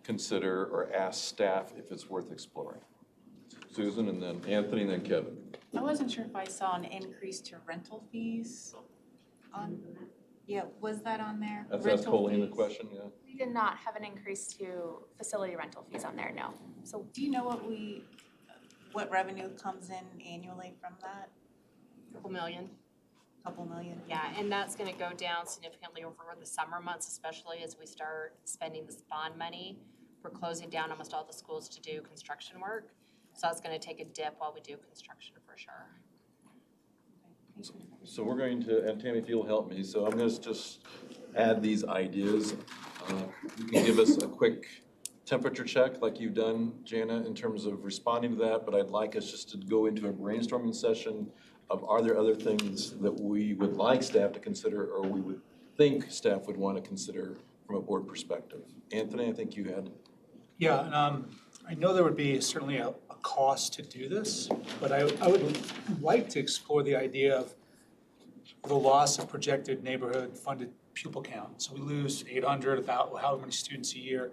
consider or ask staff if it's worth exploring? Susan, and then Anthony, and then Kevin. I wasn't sure if I saw an increase to rental fees on, yeah, was that on there? That's Colleen the Rental fees? question, yeah. We did not have an increase to facility rental fees on there, no. So do you know what revenue comes in annually from that? Couple million. Couple million? Yeah, and that's gonna go down significantly over the summer months, especially as we start spending this bond money. we're closing down almost all the schools to do construction work. So that's gonna take a dip while we do construction for sure. So we're going to, and Tammy, if you'll help me, so I'm gonna just add these ideas. You can give us a quick temperature check like you've done, Jana, in terms of responding to that, but I'd like us just to go into a brainstorming session of are there other things that we would like staff to consider or we would think staff would want to consider from a board perspective. Anthony, I think you had. Yeah, and I know there would be certainly a cost to do this, but I would like to explore the idea of the loss of projected neighborhood funded pupil count. So we lose 800, however many students a year.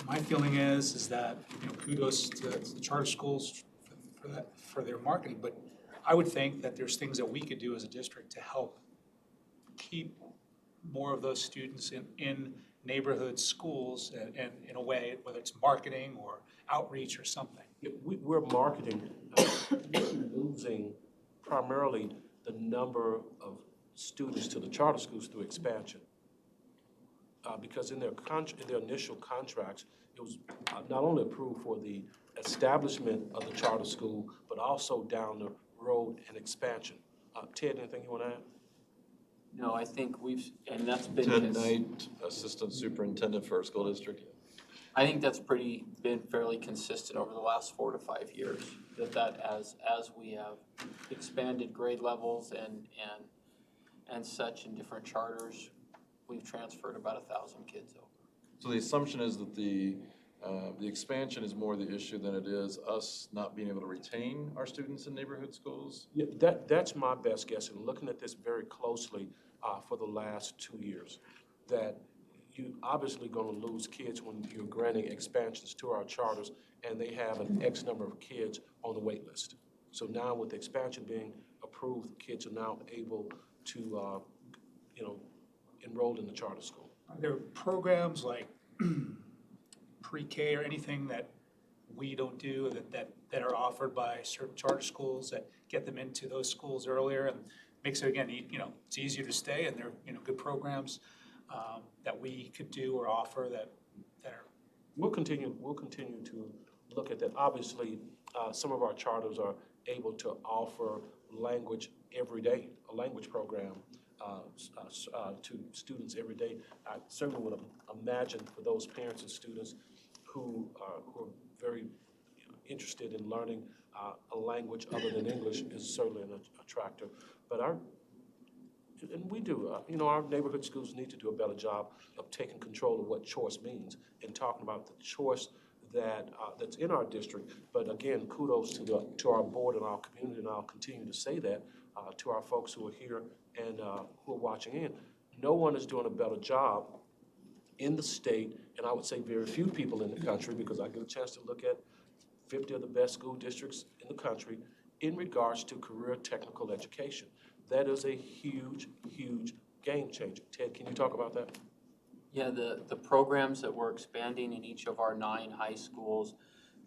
My feeling is that, kudos to the charter schools for their marketing, but I would think that there's things that we could do as a district to help keep more of those students in neighborhood schools and in a way, whether it's marketing or outreach or something. Yeah, we're marketing, losing primarily the number of students to the charter schools through expansion. Because in their initial contracts, it was not only approved for the establishment of the charter school, but also down the road and expansion. Ted, anything you want to add? No, I think and that's been. Ted Knight, Assistant Superintendent for our school district. I think that's been fairly consistent over the last 4 to 5 years, that as we have expanded grade levels and such in different charters, we've transferred about 1,000 kids over. So the assumption is that the expansion is more the issue than it is us not being able to retain our students in neighborhood schools? Yeah, that's my best guess, and looking at this very closely for the last 2 years, that you obviously going to lose kids when you're granting expansions to our charters, and they have an X number of kids on the wait list. So now with the expansion being approved, kids are now able to, enroll in the charter school. Are there programs like pre-K or anything that we don't do that are offered by certain charter schools that get them into those schools earlier and makes it, again, it's easier to stay and they're, good programs that we could do or offer that are. We'll continue to look at that. Obviously, some of our charters are able to offer language every day, a language program to students every day. I certainly would imagine for those parents and students who are very interested in learning a language other than English is certainly an attractor. But we do, our neighborhood schools need to do a better job of taking control of what choice means and talking about the choice that's in our district. But again, kudos to our board and our community, and I'll continue to say that to our folks who are here and who are watching in. No one is doing a better job in the state, and I would say very few people in the country, because I get a chance to look at 50 of the best school districts in the country in regards to career technical education. That is a huge, huge game changer. Ted, can you talk about that? Yeah, the programs that we're expanding in each of our 9 high schools,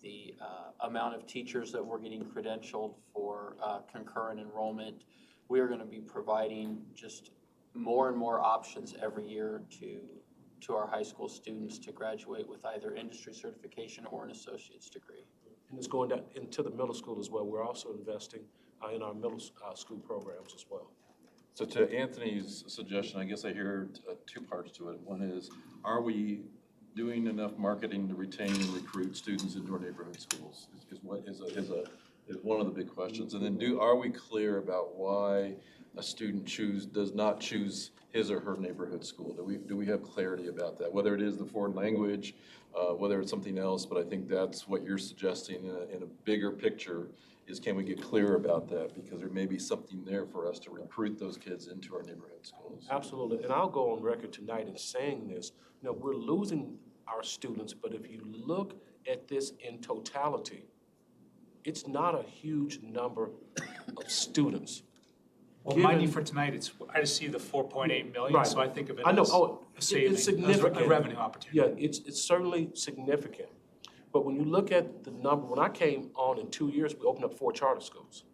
the amount of teachers that we're getting credentialed for concurrent enrollment, we are going to be providing just more and more options every year to our high school students to graduate with either industry certification or an associate's degree. And it's going down into the middle school as well. We're also investing in our middle school programs as well. So to Anthony's suggestion, I guess I hear 2 parts to it. One is, are we doing enough marketing to retain and recruit students into our neighborhood schools? Is one of the big questions. And then are we clear about why a student does not choose his or her neighborhood school? Do we have clarity about that? Whether it is the foreign language, whether it's something else, but I think that's what you're suggesting in a bigger picture is, can we get clear about that? Because there may be something there for us to recruit those kids into our neighborhood schools. Absolutely, and I'll go on record tonight in saying this. We're losing our students, but if you look at this in totality, it's not a huge number of students. Well, mind you, for tonight, I just see the 4.8 million, Right. So I think of it I know. as a saving, It's significant. a revenue opportunity. Yeah, it's certainly significant. But when you look at the number, when I came on in 2 years, we opened up 4 charter schools.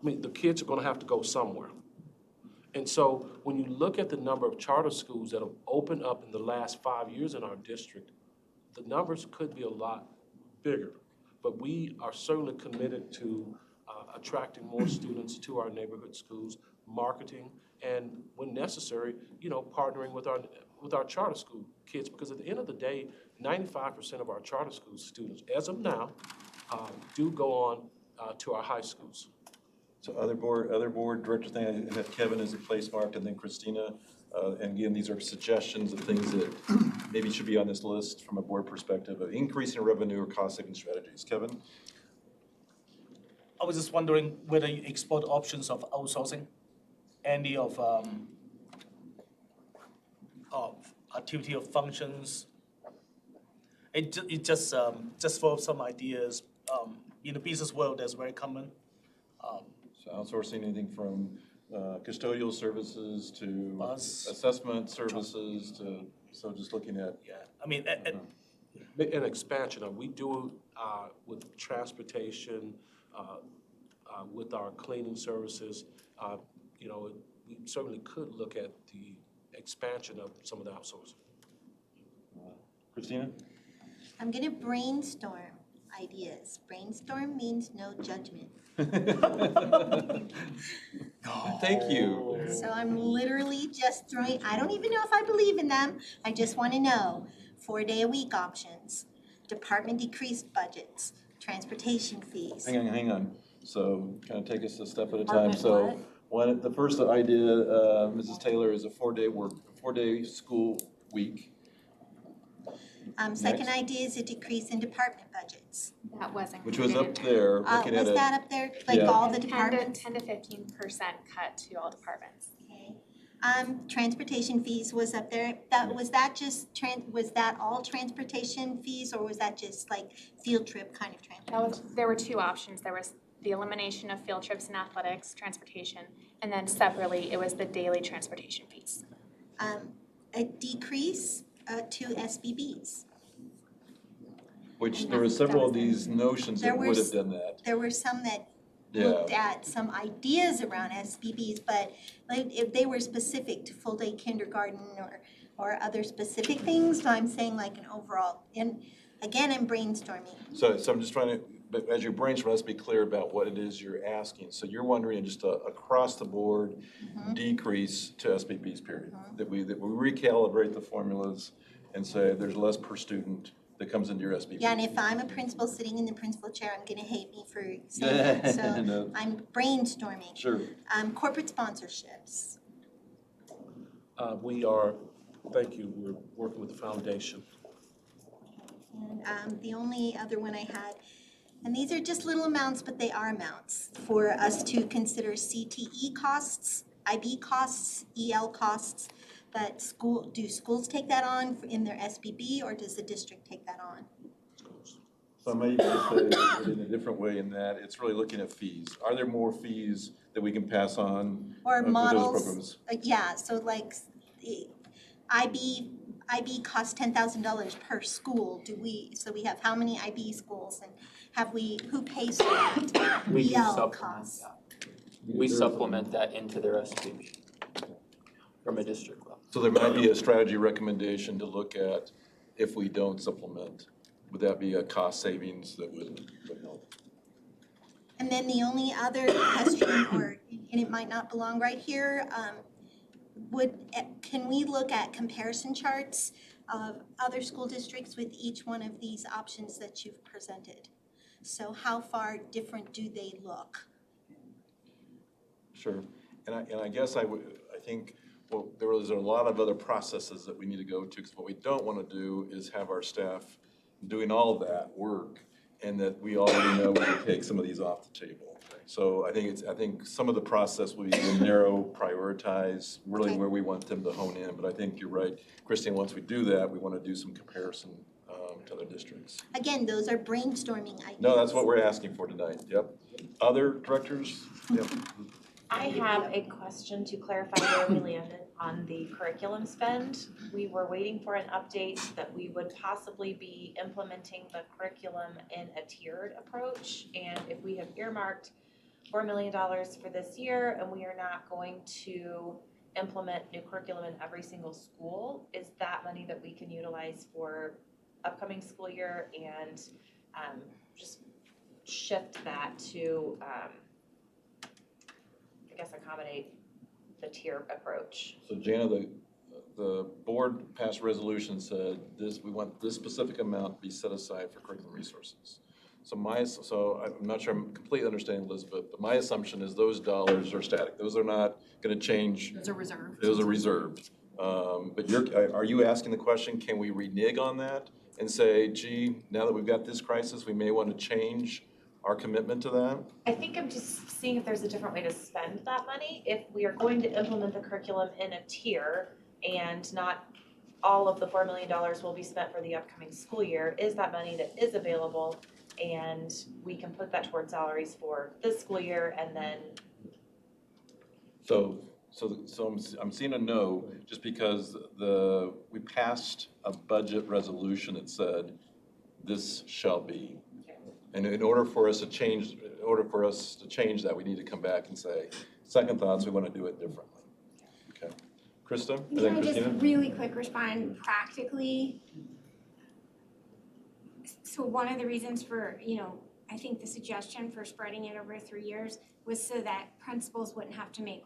I mean, the kids are going to have to go somewhere. And so when you look at the number of charter schools that have opened up in the last 5 years in our district, the numbers could be a lot bigger, but we are certainly committed to attracting more students to our neighborhood schools, marketing, and when necessary, partnering with our charter school kids, because at the end of the day, 95% of our charter school students, as of now, do go on to our high schools. So other board directors, I have Kevin as a place marked, and then Christina. And again, these are suggestions of things that maybe should be on this list from a board perspective of increasing revenue or cost-saving strategies. Kevin? I was just wondering whether you explore the options of outsourcing any of activity of functions. It just for some ideas. In the business world, that's very common. So outsourcing anything from custodial services to Bus. assessment services to, so just looking at. Yeah, I mean, An expansion, we do with transportation, with our cleaning services, we certainly could look at the expansion of some of the outsourcing. Christina? I'm gonna brainstorm ideas. Brainstorm means no judgment. Thank you. So I'm literally just throwing, I don't even know if I believe in them. I just wanna know 4-day-a-week options, department decreased budgets, transportation fees. Hang on. So kind of take us a step at a time. Department So the first idea, Mrs. Taylor, is a 4-day school week. Second Next. idea is a decrease in department budgets. That wasn't Which was included up in there, looking at Was it. that up there, like Yeah. all the 10 to departments? 15% cut to all departments. Okay. Transportation fees was up there. Was that all transportation fees, or was that just like field trip kind of transportation? There were two options. There was the elimination of field trips and athletics, transportation, and then separately, it was the daily transportation fees. A decrease to SBBs. Which there were several of these notions that There would was- have done that. There were some that Yeah. looked at some ideas around SBBs, but like if they were specific to full day kindergarten or other specific things, so I'm saying like an overall, and again, I'm brainstorming. So I'm just trying to, but as you brainstorm, let's be clear about what it is you're asking. So you're wondering just across the board decrease to SPPs, period. That we recalibrate the formulas and say there's less per student that comes into your SPP. Yeah, and if I'm a principal sitting in the principal chair, I'm gonna hate me for saying that, so No. I'm brainstorming. Sure. Corporate sponsorships. Thank you, we're working with the foundation. And the only other one I had, and these are just little amounts, but they are amounts, for us to consider CTE costs, IB costs, EL costs. But do schools take that on in their SBB, or does the district take that on? So I may just say it in a different way in that it's really looking at fees. Are there more fees that we can pass on Or with those models, programs? yeah, so like the IB costs $10,000 per school. So we have how many IB schools, and who pays for that? We can EL supplement costs. that. We supplement that into their SPP from a district level. So there might be a strategy recommendation to look at if we don't supplement. Would that be a cost savings that would help? And then the only other question, and it might not belong right here, can we look at comparison charts of other school districts with each one of these options that you've presented? So how far different do they look? Sure. And I guess I think, well, there are a lot of other processes that we need to go to, because what we don't want to do is have our staff doing all of that work and that we already know we can take some of these off the table. So I think some of the process we will narrow, prioritize, really Okay. where we want them to hone in. But I think you're right, Christine, once we do that, we want to do some comparison to other districts. Again, those are brainstorming ideas. No, that's what we're asking for tonight, yep. Other directors? Yep. I have a question to clarify where we landed on the curriculum spend. We were waiting for an update that we would possibly be implementing the curriculum in a tiered approach. And if we have earmarked $4 million for this year and we are not going to implement new curriculum in every single school, is that money that we can utilize for upcoming school year and just shift that to, I guess, accommodate the tier approach. So Jana, the board passed resolution said this, we want this specific amount to be set aside for curriculum resources. So I'm not sure I'm completely understanding Elizabeth, but my assumption is those dollars are static. Those are not gonna change. Those are reserved. Those are reserved. But are you asking the question, can we renege on that and say, gee, now that we've got this crisis, we may want to change our commitment to that? I think I'm just seeing if there's a different way to spend that money. If we are going to implement the curriculum in a tier and not all of the $4 million will be spent for the upcoming school year, is that money that is available? And we can put that towards salaries for this school year and then. So I'm seeing a no, just because we passed a budget resolution that said, this shall be. And in order for us to change that, we need to come back and say, second thoughts, we want to do it differently. Okay. Krista, and then Can I Christina? just really quick respond practically? So one of the reasons for, I think the suggestion for spreading it over 3 years was so that principals wouldn't have to make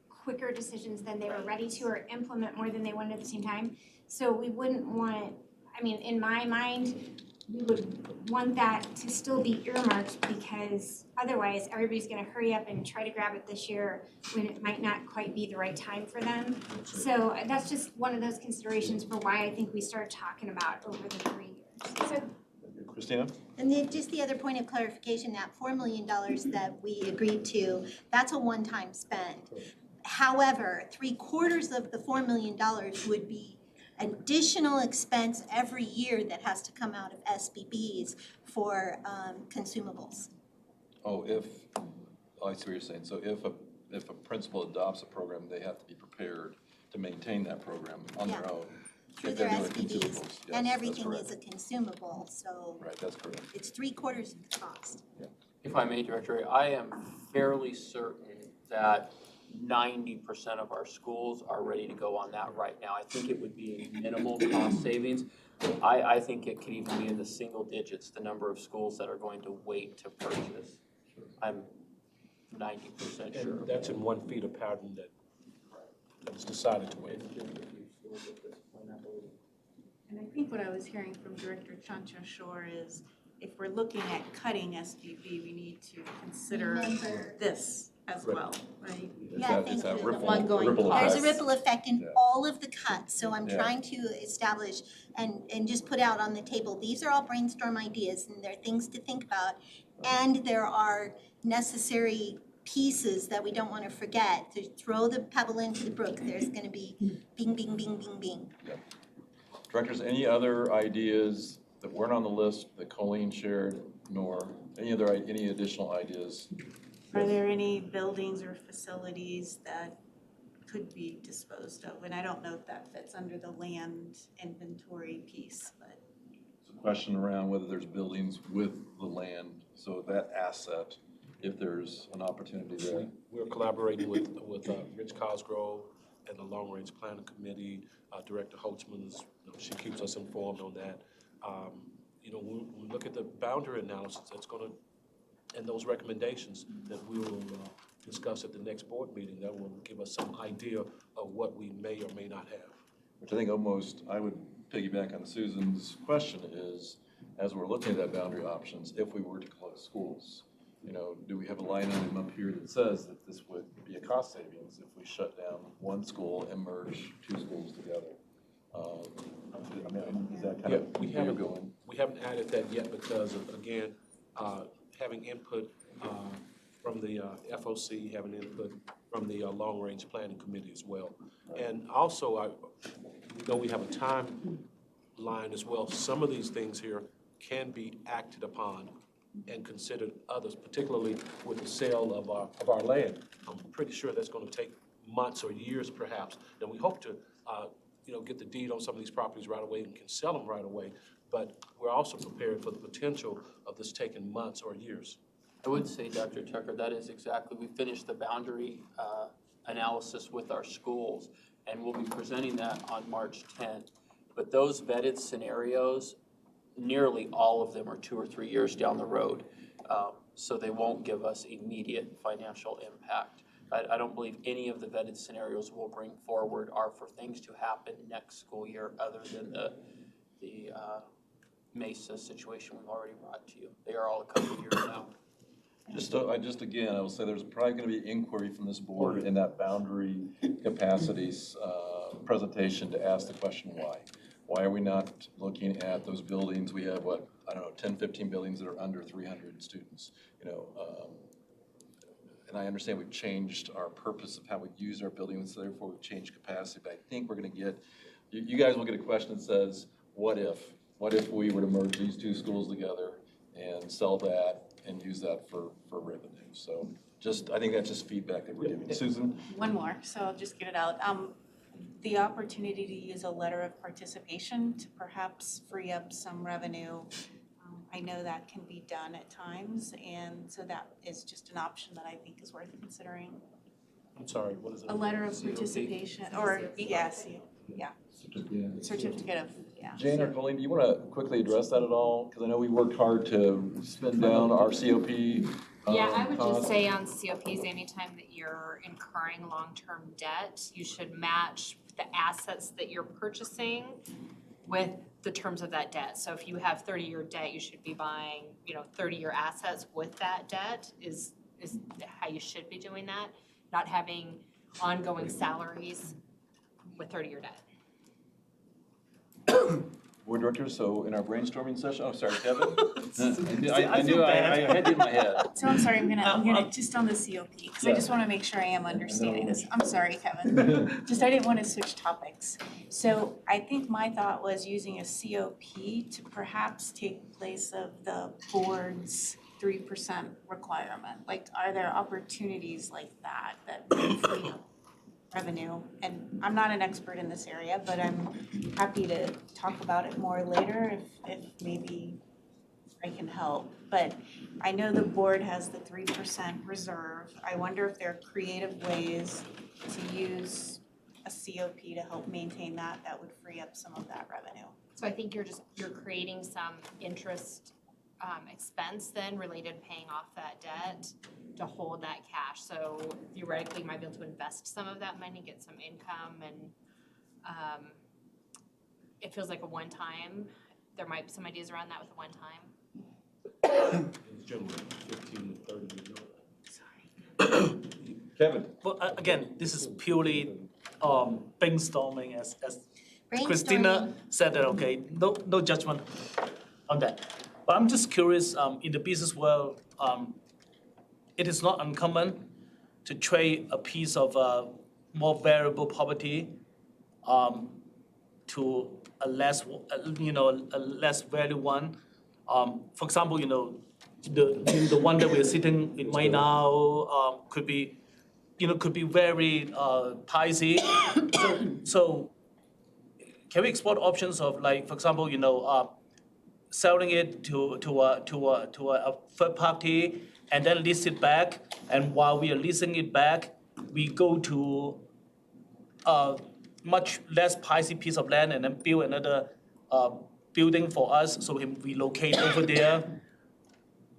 quicker decisions than they were ready to or implement more than they wanted at the same time. So we wouldn't want, in my mind, we would want that to still be earmarked because otherwise everybody's gonna hurry up and try to grab it this year when it might not quite be the right time for them. So that's just one of those considerations for why I think we started talking about over the 3 years. So Christina? And then just the other point of clarification, that $4 million that we agreed to, that's a one-time spend. However, 3/4 of the $4 million would be additional expense every year that has to come out of SBBs for consumables. Oh, I see what you're saying. So if a principal adopts a program, they have to be prepared to maintain that program on their own. Through if their they're doing SBBs, consumables. Yes, and that's everything correct. is a consumable, so Right, that's correct. it's 3/4 of the cost. If I may, Director, I am fairly certain that 90% of our schools are ready to go on that right now. I think it would be a minimal cost savings. I think it could even be in the single digits, the number of schools that are going to wait to purchase. I'm 90% sure. And that's in one feeder pattern that was decided to wait. And I think what I was hearing from Director Chancha Shore is if we're looking at cutting SBB, we need to consider Remember. this as well, right? Yeah, thank It's that you. ripple Ongoing effect. There's a ripple effect in Yeah. all of the cuts, so I'm Yeah. trying to establish and just put out on the table, these are all brainstorm ideas and they're things to think about. And there are necessary pieces that we don't wanna forget, to throw the pebble into the brook, there's gonna be bing, bing, bing, bing, bing. Directors, any other ideas that weren't on the list that Colleen shared, nor any additional ideas? Are there any buildings or facilities that could be disposed of? And I don't know if that fits under the land inventory piece, but. It's a question around whether there's buildings with the land, so that asset, if there's an opportunity there. We're collaborating with Rich Cosgrove and the Long Range Planning Committee. Director Holtzman she keeps us informed on that. When we look at the boundary analysis, that's gonna, and those recommendations that we will discuss at the next board meeting, that will give us some idea of what we may or may not have. Which I think I would piggyback on Susan's question is, as we're looking at that boundary options, if we were to close schools, do we have a line item up here that says that this would be a cost savings if we shut down one school and merge two schools together? Is that kind of where you're going? We haven't added that yet because of, again, having input from the FOC, having input from the Long Range Planning Committee as well. And also, we have a timeline as well. Some of these things here can be acted upon and considered others, particularly with the sale of our land. I'm pretty sure that's going to take months or years perhaps. And we hope to get the deed on some of these properties right away and can sell them right away. But we're also prepared for the potential of this taking months or years. I would say, Dr. Tucker, that is exactly, we finished the boundary analysis with our schools, and we'll be presenting that on March 10th. But those vetted scenarios, nearly all of them are 2 or 3 years down the road. So they won't give us immediate financial impact. I don't believe any of the vetted scenarios we'll bring forward are for things to happen next school year other than the Mesa situation we've already brought to you. They are all a couple of years out. Again, I will say there's probably gonna be inquiry from this board in that boundary capacities, presentation to ask the question why. Why are we not looking at those buildings? We have 10, 15 buildings that are under 300 students, and I understand we've changed our purpose of how we use our buildings, so therefore we've changed capacity, but I think we're gonna get, you guys will get a question that says, what if we were to merge these two schools together and sell that and use that for revenue? So I think that's just feedback that we're giving. Susan? One more, so I'll just get it out. The opportunity to use a letter of participation to perhaps free up some revenue. I know that can be done at times, and so that is just an option that I think is worth considering. I'm sorry, what is it? A letter of participation, or, yes, yeah, certificate of, yeah. Jane or Colleen, do you want to quickly address that at all? Because I know we worked hard to spin down our COP. Yeah, I would just costs. say on COPs, anytime that you're incurring long-term debt, you should match the assets that you're purchasing with the terms of that debt. So if you have 30-year debt, you should be buying, 30-year assets with that debt is how you should be doing that, not having ongoing salaries with 30-year debt. Board directors, so in our brainstorming session, oh, sorry, Kevin? I knew I had you in my head. So I'm sorry, I'm gonna, just on the COP, because I just want to make sure I am understanding this. I'm sorry, Kevin. I didn't want to switch topics. So I think my thought was using a COP to perhaps take place of the board's 3% requirement. Like, are there opportunities like that would free up revenue? And I'm not an expert in this area, but I'm happy to talk about it more later if maybe I can help. But I know the board has the 3% reserve. I wonder if there are creative ways to use a COP to help maintain that would free up some of that revenue. So I think you're creating some interest expense then related to paying off that debt to hold that cash. So theoretically, you might be able to invest some of that money, get some income, and it feels like a one-time. There might be some ideas around that with a one-time. It's generally 15 to 30 years old. Kevin? Well, again, this is purely brainstorming as Christina said that, okay, no judgment on that. But I'm just curious, in the business world, it is not uncommon to trade a piece of more variable property to a less value one. For example, the one that we're sitting in right now could be very pricey. So can we explore options of, like, for example, selling it to a third party and then lease it back, and while we are leasing it back, we go to a much less pricey piece of land and then build another building for us so we can relocate over there.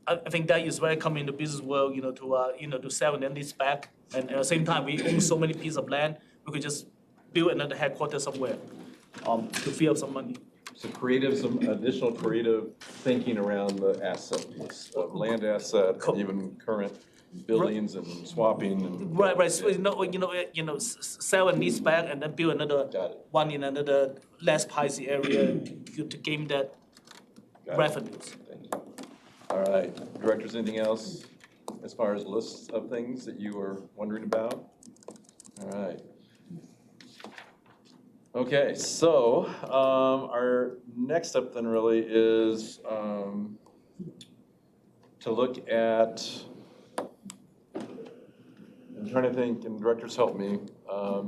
I think that is very common in the business world, to sell and then lease back, and at the same time we own so many pieces of land, we could just build another headquarters somewhere to free up some money. So some additional creative thinking around the asset piece, of land asset, and even current buildings and swapping and. Right. So sell and lease back and then build another one in another less pricey area to gain that revenues. Thank you. All right, directors, anything else as far as lists of things that you were wondering about? All right. Okay, so our next step then really is to look at, I'm trying to think, and directors help me,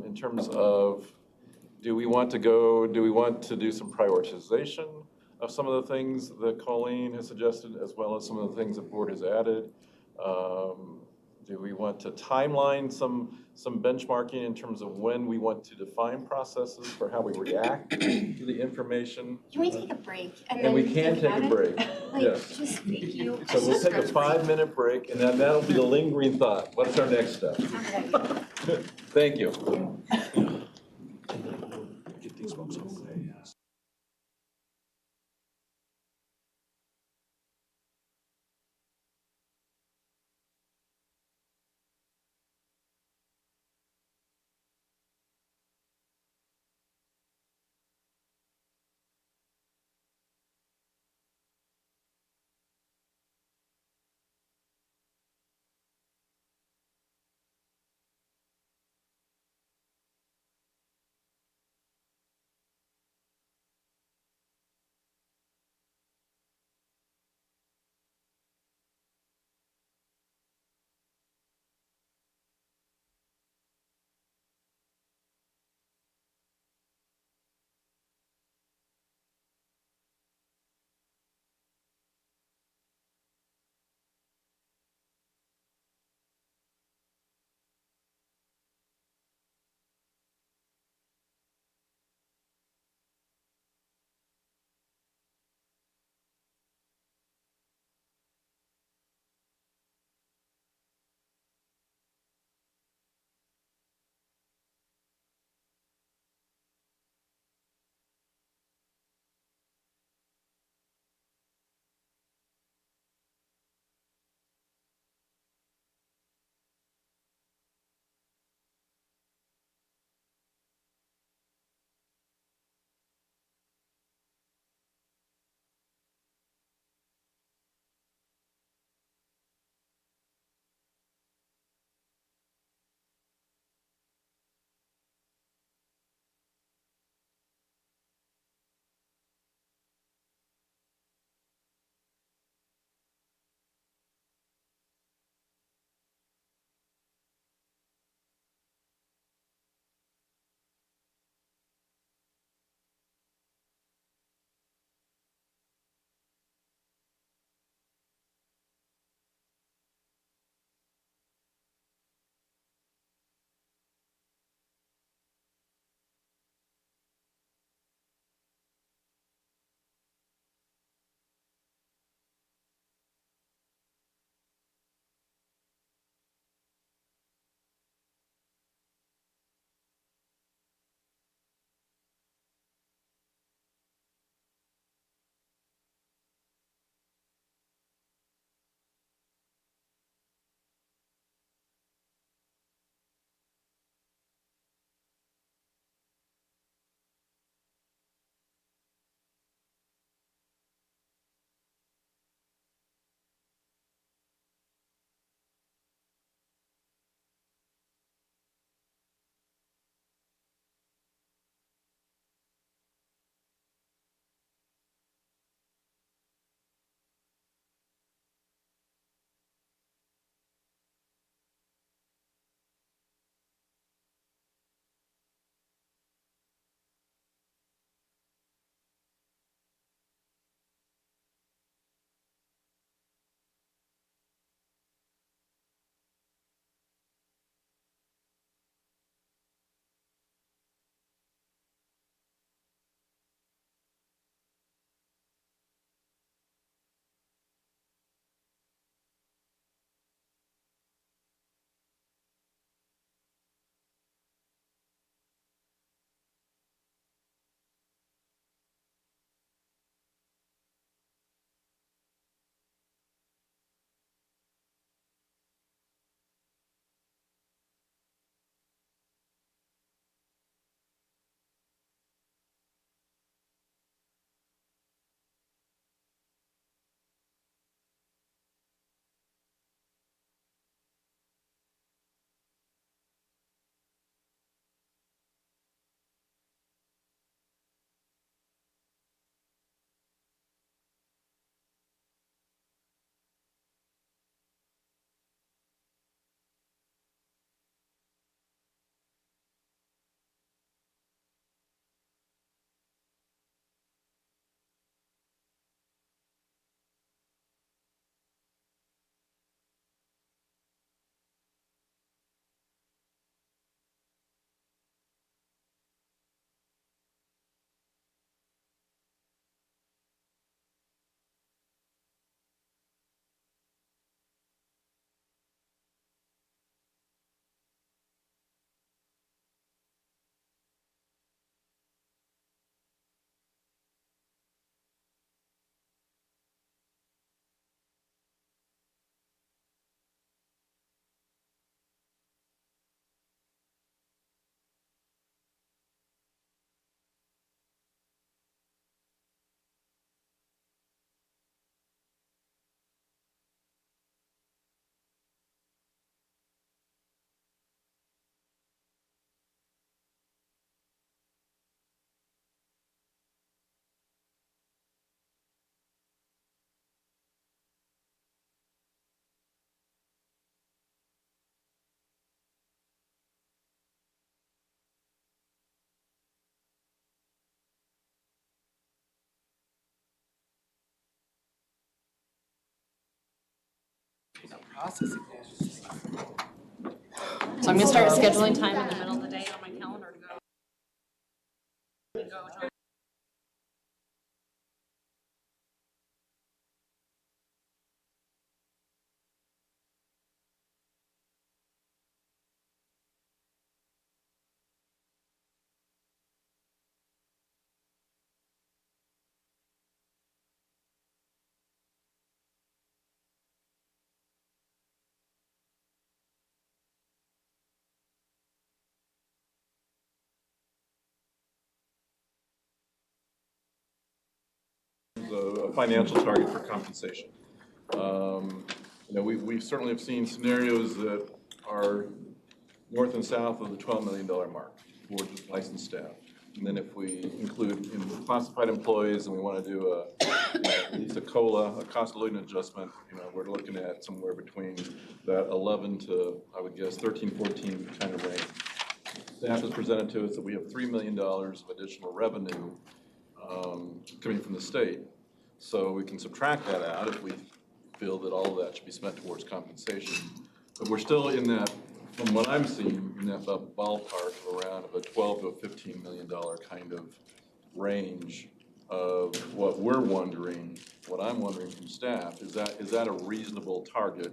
in terms of, do we want to do some prioritization of some of the things that Colleen has suggested, as well as some of the things the board has added? Do we want to timeline some benchmarking in terms of when we want to define processes for how we react to the information? Can we take a break and And then we can think take about a it? break, Like, yes. just thank you. So we'll take a 5-minute break, and then that'll be the lingering thought. What's our next step? Thank you. Get these folks off. processing. So I'm gonna start scheduling time in the middle of the day on my calendar to go. A financial target for compensation. We certainly have seen scenarios that are north and south of the $12 million mark for just licensed staff. And then if we include classified employees and we want to do at least a COLA, a cost of living adjustment, we're looking at somewhere between that 11 to, I would guess, 13, 14 kind of range. Staff has presented to us that we have $3 million of additional revenue coming from the state. So we can subtract that out if we feel that all of that should be spent towards compensation. But we're still in that, from what I'm seeing, in that ballpark of around a $12 to a $15 million kind of range of what we're wondering, what I'm wondering from staff, is that a reasonable target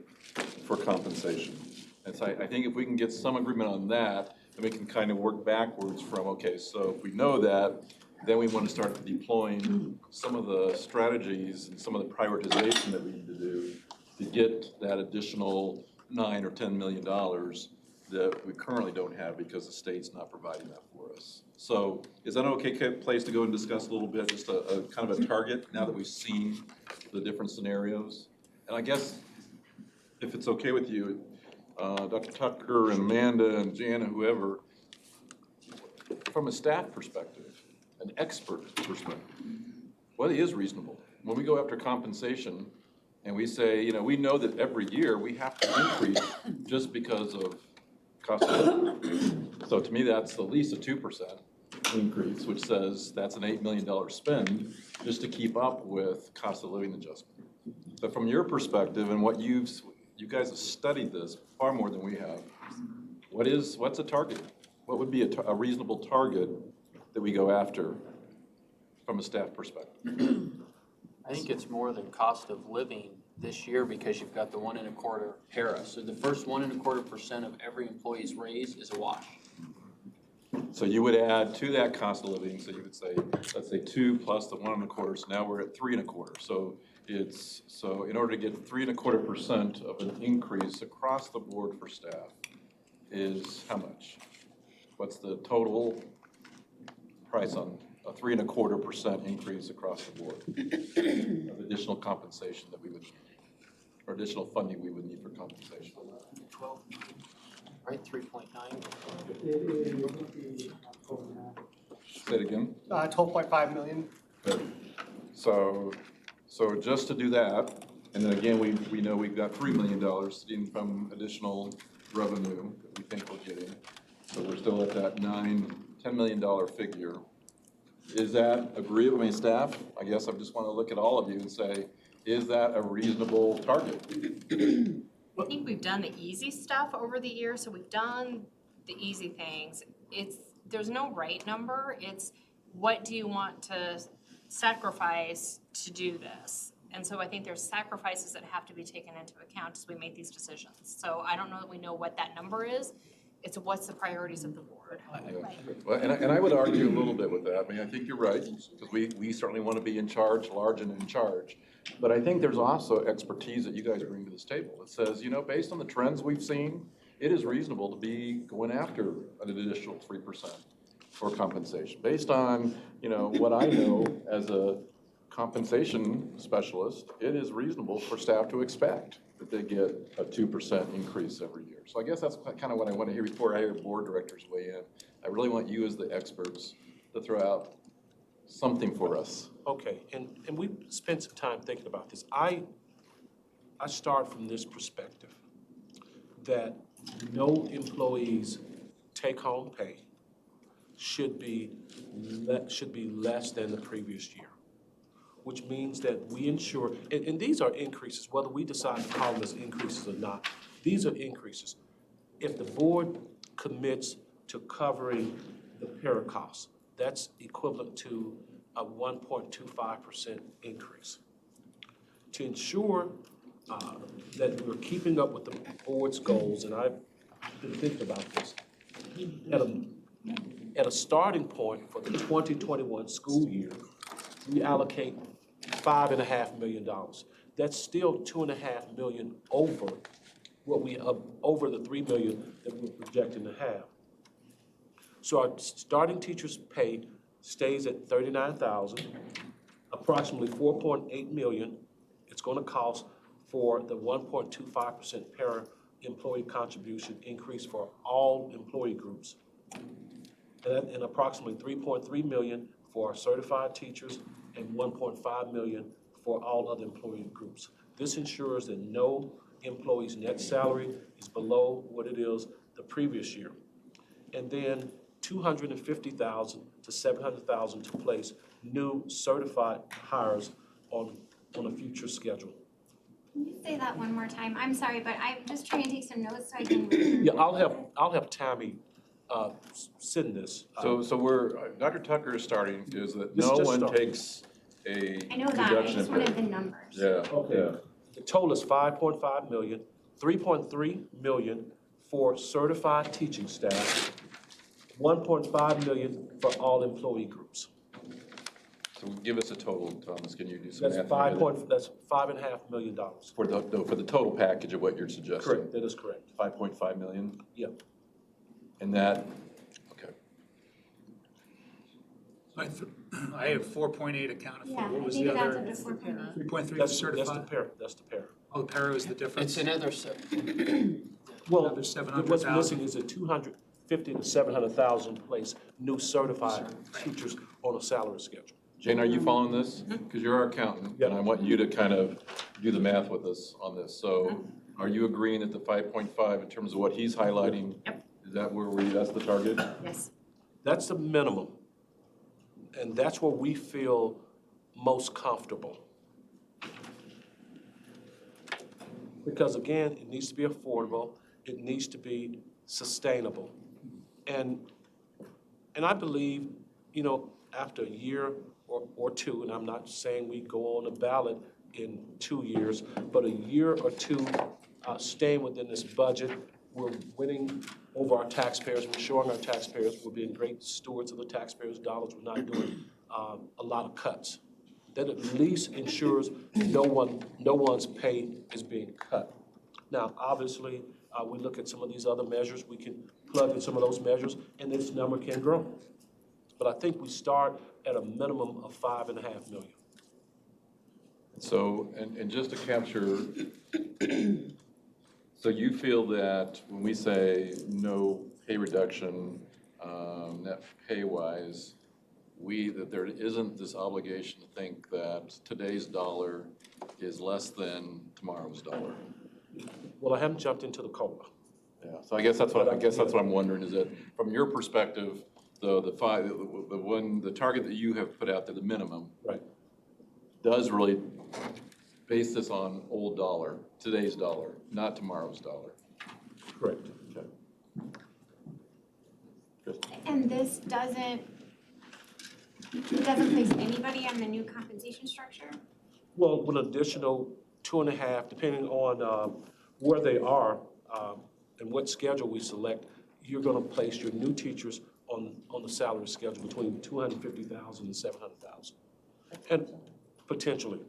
for compensation? And so I think if we can get some agreement on that, then we can kind of work backwards from, okay, so if we know that, then we want to start deploying some of the strategies and some of the prioritization that we need to do to get that additional $9 or $10 million that we currently don't have because the state's not providing that for us. So is that an okay place to go and discuss a little bit, just a kind of a target now that we've seen the different scenarios? And I guess if it's okay with you, Dr. Tucker and Amanda and Jana, whoever, from a staff perspective, an expert perspective, what is reasonable? When we go after compensation and we say, we know that every year we have to increase just because of cost of living. So to me, that's the least a 2% increase, which says that's an $8 million spend just to keep up with cost of living adjustment. But from your perspective and what you guys have studied this far more than we have, what's a target? What would be a reasonable target that we go after from a staff perspective? I think it's more than cost of living this year because you've got the 1 1/4 para. So the first 1 1/4% of every employee's raise is a wash. So you would add to that cost of living, so you would say, let's say 2 plus the 1 1/4, so now we're at 3 1/4. So in order to get 3 1/4% of an increase across the board for staff is how much? What's the total price on a 3 1/4% increase across the board of additional compensation that we would, or additional funding we would need for compensation? 12, right, 3.9. Say it again. 12.5 million. Good. So just to do that, and then again, we know we've got $3 million sitting from additional revenue that we think we're getting. So we're still at that $10 million figure. Is that agreeable? I mean, staff, I guess I just want to look at all of you and say, is that a reasonable target? I think we've done the easy stuff over the years, so we've done the easy things. There's no right number, it's what do you want to sacrifice to do this? And so I think there's sacrifices that have to be taken into account as we make these decisions. So I don't know that we know what that number is, it's what's the priorities of the board. Well, and I would argue a little bit with that. I mean, I think you're right, because we certainly want to be in charge, large and in charge. But I think there's also expertise that you guys bring to this table. It says, based on the trends we've seen, it is reasonable to be going after an additional 3% for compensation. Based on, what I know as a compensation specialist, it is reasonable for staff to expect that they get a 2% increase every year. So I guess that's kind of what I want to hear before I hear board directors weigh in. I really want you as the experts to throw out something for us. Okay, and we spent some time thinking about this. I start from this perspective, that no employee's take-home pay should be less than the previous year. which means that we ensure, and these are increases, whether we decide to call them as increases or not. These are increases. If the board commits to covering the para costs, that's equivalent to a 1.25% increase. To ensure that we're keeping up with the board's goals, and I've been thinking about this, at a starting point for the 2021 school year, we allocate $5.5 million. That's still $2.5 million over what we, over the $3 million that we're projecting to have. So our starting teachers' pay stays at $39,000, approximately $4.8 million. It's going to cost for the 1.25% para employee contribution increase for all employee groups, and approximately $3.3 million for our certified teachers and $1.5 million for all other employee groups. This ensures that no employee's net salary is below what it is the previous year. And then $250,000 to $700,000 to place new certified hires on a future schedule. Can you say that one more time? I'm sorry, but I'm just trying to take some notes so I can. Yeah, I'll have Tammy send this. So we're, Dr. Tucker is starting, is that This no just one started. takes a I know that, I reduction just in wanted pay. the numbers. Yeah, Okay. The total is $5.5 million, $3.3 million for certified teaching staff, $1.5 million for all employee groups. So give us a total, Thomas, can you do some That's math? that's $5.5 million. For the total package of what you're suggesting? Correct, that is correct. 5.5 million? Yep. And that, okay. I have 4.8 accounted for. Yeah, What I was think the it adds other? up to 4.8. 3.3 That's was the certified. para, that's the para. Oh, the para is the difference? It's another, Well, Another 700,000. what's missing is a 250 to 700,000 place new certified teachers on a salary schedule. Jane, are you following this? Because you're our accountant, and I want you to kind of do the math with us on this. So are you agreeing that the 5.5 in terms of what he's highlighting? Yep. Is that that's the target? Yes. That's the minimum. And that's where we feel most comfortable. Because again, it needs to be affordable, it needs to be sustainable. And I believe, after a year or two, and I'm not saying we go on the ballot in 2 years, but a year or two staying within this budget, we're winning over our taxpayers, we're showing our taxpayers we're being great stewards of the taxpayers' dollars, we're not doing a lot of cuts. That at least ensures no one's pay is being cut. Now, obviously, we look at some of these other measures, we can plug in some of those measures, and this number can grow. But I think we start at a minimum of $5.5 million. So, and just to capture, so you feel that when we say no pay reduction, net pay-wise, that there isn't this obligation to think that today's dollar is less than tomorrow's dollar? Well, I haven't jumped into the COLA. Yeah, so I guess that's what I'm wondering, is that from your perspective, the target that you have put out there, the minimum. Right. Does really base this on old dollar, today's dollar, not tomorrow's dollar. Correct. Okay. And this doesn't place anybody on the new compensation structure? Well, with an additional 2.5, depending on where they are and what schedule we select, you're going to place your new teachers on the salary schedule between 250,000 and 700,000, and potentially.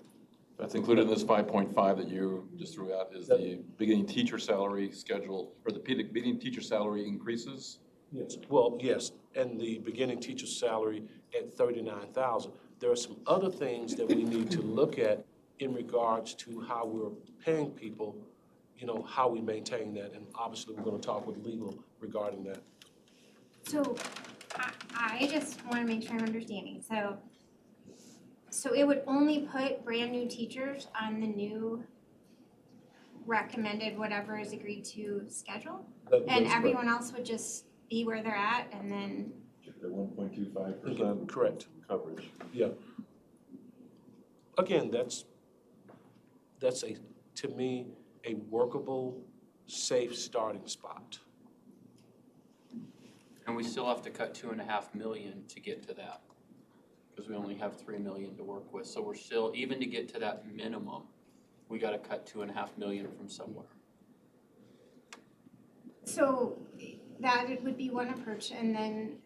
That's included in this 5.5 that you just threw out, is the beginning teacher salary schedule, or the beginning teacher salary increases? Yes. Well, yes, and the beginning teacher's salary at 39,000. There are some other things that we need to look at in regards to how we're paying people, how we maintain that, and obviously we're going to talk with legal regarding that. So I just want to make sure I'm understanding. So it would only put brand new teachers on the new recommended whatever is agreed to schedule? And everyone else would just be where they're at and then? The 1.25% correct coverage. Yeah. again, that's to me, a workable, safe starting spot. And we still have to cut 2.5 million to get to that, because we only have 3 million to work with. So we're still, even to get to that minimum, we gotta cut 2.5 million from somewhere. So that it would be one approach, and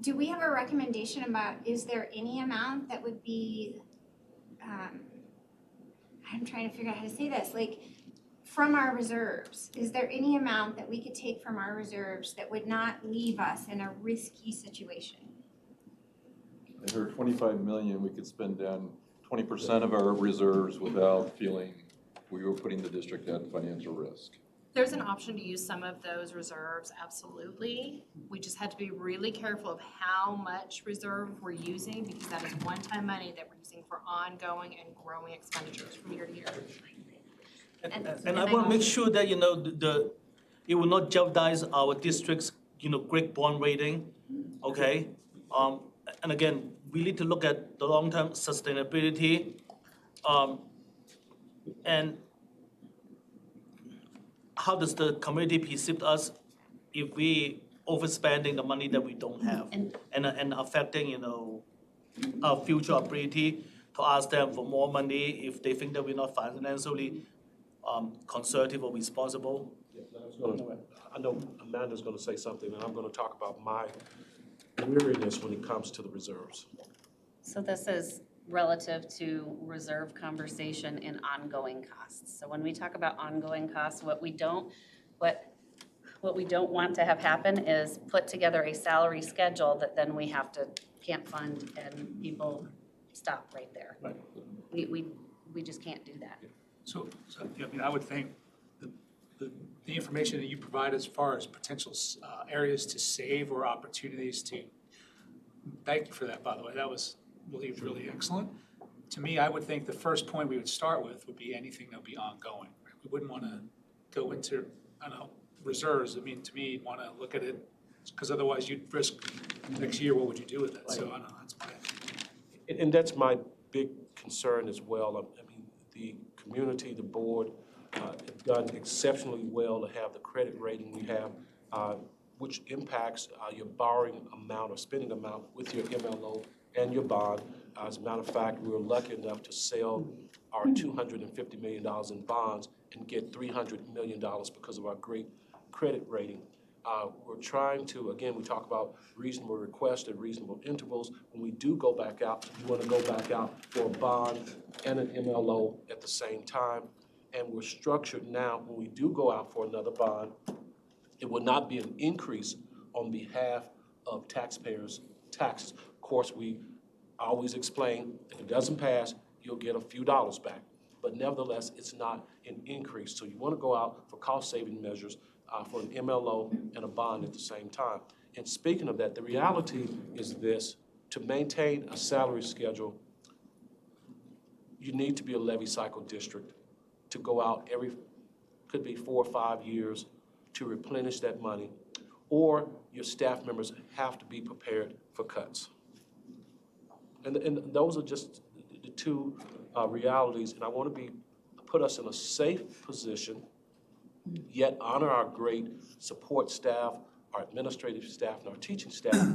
do we have a recommendation about, is there any amount that would be, I'm trying to figure out how to say this, like, from our reserves, is there any amount that we could take from our reserves that would not leave us in a risky situation? I heard 25 million, we could spend down 20% of our reserves without feeling we were putting the district at financial risk. There's an option to use some of those reserves, absolutely. We just had to be really careful of how much reserve we're using, because that is one-time money that we're using for ongoing and growing expenditures from year to year. And I want to make sure that, you know, it will not jeopardize our district's, you know, great bond rating, okay? And again, we need to look at the long-term sustainability. And how does the community perceive us if we overspending the money that we don't have? And affecting, you know, our future ability to ask them for more money if they think that we're not financially conservative or responsible. I know Amanda's gonna say something, and I'm gonna talk about my weariness when it comes to the reserves. So this is relative to reserve conversation and ongoing costs. So when we talk about ongoing costs, what we don't want to have happen is put together a salary schedule that then we can't fund and people stop right there. Right. We just can't do that. So, I mean, I would think the information that you provide as far as potential areas to save or opportunities to, thank you for that, by the way, that was really, really excellent. To me, I would think the first point we would start with would be anything that would be ongoing. We wouldn't want to go into, I don't know, reserves. I mean, to me, you'd want to look at it, because otherwise you'd risk next year, what would you do with it? So I don't know, that's my. And that's my big concern as well. I mean, the community, the board, have done exceptionally well to have the credit rating we have, which impacts your borrowing amount or spending amount with your MLO and your bond. As a matter of fact, we were lucky enough to sell our $250 million in bonds and get $300 million because of our great credit rating. We're trying to, again, we talk about reasonable requests at reasonable intervals. When we do go back out, we want to go back out for a bond and an MLO at the same time. And we're structured now, when we do go out for another bond, it will not be an increase on behalf of taxpayers' taxes. Of course, we always explain, if it doesn't pass, you'll get a few dollars back. But nevertheless, it's not an increase. So you want to go out for cost-saving measures for an MLO and a bond at the same time. And speaking of that, the reality is this: to maintain a salary schedule, you need to be a levy cycle district to go out could be 4 or 5 years to replenish that money, or your staff members have to be prepared for cuts. And those are just the two realities, and I want to put us in a safe position, yet honor our great support staff, our administrative staff, and our teaching staff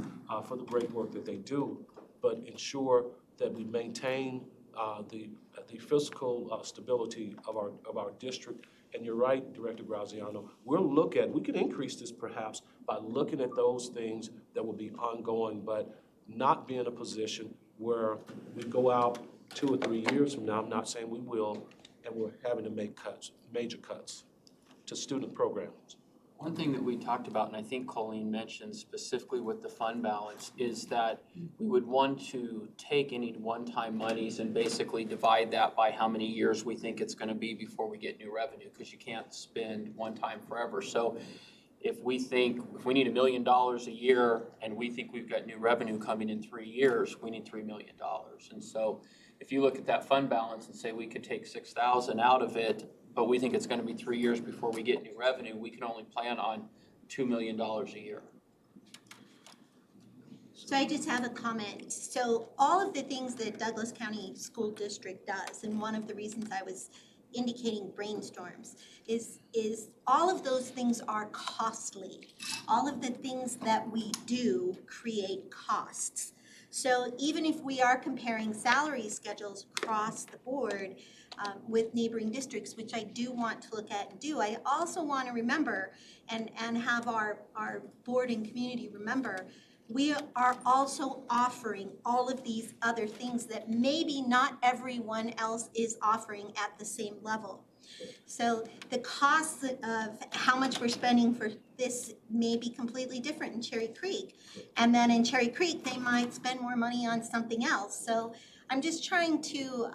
for the great work that they do, but ensure that we maintain the fiscal stability of our district. And you're right, Director Graziano, we can increase this perhaps by looking at those things that will be ongoing, but not be in a position where we go out 2 or 3 years from now, I'm not saying we will, and we're having to make cuts, major cuts to student programs. One thing that we talked about, and I think Colleen mentioned specifically with the fund balance, is that we would want to take any one-time monies and basically divide that by how many years we think it's gonna be before we get new revenue, because you can't spend one time forever. So if we need $1 million a year and we think we've got new revenue coming in 3 years, we need $3 million. And so if you look at that fund balance and say we could take 6,000 out of it, but we think it's gonna be 3 years before we get new revenue, we can only plan on $2 million a year. So I just have a comment. So all of the things that Douglas County School District does, and one of the reasons I was indicating brainstorms, is all of those things are costly. All of the things that we do create costs. So even if we are comparing salary schedules across the board with neighboring districts, which I do want to look at and do, I also want to remember and have our board and community remember, we are also offering all of these other things that maybe not everyone else is offering at the same level. So the costs of how much we're spending for this may be completely different in Cherry Creek. And then in Cherry Creek, they might spend more money on something else. So I'm just trying to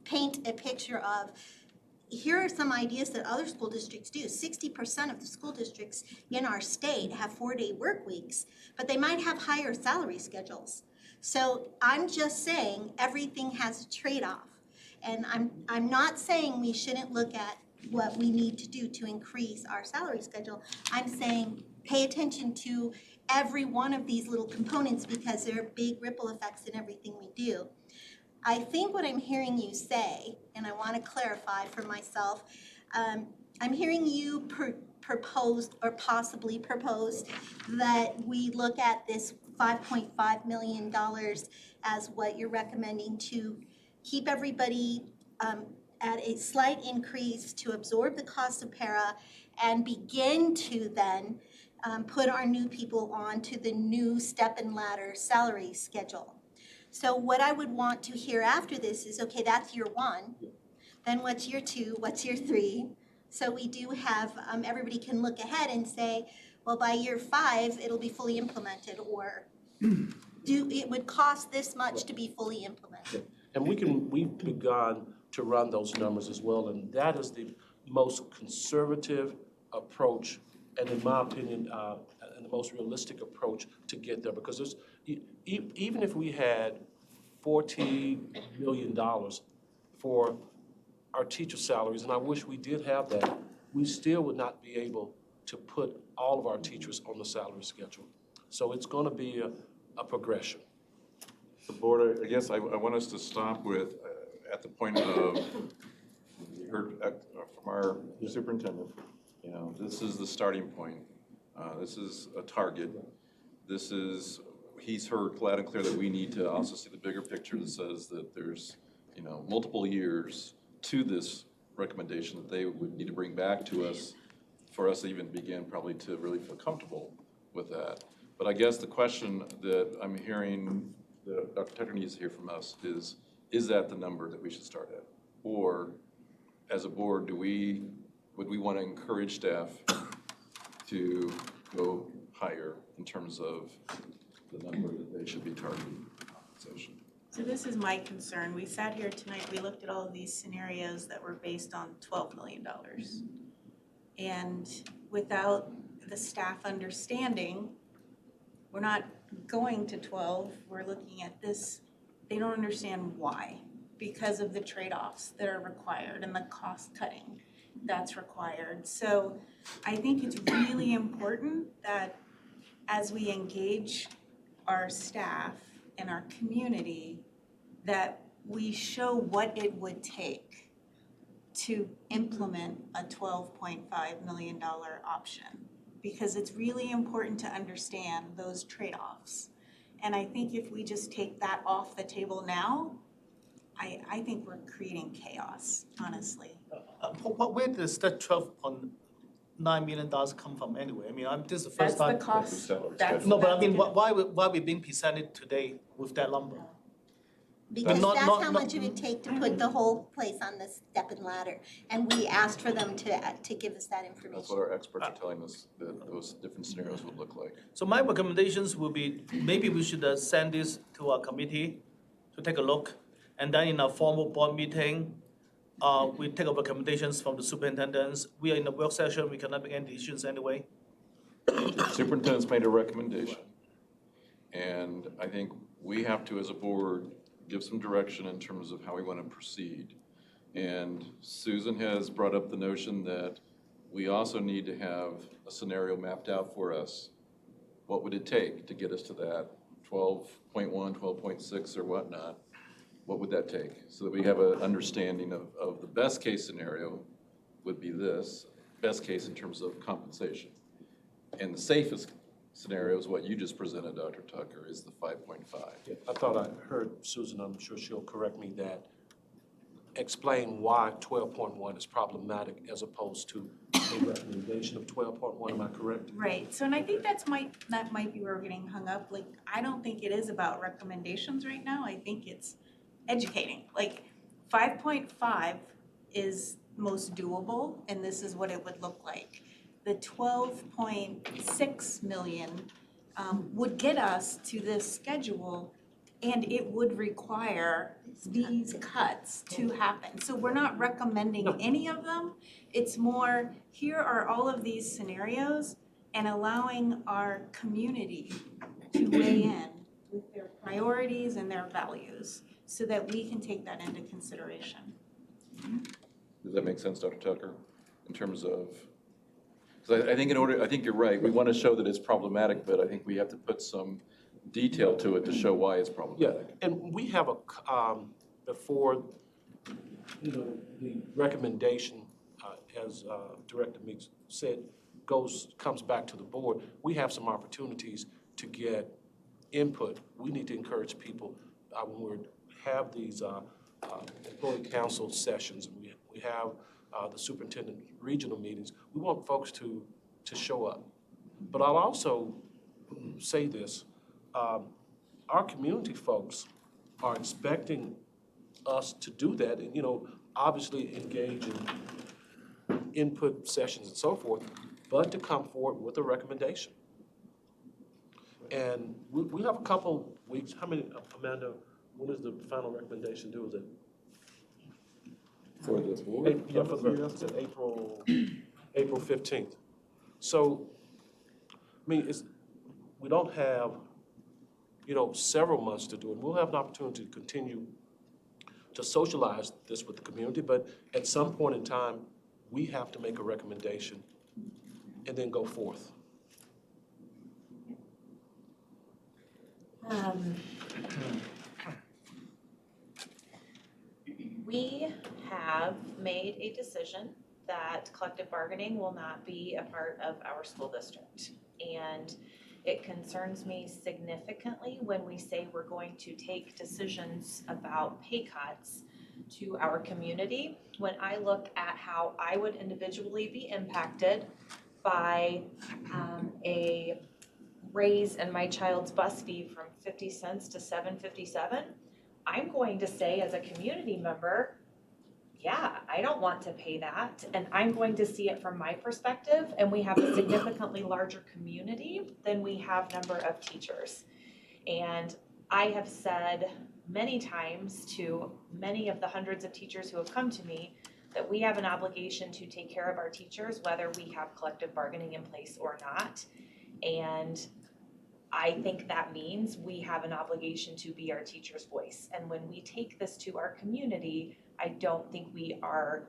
paint a picture of, here are some ideas that other school districts do. 60% of the school districts in our state have 4-day work weeks, but they might have higher salary schedules. So I'm just saying everything has a trade-off. And I'm not saying we shouldn't look at what we need to do to increase our salary schedule. I'm saying pay attention to every one of these little components because there are big ripple effects in everything we do. I think what I'm hearing you say, and I want to clarify for myself, I'm hearing you propose or possibly propose that we look at this $5.5 million as what you're recommending to keep everybody at a slight increase to absorb the cost of para and begin to then put our new people on to the new step and ladder salary schedule. So what I would want to hear after this is, okay, that's year 1. Then what's year 2? What's year 3? So we do have, everybody can look ahead and say, well, by year 5, it'll be fully implemented, or it would cost this much to be fully implemented. And we've begun to run those numbers as well, and that is the most conservative approach, and in my opinion, and the most realistic approach to get there, because there's, even if we had $14 million for our teacher salaries, and I wish we did have that, we still would not be able to put all of our teachers on the salary schedule. So it's gonna be a progression. The board, I guess I want us to stop with, at the point of, you heard from our superintendent, you know, this is the starting point. This is a target. This is, he's heard loud and clear that we need to also see the bigger picture that says that there's, you know, multiple years to this recommendation that they would need to bring back to us for us to even begin probably to really feel comfortable with that. But I guess the question that I'm hearing that Dr. Tucker needs to hear from us is that the number that we should start at? Or as a board, would we want to encourage staff to go higher in terms of the number that they should be targeting session? So this is my concern. We sat here tonight, we looked at all of these scenarios that were based on $12 million. And without the staff understanding, we're not going to 12, we're looking at this, they don't understand why, because of the trade-offs that are required and the cost cutting that's required. So I think it's really important that as we engage our staff and our community, that we show what it would take to implement a $12.5 million option. Because it's really important to understand those trade-offs. And I think if we just take that off the table now, I think we're creating chaos, honestly. Where does that $12.9 million come from anyway? I mean, this is the first That's time. the cost. No, but I mean, why we being presented today with that number? Because Not- that's not- how not- much it would take to put the whole place on the step and ladder. And we asked for them to give us that That's what information. our experts are telling us that those different scenarios would look like. So my recommendations will be, maybe we should send this to our committee to take a look. And then in a formal board meeting, we take our recommendations from the superintendents. We are in a work session, we cannot make any decisions anyway. Superintendent's made a recommendation. And I think we have to, as a board, give some direction in terms of how we want to proceed. And Susan has brought up the notion that we also need to have a scenario mapped out for us. What would it take to get us to that 12.1, 12.6 or whatnot, what would that take? So that we have an understanding of the best case scenario would be this, best case in terms of compensation. And the safest scenario is what you just presented, Dr. Tucker, is the 5.5. Yeah, I thought I heard Susan, I'm sure she'll correct me, that explain why 12.1 is problematic as opposed to a recommendation of 12.1, am I correct? Right, so and I think that might be where we're getting hung up, like, I don't think it is about recommendations right now, I think it's educating. Like, 5.5 is most doable, and this is what it would look like. The 12.6 million would get us to this schedule, and it would require these cuts to happen. So we're not recommending any of them, it's more, here are all of these scenarios, and allowing our community to weigh in with their priorities and their values, so that we can take that into consideration. Does that make sense, Dr. Tucker? In terms of, because I think I think you're right, we want to show that it's problematic, but I think we have to put some detail to it to show why it's Yeah, problematic. and we have before, the recommendation, as Director Meeks said, comes back to the board, we have some opportunities to get input. We need to encourage people, when we have these employee council sessions, and we have the superintendent regional meetings, we want folks to show up. But I'll also say this, our community folks are expecting us to do that and, obviously engage in input sessions and so forth, but to come forward with a recommendation. And we have a couple weeks, how many, Amanda, when is the final recommendation due? Is it? For the board? Yeah, for the, it's April 15th. So, I mean, we don't have, several months to do it. We'll have an opportunity to continue to socialize this with the community, but at some point in time, we have to make a recommendation and then go forth. We have made a decision that collective bargaining will not be a part of our school district. And it concerns me significantly when we say we're going to take decisions about pay cuts to our community. When I look at how I would individually be impacted by a raise in my child's bus fee from 50 cents to $7.57, I'm going to say as a community member, yeah, I don't want to pay that, and I'm going to see it from my perspective, and we have a significantly larger community than we have number of teachers. And I have said many times to many of the hundreds of teachers who have come to me that we have an obligation to take care of our teachers, whether we have collective bargaining in place or not. And I think that means we have an obligation to be our teacher's voice. And when we take this to our community, I don't think we are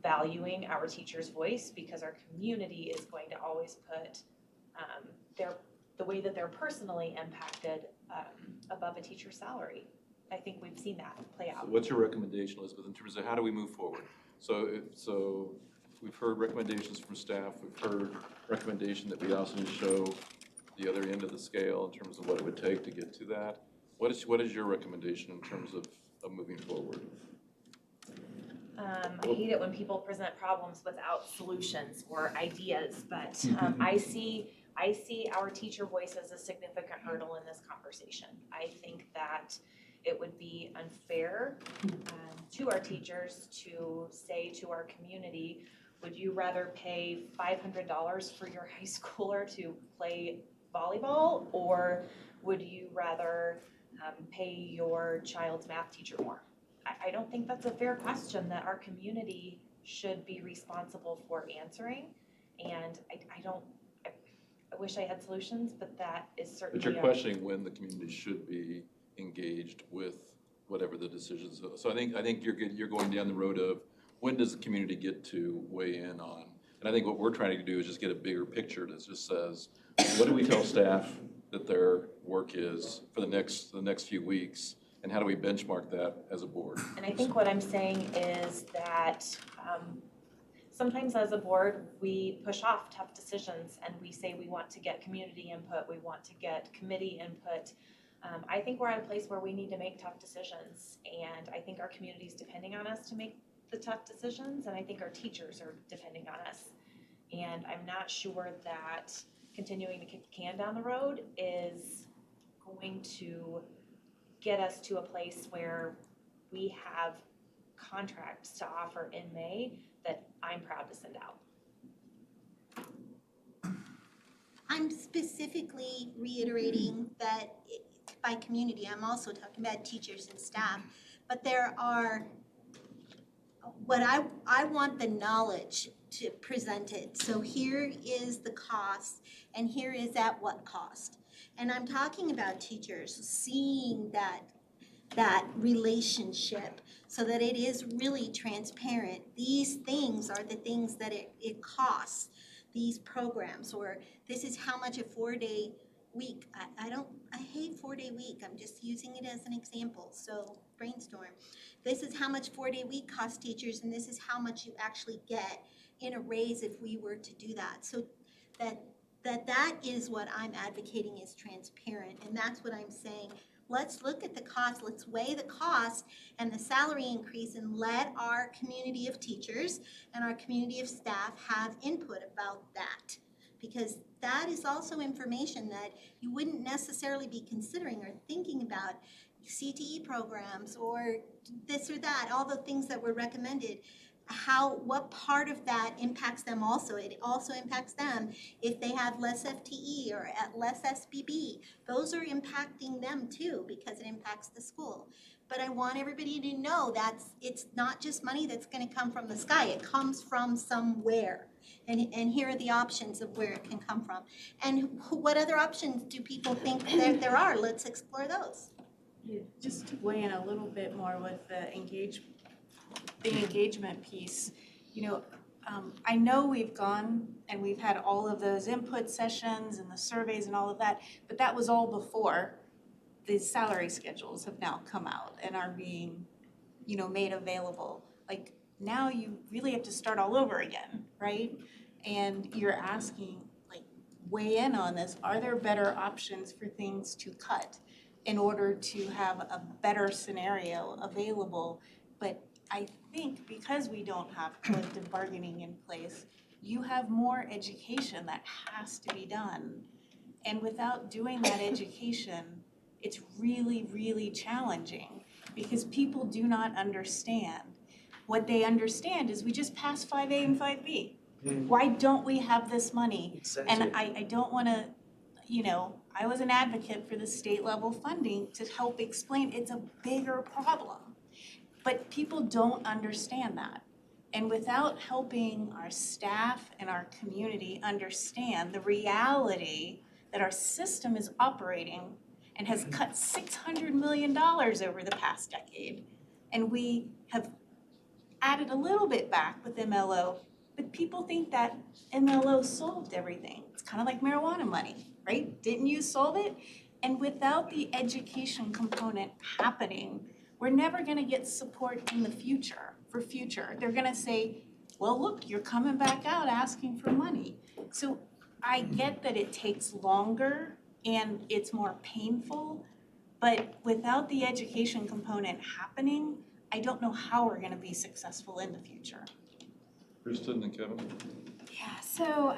valuing our teacher's voice, because our community is going to always put the way that they're personally impacted above a teacher's salary. I think we've seen that play out. So what's your recommendation, Elizabeth, in terms of how do we move forward? So we've heard recommendations from staff, we've heard recommendation that we also need to show the other end of the scale in terms of what it would take to get to that. What is your recommendation in terms of moving forward? I hate it when people present problems without solutions or ideas, but I see our teacher voice as a significant hurdle in this conversation. I think that it would be unfair to our teachers to say to our community, would you rather pay $500 for your high schooler to play volleyball, or would you rather pay your child's math teacher more? I don't think that's a fair question that our community should be responsible for answering. And I wish I had solutions, but that is certainly. But you're questioning when the community should be engaged with whatever the decisions are. So I think you're going down the road of when does the community get to weigh in on? And I think what we're trying to do is just get a bigger picture that just says, what do we tell staff? that their work is for the next few weeks? And how do we benchmark that as a board? And I think what I'm saying is that sometimes as a board, we push off tough decisions and we say we want to get community input, we want to get committee input. I think we're at a place where we need to make tough decisions, and I think our community is depending on us to make the tough decisions, and I think our teachers are depending on us. And I'm not sure that continuing to kick the can down the road is going to get us to a place where we have contracts to offer in May that I'm proud to send out. I'm specifically reiterating that by community, I'm also talking about teachers and staff, but there are, what I want the knowledge to present it. So here is the cost, and here is at what cost. And I'm talking about teachers seeing that relationship so that it is really transparent. These things are the things that it costs, these programs, or this is how much a 4-day week. I hate 4-day week. I'm just using it as an example. So brainstorm. This is how much 4-day week costs teachers, and this is how much you actually get in a raise if we were to do that. So that is what I'm advocating is transparent, and that's what I'm saying. Let's look at the cost, let's weigh the cost and the salary increase, and let our community of teachers and our community of staff have input about that. Because that is also information that you wouldn't necessarily be considering or thinking about. CTE programs or this or that, all the things that were recommended. What part of that impacts them also? It also impacts them if they have less FTE or less SBB. Those are impacting them too because it impacts the school. But I want everybody to know that it's not just money that's going to come from the sky. It comes from somewhere. And here are the options of where it can come from. And what other options do people think that there are? Let's explore those. Yeah, just to weigh in a little bit more with the engagement piece, I know we've gone and we've had all of those input sessions and the surveys and all of that, but that was all before the salary schedules have now come out and are being, made available. Like now you really have to start all over again, right? And you're asking, weigh in on this. Are there better options for things to cut in order to have a better scenario available? But I think because we don't have collective bargaining in place, you have more education that has to be done. And without doing that education, it's really, really challenging because people do not understand. What they understand is we just passed 5A and 5B. Why don't we have this money? And I don't want to, I was an advocate for the state level funding to help explain it's a bigger problem. But people don't understand that. And without helping our staff and our community understand the reality that our system is operating and has cut $600 million over the past decade, and we have added a little bit back with MLO, but people think that MLO solved everything. It's kind of like marijuana money, right? Didn't you solve it? And without the education component happening, we're never gonna get support in the future, They're gonna say, well, look, you're coming back out asking for money. So I get that it takes longer and it's more painful, but without the education component happening, I don't know how we're gonna be successful in the future. Kristen and Kevin? Yeah, so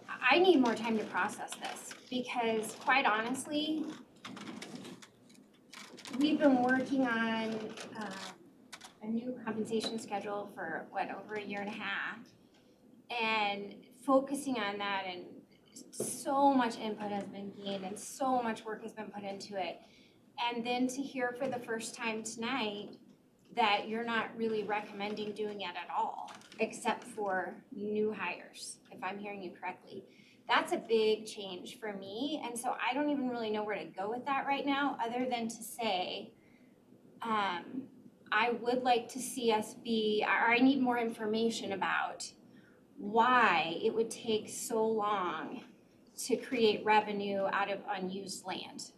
I need more time to process this because quite honestly, we've been working on a new compensation schedule for over a year and a half and focusing on that, and so much input has been gained and so much work has been put into it. And then to hear for the first time tonight that you're not really recommending doing it at all, except for new hires, if I'm hearing you correctly. That's a big change for me, and so I don't even really know where to go with that right now, other than to say, I would like to see us I need more information about why it would take so long to create revenue out of unused land.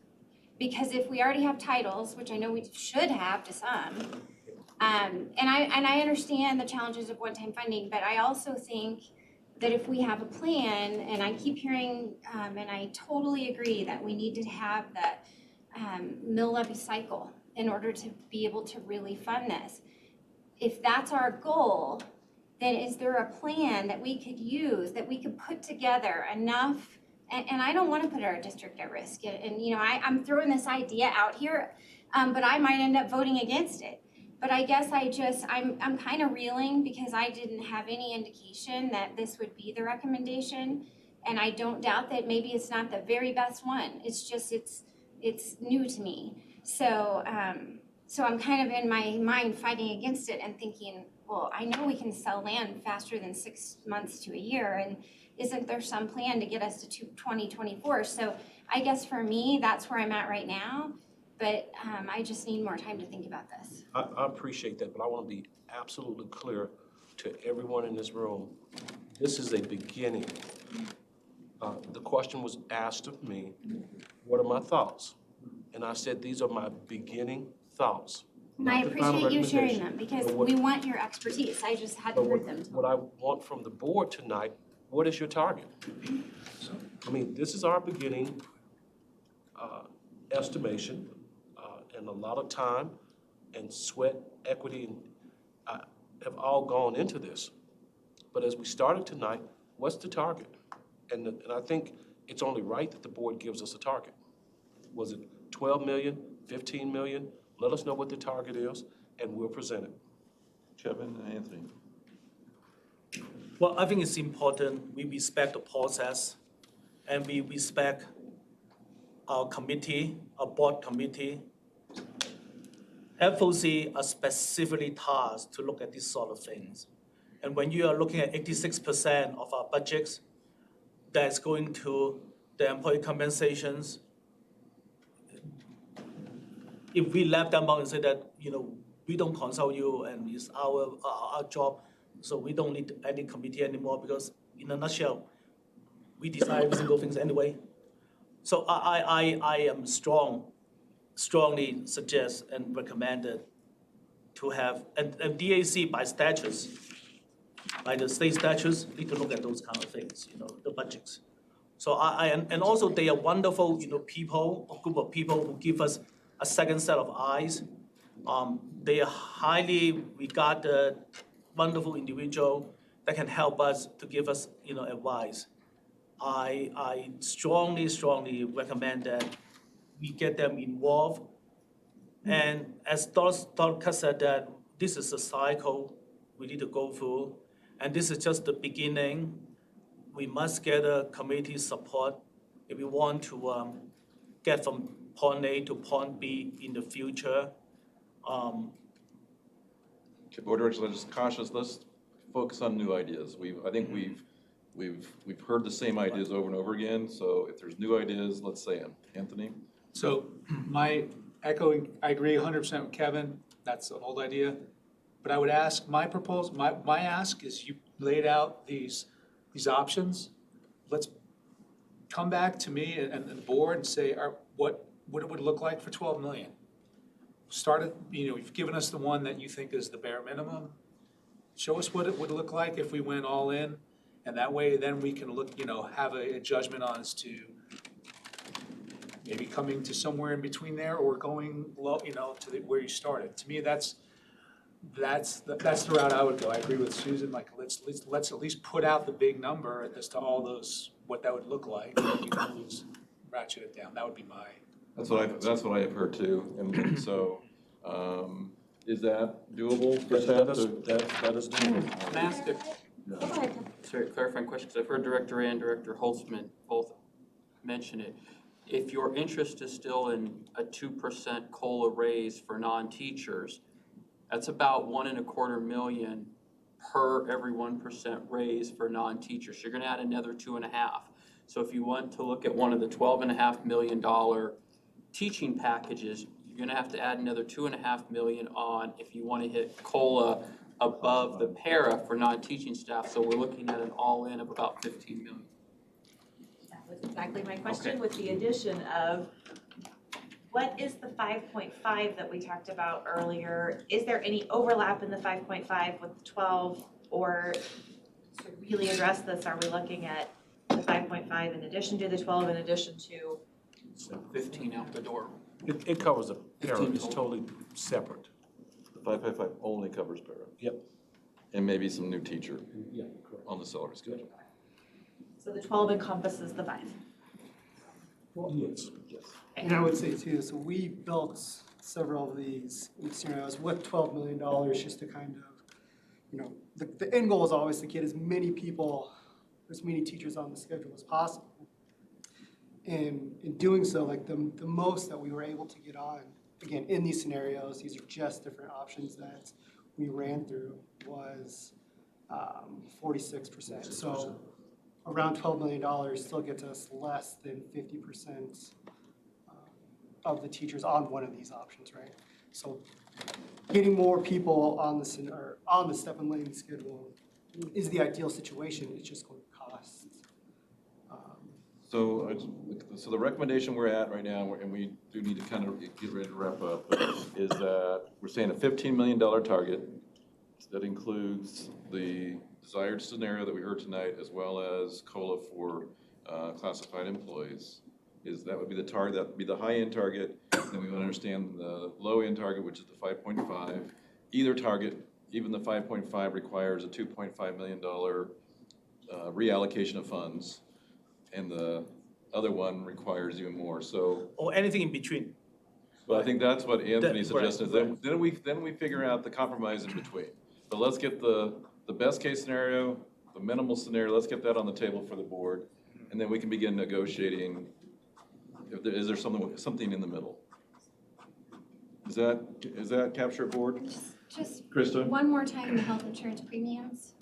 Because if we already have titles, which I know we should have to some, and I understand the challenges of one-time funding, but I also think that if we have a plan, and I keep hearing, and I totally agree that we need to have the mill levy cycle in order to be able to really fund this. If that's our goal, then is there a plan that we could use, that we could put together enough? And I don't want to put our district at risk. And you know, I'm throwing this idea out here, but I might end up voting against it. But I guess I'm kind of reeling because I didn't have any indication that this would be the recommendation. And I don't doubt that maybe it's not the very best one. It's just, it's new to me. So I'm kind of in my mind fighting against it and thinking, well, I know we can sell land faster than 6 months to a year, and isn't there some plan to get us to 2024? So I guess for me, that's where I'm at right now, but I just need more time to think about this. I appreciate that, but I want to be absolutely clear to everyone in this room. This is a beginning. The question was asked of me, what are my thoughts? And I said, these are my beginning thoughts. And I not the final appreciate you sharing recommendation. them because But what- we want your expertise. I just hadn't But heard them. what I want from the board tonight, what is your target? I mean, this is our beginning estimation, and a lot of time and sweat, equity, have all gone into this. But as we started tonight, what's the target? And I think it's only right that the board gives us a target. Was it 12 million, 15 million? Let us know what the target is, and we'll present it. Kevin and Anthony. Well, I think it's important we respect the process and we respect our committee, our board committee. FOC are specifically tasked to look at these sort of things. And when you are looking at 86% of our budgets that's going to the employee compensations, if we left them out and say that, you know, we don't consult you and it's our job, so we don't need any committee anymore because in a nutshell, we decide every single things anyway. So I am strongly suggest and recommended to have, and DAC by statutes, by the state statutes, need to look at those kind of things, you know, the budgets. So and also they are wonderful, you know, people, a group of people who give us a second set of eyes. They are highly regarded, wonderful individual that can help us to give us, you know, advice. I strongly recommend that we get them involved. And as Dr. said, that this is a cycle we need to go through, and this is just the beginning. We must get a committee support if we want to get from point A to point B in the future. Okay, Board Director, let's just cautious, let's focus on new ideas. I think we've heard the same ideas over and over again, so if there's new ideas, let's say them. Anthony? So I agree 100% with Kevin, that's an old idea. But I would ask, my ask is you laid out these options. Let's come back to me and the board and say, what it would look like for 12 million. You've given us the one that you think is the bare minimum. Show us what it would look like if we went all in, and that way then we can look, have a judgment on as to maybe coming to somewhere in between there or going low, to where you started. To me, that's the route I would go. I agree with Susan, like let's at least put out the big number as to all those, what that would look like. You can always ratchet it down. That would be my. That's what I have heard too, and so, is that doable for staff? That is doable. Can I ask a clarifying question, because I've heard Director and Director Holtzman both mention it. If your interest is still in a 2% COLA raise for non-teachers, that's about $1.25 million per every 1% raise for non-teachers. You're gonna add another 2.5. So if you want to look at one of the $12.5 million teaching packages, you're gonna have to add another $2.5 million on if you wanna hit COLA above the para for non-teaching staff. So we're looking at an all-in of about $15 million. was exactly my question, with the addition of, what is the 5.5 that we talked about earlier? Is there any overlap in the 5.5 with the 12? Or to really address this, are we looking at the 5.5 in addition to the 12, in addition to? 15 out the door. It covers a para, it's totally separate. The 555 only covers para. Yep. And maybe some new teacher Yeah, correct. on the salary schedule. So the 12 encompasses the 5. Yes. And I would say too, so we built several of these scenarios with $12 million just to kind of, you know, the end goal is always to get as many people, as many teachers on the schedule as possible. And in doing so, like the most that we were able to get on, again, in these scenarios, these are just different options that we ran through, was 46%. So around $12 million still gets us less than 50% of the teachers on one of these options, right? So getting more people on the step and lane schedule is the ideal situation. It's just going to cost. So the recommendation we're at right now, and we do need to kind of get ready to wrap up, is that we're saying a $15 million target that includes the desired scenario that we heard tonight, as well as COLA for classified employees. That would be the target, that would be the high-end target, then we would understand the low-end target, which is the 5.5. Either target, even the 5.5, requires a $2.5 million reallocation of funds, and the other one requires even more, so. Or anything in between. Well, I think that's what Anthony Right, suggested, right. then we figure out the compromise in between. But let's get the best case scenario, the minimal scenario, let's get that on the table for the board, and then we can begin negotiating. Is there something in the middle? Does that capture a board? Just Krista? one more time, the health insurance premiums.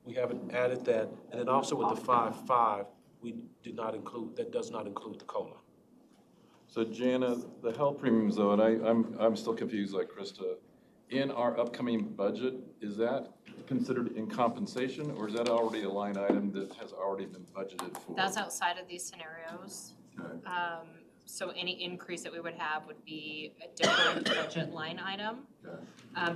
We haven't added that, and then also with the 5.5, we did not include, that does not include the COLA. So Jana, the health premiums though, and I'm still confused like Krista. In our upcoming budget, is that considered in compensation, or is that already a line item that has already been budgeted for? That's outside of these scenarios. Okay. So any increase that we would have would be a different budget line item. Okay.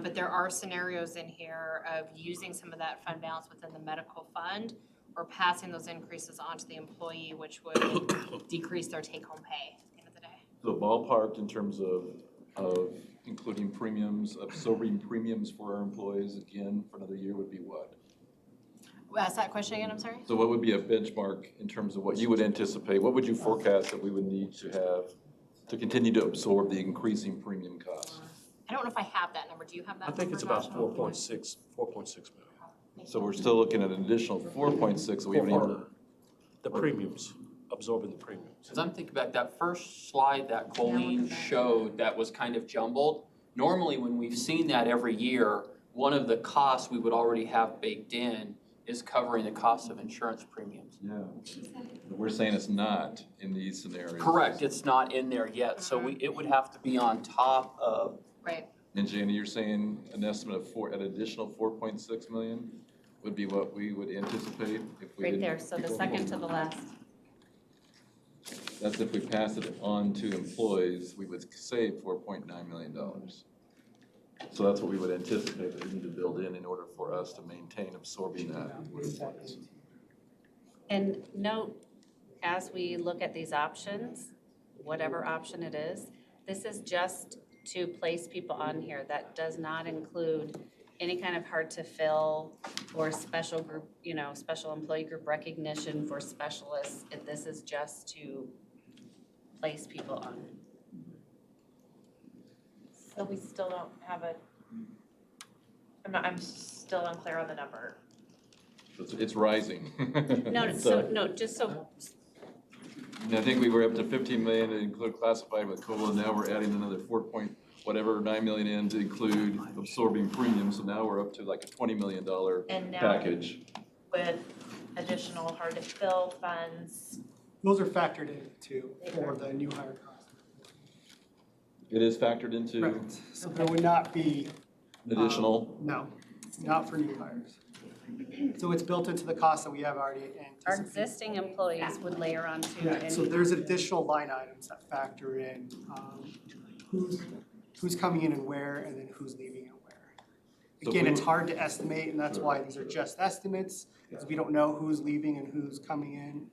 But there are scenarios in here of using some of that fund balance within the medical fund or passing those increases onto the employee, which would decrease their take-home pay at the end of the day. So ballparked in terms of including premiums, absorbing premiums for our employees again for another year would be what? Ask that question again, I'm sorry? So what would be a benchmark in terms of what you would anticipate? What would you forecast that we would need to have to continue to absorb the increasing premium costs? I don't know if I have that number. Do you have that I think number, it's about Josh? 4.6 million. So we're still looking at an additional 4.6 that we haven't even. The premiums, absorbing the premiums. As I'm thinking back, that first slide that Colleen showed that was kind of jumbled, normally when we've seen that every year, one of the costs we would already have baked in is covering the cost of insurance premiums. Yeah. But we're saying it's not in these scenarios. Correct, it's not in there yet, so it would have to be on top of. Right. And Jana, you're saying an estimate of an additional 4.6 million would be what we would anticipate if we Right didn't- there, so the second to the last. That's if we pass it on to employees, we would save $4.9 million. So that's what we would anticipate that we need to build in order for us to maintain absorbing that. And note, as we look at these options, whatever option it is, this is just to place people on here. That does not include any kind of hard to fill or special group, special employee group recognition for specialists. This is just to place people on. So we still don't have I'm still unclear on the number. It's rising. Just so, And I think we were up to 15 million to include classified with COLA, now we're adding another 9 million in to include absorbing premiums, so now we're up to like a $20 million And now package. with additional hard to fill funds. Those are factored in too for the new hire cost. It is factored into Correct. So there would not be additional. no, not for new hires. So it's built into the cost that we have already anticipated. Our existing employees would layer on to Yeah, any. so there's additional line items that factor in, who's coming in and where, and then who's leaving and where. So if Again, we it's were- hard to estimate, and that's why these are just estimates, because we don't know who's leaving and who's coming in,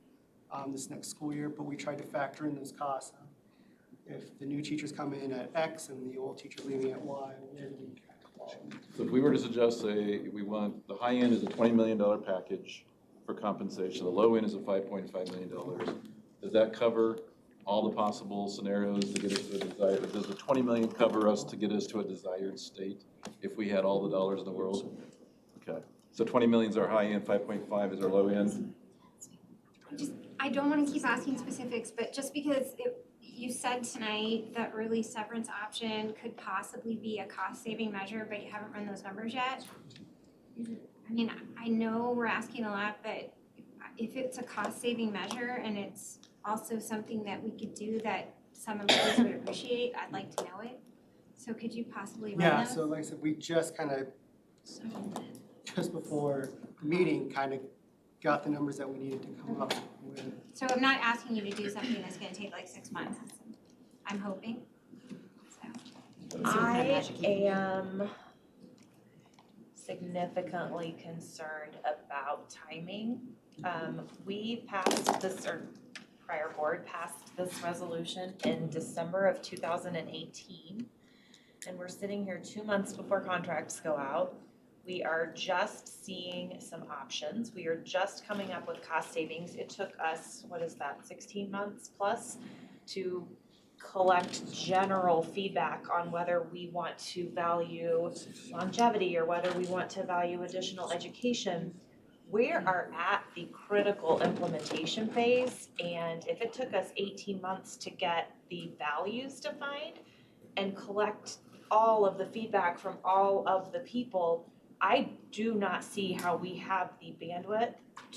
this next school year, but we tried to factor in those costs. If the new teachers come in at X and the old teacher's leaving at Y, where do we? So if we were to suggest, say, we want, the high end is a $20 million package for compensation, the low end is a $5.5 million. Does that cover all the possible scenarios to get us to a desired, does the 20 million cover us to get us to a desired state if we had all the dollars in the world? Okay, so 20 million is our high end, 5.5 is our low end. I don't wanna keep asking specifics, but just because you said tonight the early severance option could possibly be a cost-saving measure, but you haven't run those numbers yet. I mean, I know we're asking a lot, but if it's a cost-saving measure and it's also something that we could do that some employees would appreciate, I'd like to know it. So could you possibly run Yeah, those? so like I said, we just kind of, just before the meeting, kind of got the numbers that we needed to come up with. So I'm not asking you to do something that's gonna take like 6 months, I'm hoping, so. I am significantly concerned about timing. We passed this, or prior board passed this resolution in December of 2018. And we're sitting here 2 months before contracts go out. We are just seeing some options. We are just coming up with cost savings. It took us, 16 months plus to collect general feedback on whether we want to value longevity or whether we want to value additional education. We are at the critical implementation phase, and if it took us 18 months to get the values defined and collect all of the feedback from all of the people, I do not see how we have the bandwidth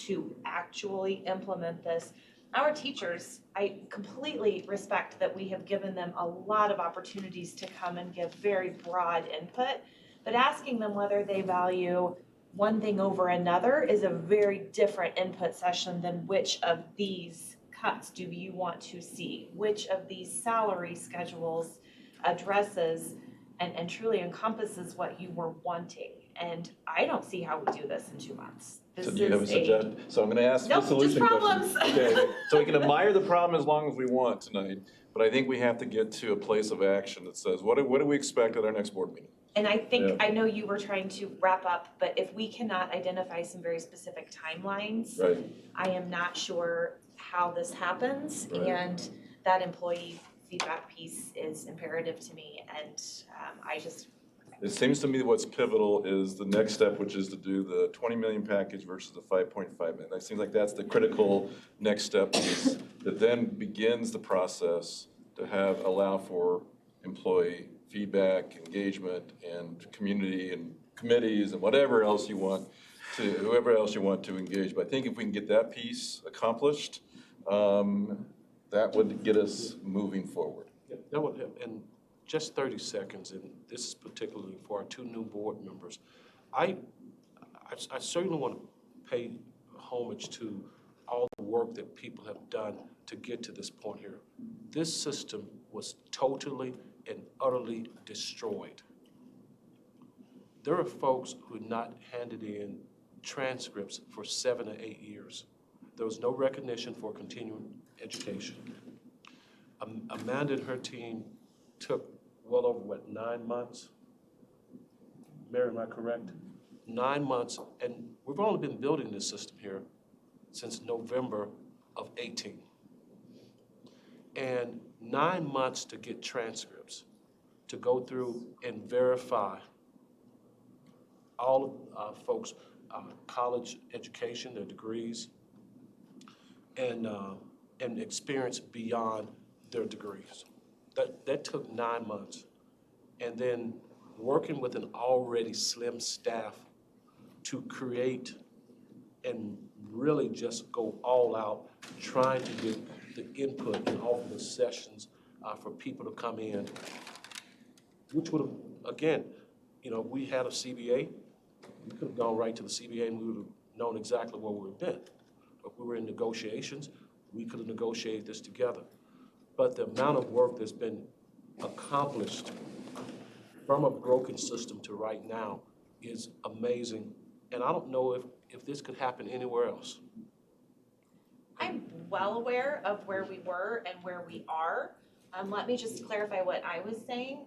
to actually implement this. Our teachers, I completely respect that we have given them a lot of opportunities to come and give very broad input, but asking them whether they value one thing over another is a very different input session than which of these cuts do you want to see? Which of these salary schedules addresses and truly encompasses what you were wanting? And I don't see how we do this in 2 months. So do you have a suggestion? So I'm gonna ask the solution question. Nope, just problems. Okay, so we can admire the problem as long as we want tonight, but I think we have to get to a place of action that says, what do we expect at our next board meeting? And I think, Yeah. I know you were trying to wrap up, but if we cannot identify some very specific timelines, Right, I am not sure how this happens. Right. And that employee feedback piece is imperative to me, and I just, it seems to me what's pivotal is the next step, which is to do the 20 million package versus the 5.5 million. That seems like that's the critical next step piece that then begins the process to allow for employee feedback, engagement, and community and committees and whatever else you want to, whoever else you want to engage. But I think if we can get that piece accomplished, that would get us moving forward. Yeah, that would help. And just 30 seconds, and this is particularly for our two new board members. I certainly want to pay homage to all the work that people have done to get to this point here. This system was totally and utterly destroyed. There are folks who had not handed in transcripts for 7 or 8 years. There was no recognition for continuing education. Amanda and her team took well over, 9 months? Mary, am I correct? 9 months, and we've only been building this system here since November of 18. And 9 months to get transcripts, to go through and verify all of folks' college education, their degrees, and experience beyond their degrees. That took 9 months. And then working with an already slim staff to create and really just go all out, trying to get the input and offer the sessions for people to come in, which would have, again, we had a CBA. We could have gone right to the CBA and we would have known exactly where we've been. If we were in negotiations, we could have negotiated this together. But the amount of work that's been accomplished from a broken system to right now is amazing. And I don't know if this could happen anywhere else. I'm well aware of where we were and where we are. Let me just clarify what I was saying.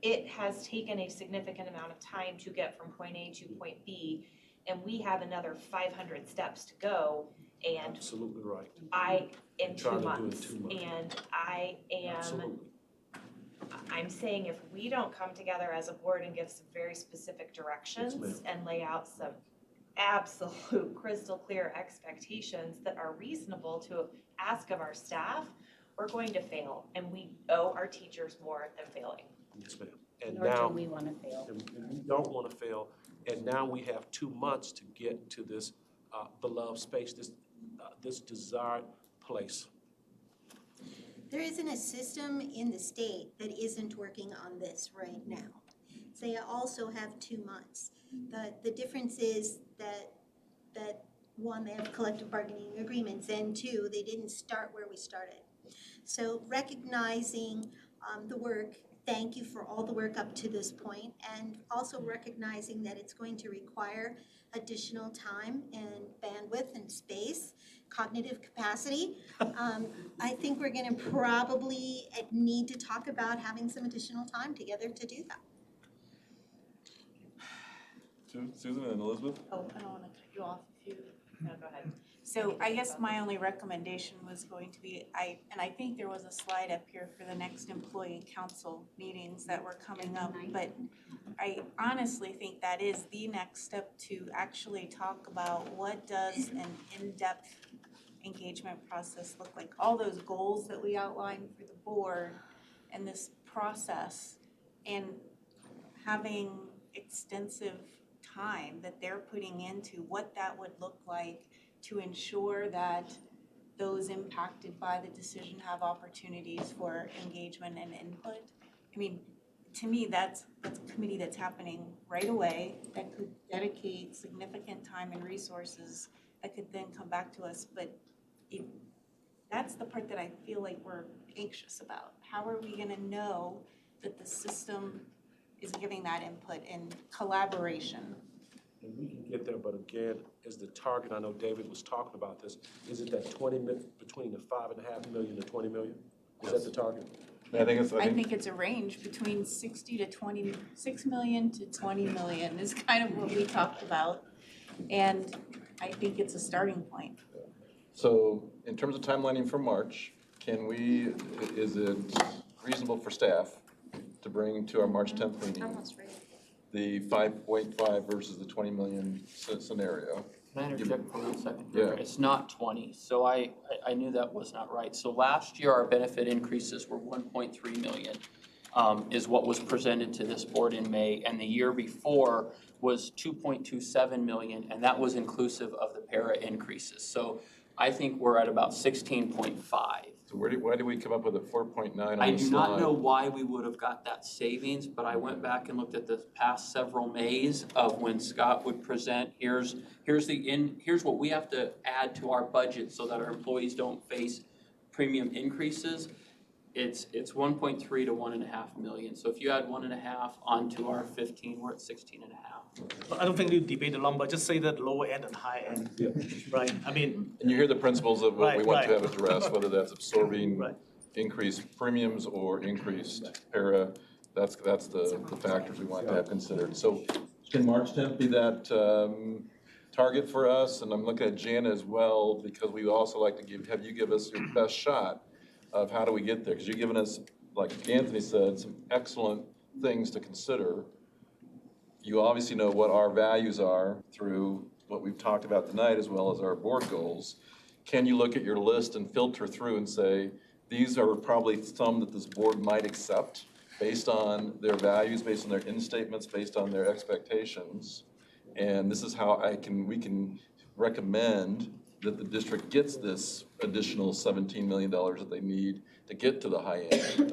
It has taken a significant amount of time to get from point A to point B, and we have another 500 steps to go. And Absolutely right. in 2 Trying to do it in months, 2 months. and I am. Absolutely. I'm saying if we don't come together as a board and give some very specific directions Yes, and lay out some absolute crystal clear expectations that are reasonable to ask of our staff, we're going to fail, and we owe our teachers more than failing. Yes, ma'am. And Nor now, do we want to fail. and we don't want to fail, and now we have 2 months to get to this beloved space, this desired place. There isn't a system in the state that isn't working on this right now. They also have 2 months. The difference is that one, they have collective bargaining agreements, and two, they didn't start where we started. So recognizing the work, thank you for all the work up to this point, and also recognizing that it's going to require additional time and bandwidth and space, cognitive capacity. I think we're gonna probably need to talk about having some additional time together to do that. Susan and Elizabeth? Oh, I don't wanna cut you off if you. No, go ahead. So I guess my only recommendation was going to be, I think there was a slide up here for the next employee council meetings that were coming up, but I honestly think that is the next step to actually talk about what does an in-depth engagement process look like? All those goals that we outlined for the board and this process, and having extensive time that they're putting into what that would look like to ensure that those impacted by the decision have opportunities for engagement and input. I mean, to me, that's a committee that's happening right away, that could dedicate significant time and resources that could then come back to us, but that's the part that I feel like we're anxious about. How are we gonna know that the system is giving that input and collaboration? And we can get there, but again, is the target, I know David was talking about this, is it that between the 5.5 million to 20 million? Is that the target? I think it's a range between 60 to 20, 6 million to 20 million is kind of what we talked about. And I think it's a starting point. so. In terms of timelining for March, is it reasonable for staff to bring to our March 10th meeting Almost ready. the 5.5 versus the 20 million scenario? Can I interject for 1 second? Yeah. It's not 20, so I knew that was not right. So last year, our benefit increases were 1.3 million, is what was presented to this board in May. And the year before was 2.27 million, and that was inclusive of the para increases. So I think we're at about 16.5. So why did we come up with a 4.9 on the slide? I do not know why we would have got that savings, but I went back and looked at the past several Mays of when Scott would present, here's what we have to add to our budget so that our employees don't face premium increases. It's 1.3 to 1.5 million. So if you add 1.5 onto our 15, we're at 16.5. I don't think you debate the number, just say that lower end and high end, right? I mean, And you hear the principles of what we Right, want to right. have addressed, whether that's absorbing Right. increased premiums or increased para. That's the factors we want to have considered. So can March 10th be that target for us? And I'm looking at Jana as well, because we also like to have you give us your best shot of how do we get there? Because you've given us, like Anthony said, some excellent things to consider. You obviously know what our values are through what we've talked about tonight, as well as our board goals. Can you look at your list and filter through and say, these are probably some that this board might accept based on their values, based on their in statements, based on their expectations? And this is how we can recommend that the district gets this additional $17 million that they need to get to the high end.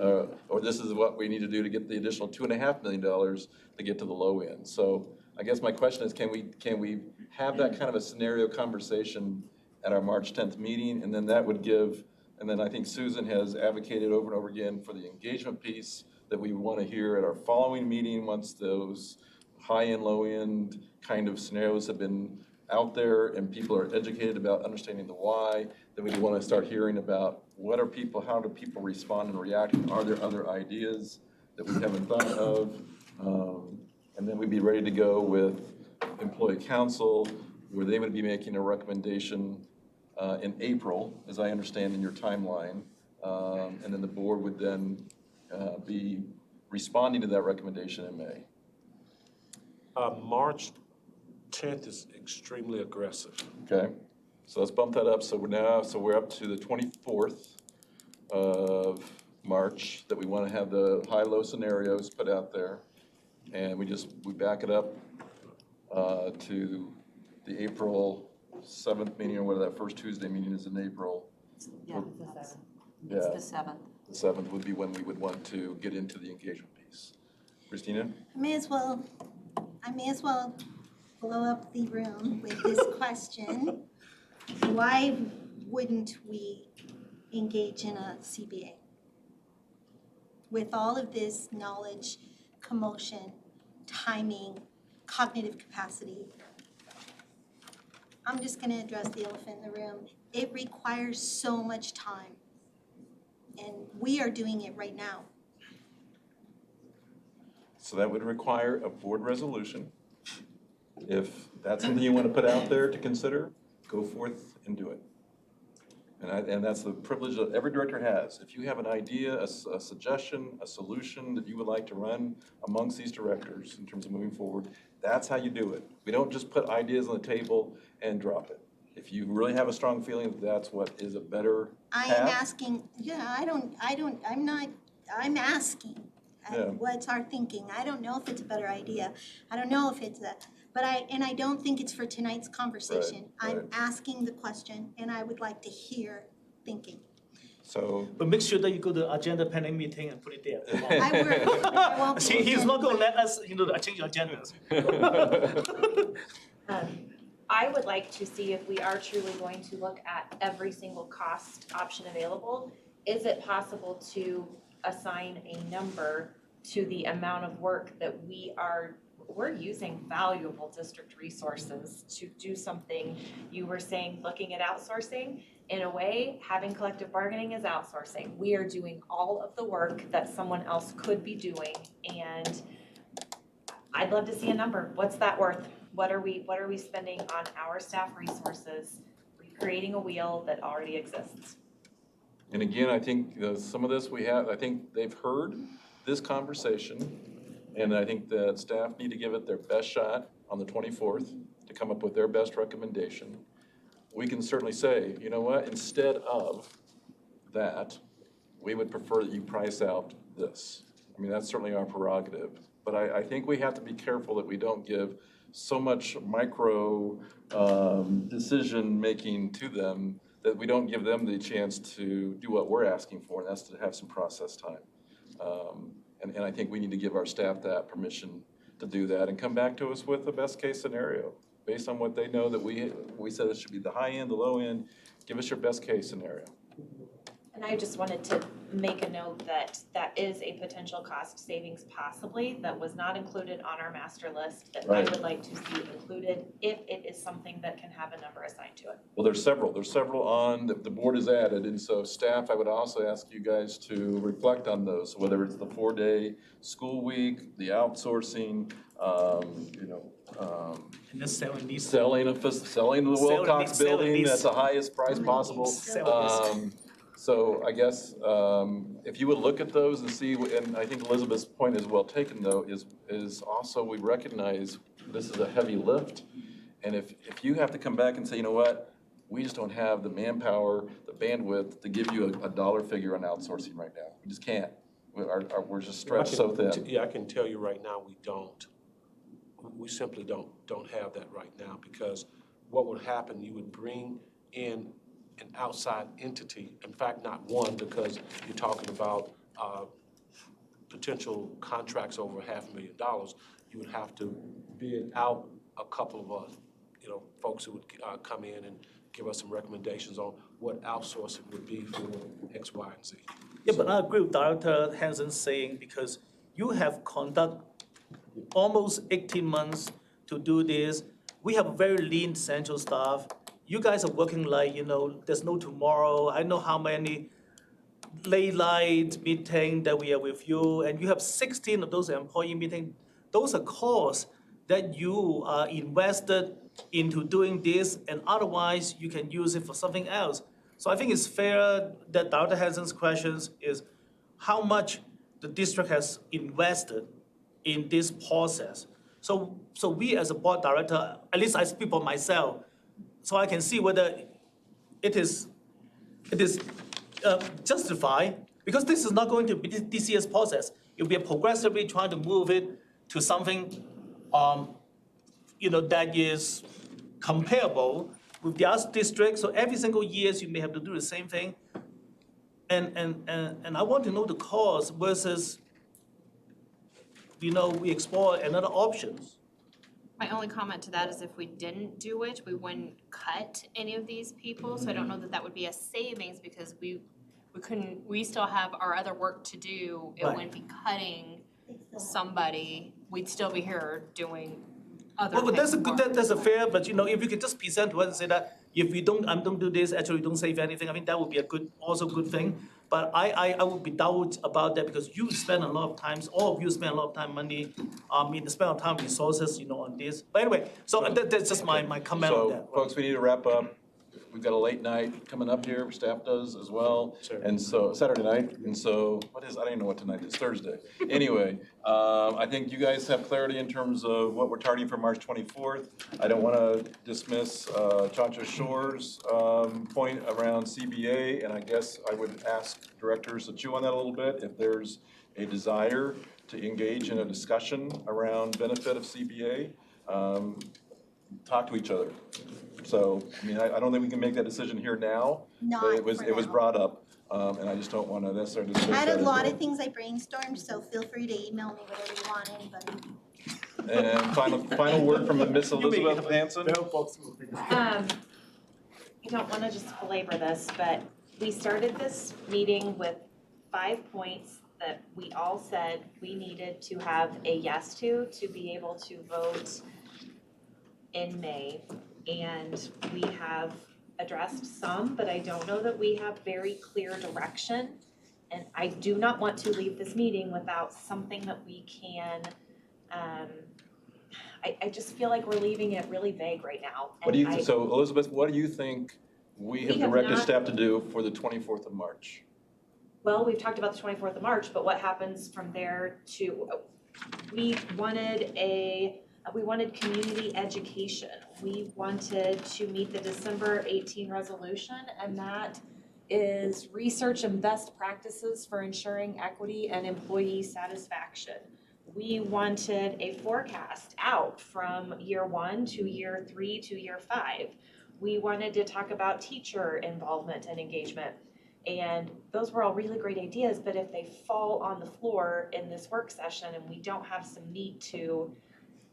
Or this is what we need to do to get the additional $2.5 million to get to the low end. So I guess my question is, can we have that kind of a scenario conversation at our March 10th meeting? And then that would give, and then I think Susan has advocated over and over again for the engagement piece that we want to hear at our following meeting once those high-end, low-end kind of scenarios have been out there and people are educated about understanding the why. Then we want to start hearing about how do people respond and react? Are there other ideas that we haven't thought of? And then we'd be ready to go with employee council, where they would be making a recommendation in April, as I understand in your timeline. And then the board would then be responding to that recommendation in May. March 10th is extremely aggressive. Okay, so let's bump that up. So we're up to the 24th of March that we want to have the high-low scenarios put out there. And we back it up to the April 7th meeting, or whatever that first Tuesday meeting is in April. Yeah, it's the 7th. Yeah. It's the 7th. The 7th would be when we would want to get into the engagement piece. Christina? I may as well blow up the room with this question. Why wouldn't we engage in a CBA? With all of this knowledge, commotion, timing, cognitive capacity, I'm just gonna address the elephant in the room. It requires so much time. And we are doing it right now. So that would require a board resolution. If that's something you want to put out there to consider, go forth and do it. And that's the privilege that every director has. If you have an idea, a suggestion, a solution that you would like to run amongst these directors in terms of moving forward, that's how you do it. We don't just put ideas on the table and drop it. If you really have a strong feeling that that's what is a better I path. am asking, I'm asking, Yeah. what's our thinking? I don't know if it's a better idea. I don't know if it's I don't think it's for tonight's conversation. Right. I'm asking the question and I would like to hear thinking. So, But make sure that you go to agenda planning meeting and put it there. I won't. See, he's not gonna let us, change agendas. I would like to see if we are truly going to look at every single cost option available. Is it possible to assign a number to the amount of work that we're using valuable district resources to do something? You were saying, looking at outsourcing. In a way, having collective bargaining is outsourcing. We are doing all of the work that someone else could be doing, and I'd love to see a number. What's that worth? What are we spending on our staff resources, recreating a wheel that already exists? and again, I think some of this I think they've heard this conversation, and I think that staff need to give it their best shot on the 24th to come up with their best recommendation. We can certainly say, you know what, instead of that, we would prefer that you price out this. I mean, that's certainly our prerogative. But I think we have to be careful that we don't give so much micro decision-making to them that we don't give them the chance to do what we're asking for, and that's to have some process time. And I think we need to give our staff that permission to do that and come back to us with the best-case scenario. Based on what they know that we said it should be the high end, the low end, give us your best-case scenario. And I just wanted to make a note that that is a potential cost savings possibly that was not included on our master list that I Right. would like to see included if it is something that can have a number assigned to it. Well, there's several on that the board has added, and so staff, I would also ask you guys to reflect on those, whether it's the 4-day school week, the outsourcing, And just selling these. selling the Wilcox Selling building these. at the highest price possible. So I guess if you would look at those and see, and I think Elizabeth's point is well taken though, is also we recognize this is a heavy lift. And if you have to come back and say, you know what, we just don't have the manpower, the bandwidth to give you a dollar figure on outsourcing right now. We just can't. We're just stretched so thin. Yeah, I can tell you right now, we don't. We simply don't have that right now, because what would happen, you would bring in an outside entity, in fact, not one, because you're talking about potential contracts over $500,000. you would have to bid out a couple of, folks who would come in and give us some recommendations on what outsourcing would be for X, Y, and Z. Yeah, but I agree with Director Hansen saying, because you have conduct almost 18 months to do this. We have a very lean central staff. You guys are working like, there's no tomorrow. I know how many late night meeting that we are with you, and you have 16 of those employee meetings. Those are costs that you are invested into doing this, and otherwise you can use it for something else. So I think it's fair that Dr. Hansen's questions is how much the district has invested in this process. So we as a board director, at least I speak for myself, so I can see whether it is justified, because this is not going to be this year's process. It'll be progressively trying to move it to something, that is comparable with the other districts. So every single year you may have to do the same thing. And I want to know the cost versus, we explore another options. My only comment to that is if we didn't do it, we wouldn't cut any of these people. So I don't know that that would be a savings, because we still have our other work to do. It Right. wouldn't be cutting somebody. We'd still be here doing other Well, but types that's a of good, work. that's a fair, but if you can just present to us and say that if we don't do this, actually we don't save anything, I think that would be also good thing. But I would be doubt about that, because you spend a lot of times, all of you spend a lot of time, money, spend a lot of time, resources, on this. But anyway, so that's just my comment on that. So, folks, we need to wrap up. We've got a late night coming up here, staff does as well. And so, Saturday night, and so, I don't even know what tonight is, Thursday. Anyway, I think you guys have clarity in terms of what we're targeting for March 24th. I don't want to dismiss Chacha Shore's point around CBA, and I guess I would ask directors to chew on that a little bit. If there's a desire to engage in a discussion around benefit of CBA, talk to each other. So, I don't think we can make that decision here now, but it was now. brought up, and I just don't want to necessarily dismiss I had that a as lot well. of things I brainstormed, so feel free to email me whatever you want, anybody. And final word from Miss Elizabeth Hanson. I don't want to just belabor this, but we started this meeting with 5 points that we all said we needed to have a yes to be able to vote in May. And we have addressed some, but I don't know that we have very clear direction. And I do not want to leave this meeting without something that we can, I just feel like we're leaving it really vague right now. So Elizabeth, what do you think we have We have directed not- staff to do for the 24th of March? Well, we've talked about the 24th of March, but what happens from there to, we wanted community education. We wanted to meet the December 18 resolution, and that is research and best practices for ensuring equity and employee satisfaction. We wanted a forecast out from year 1 to year 3 to year 5. We wanted to talk about teacher involvement and engagement. And those were all really great ideas, but if they fall on the floor in this work session and we don't have some need to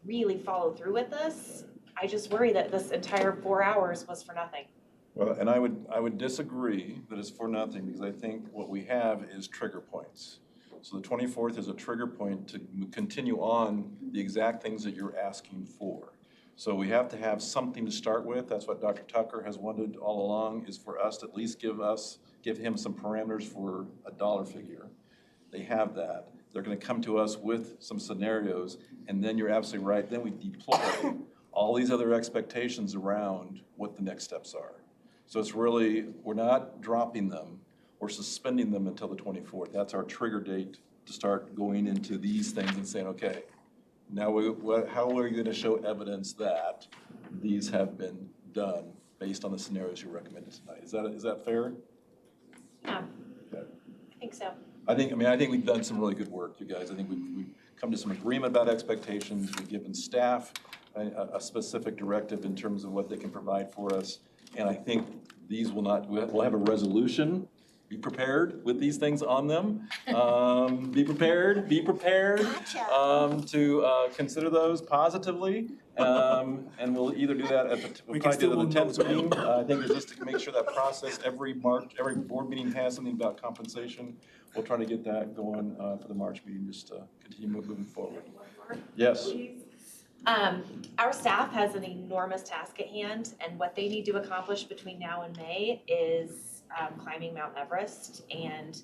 really follow through with this, I just worry that this entire 4 hours was for nothing. Well, and I would disagree that it's for nothing, because I think what we have is trigger points. So the 24th is a trigger point to continue on the exact things that you're asking for. So we have to have something to start with. That's what Dr. Tucker has wanted all along, is for us to at least give him some parameters for a dollar figure. They have that. They're gonna come to us with some scenarios, and then you're absolutely right, then we deploy all these other expectations around what the next steps are. So it's really, we're not dropping them, we're suspending them until the 24th. That's our trigger date to start going into these things and saying, okay, now how are you gonna show evidence that these have been done based on the scenarios you recommended tonight? Is that fair? Yeah, Okay. I think so. I think we've done some really good work, you guys. I think we've come to some agreement about expectations. We've given staff a specific directive in terms of what they can provide for us. And I think we'll have a resolution be prepared with these things on them. Be prepared Gotcha. to consider those positively. And we'll either do that at the, we'll We can probably do it at the still 10th meeting. I think it's just to make sure that process, every board meeting has something about compensation. We'll try to get that going for the March meeting, just to continue moving forward. Yes. Our staff has an enormous task at hand, and what they need to accomplish between now and May is climbing Mount Everest. And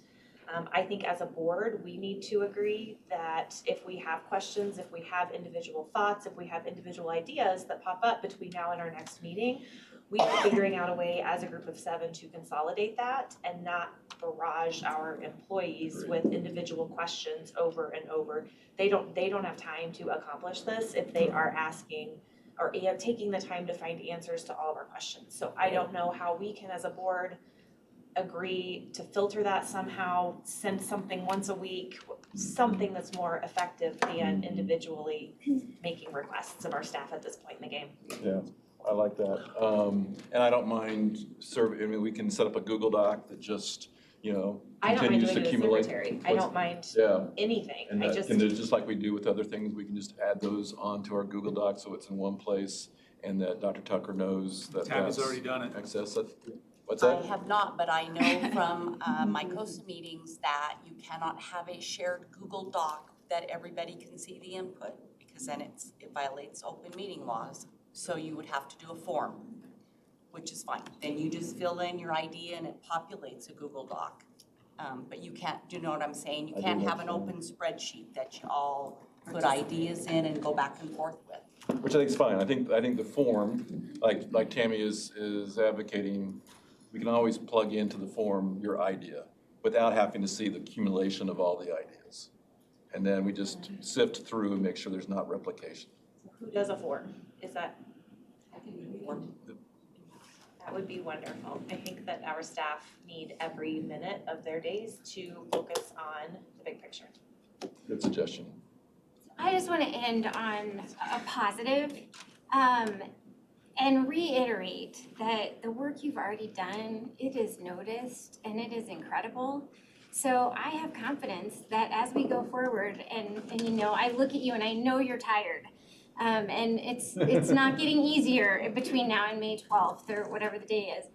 I think as a board, we need to agree that if we have questions, if we have individual thoughts, if we have individual ideas that pop up between now and our next meeting, we are figuring out a way as a group of 7 to consolidate that and not barrage our employees with individual questions over and over. They don't have time to accomplish this if they are asking or taking the time to find answers to all of our questions. So I don't know how we can, as a board, agree to filter that somehow, send something once a week, something that's more effective than individually making requests of our staff at this point in the game. Yeah, I like that. And I don't mind we can set up a Google Doc that just, I don't mind continues doing to it as accumulate. secretary. I don't mind Yeah. anything. And I that just, can, just like we do with other things, we can just add those onto our Google Doc so it's in one place and that Dr. Tucker knows that Tammy's that's already done it. access it. What's I that? have not, but I know from my COSA meetings that you cannot have a shared Google Doc that everybody can see the input, because then it violates open meeting laws. So you would have to do a form, which is fine. Then you just fill in your idea and it populates a Google Doc. But you can't, do you know what I'm saying? You can't have an open spreadsheet that you all put ideas in and go back and forth with. Which I think is fine. I think the form, like Tammy is advocating, we can always plug into the form your idea without having to see the accumulation of all the ideas. And then we just sift through and make sure there's not replication. who does a form? Is that? That would be wonderful. I think that our staff need every minute of their days to focus on the big picture. Good suggestion. I just want to end on a positive and reiterate that the work you've already done, it is noticed and it is incredible. So I have confidence that as we go forward and I look at you and I know you're tired. And it's not getting easier between now and May 12th or whatever the day is.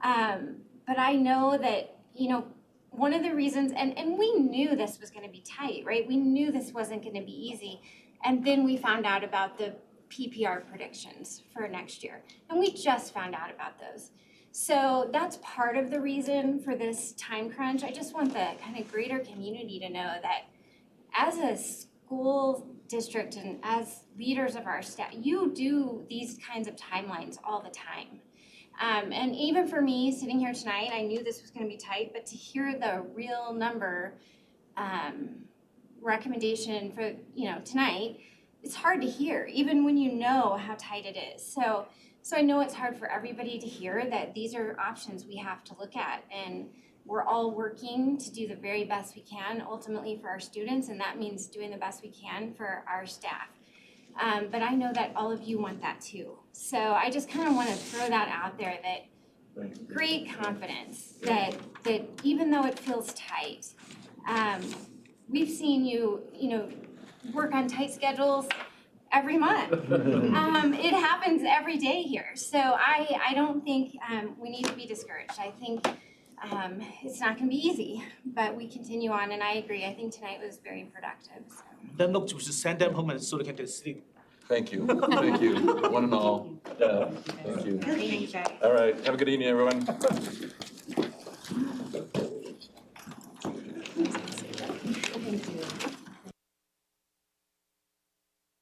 But I know that, one of the reasons, and we knew this was gonna be tight, right? We knew this wasn't gonna be easy. And then we found out about the PPR predictions for next year. And we just found out about those. So that's part of the reason for this time crunch. I just want the kind of greater community to know that as a school district and as leaders of our staff, you do these kinds of timelines all the time. And even for me, sitting here tonight, I knew this was gonna be tight, but to hear the real number recommendation for, tonight, it's hard to hear, even when you know how tight it is. So I know it's hard for everybody to hear that these are options we have to look at, and we're all working to do the very best we can ultimately for our students, and that means doing the best we can for our staff. But I know that all of you want that too. So I just kind of want to throw that out there, that great confidence that even though it feels tight, we've seen you, work on tight schedules every month. It happens every day here. So I don't think we need to be discouraged. I think it's not gonna be easy, but we continue on, and I agree. I think tonight was very productive, so. Then look, we should send them home and so they can get sleep. Thank you, one and all. Yeah, thank you. Thank you. All right, have a good evening, everyone.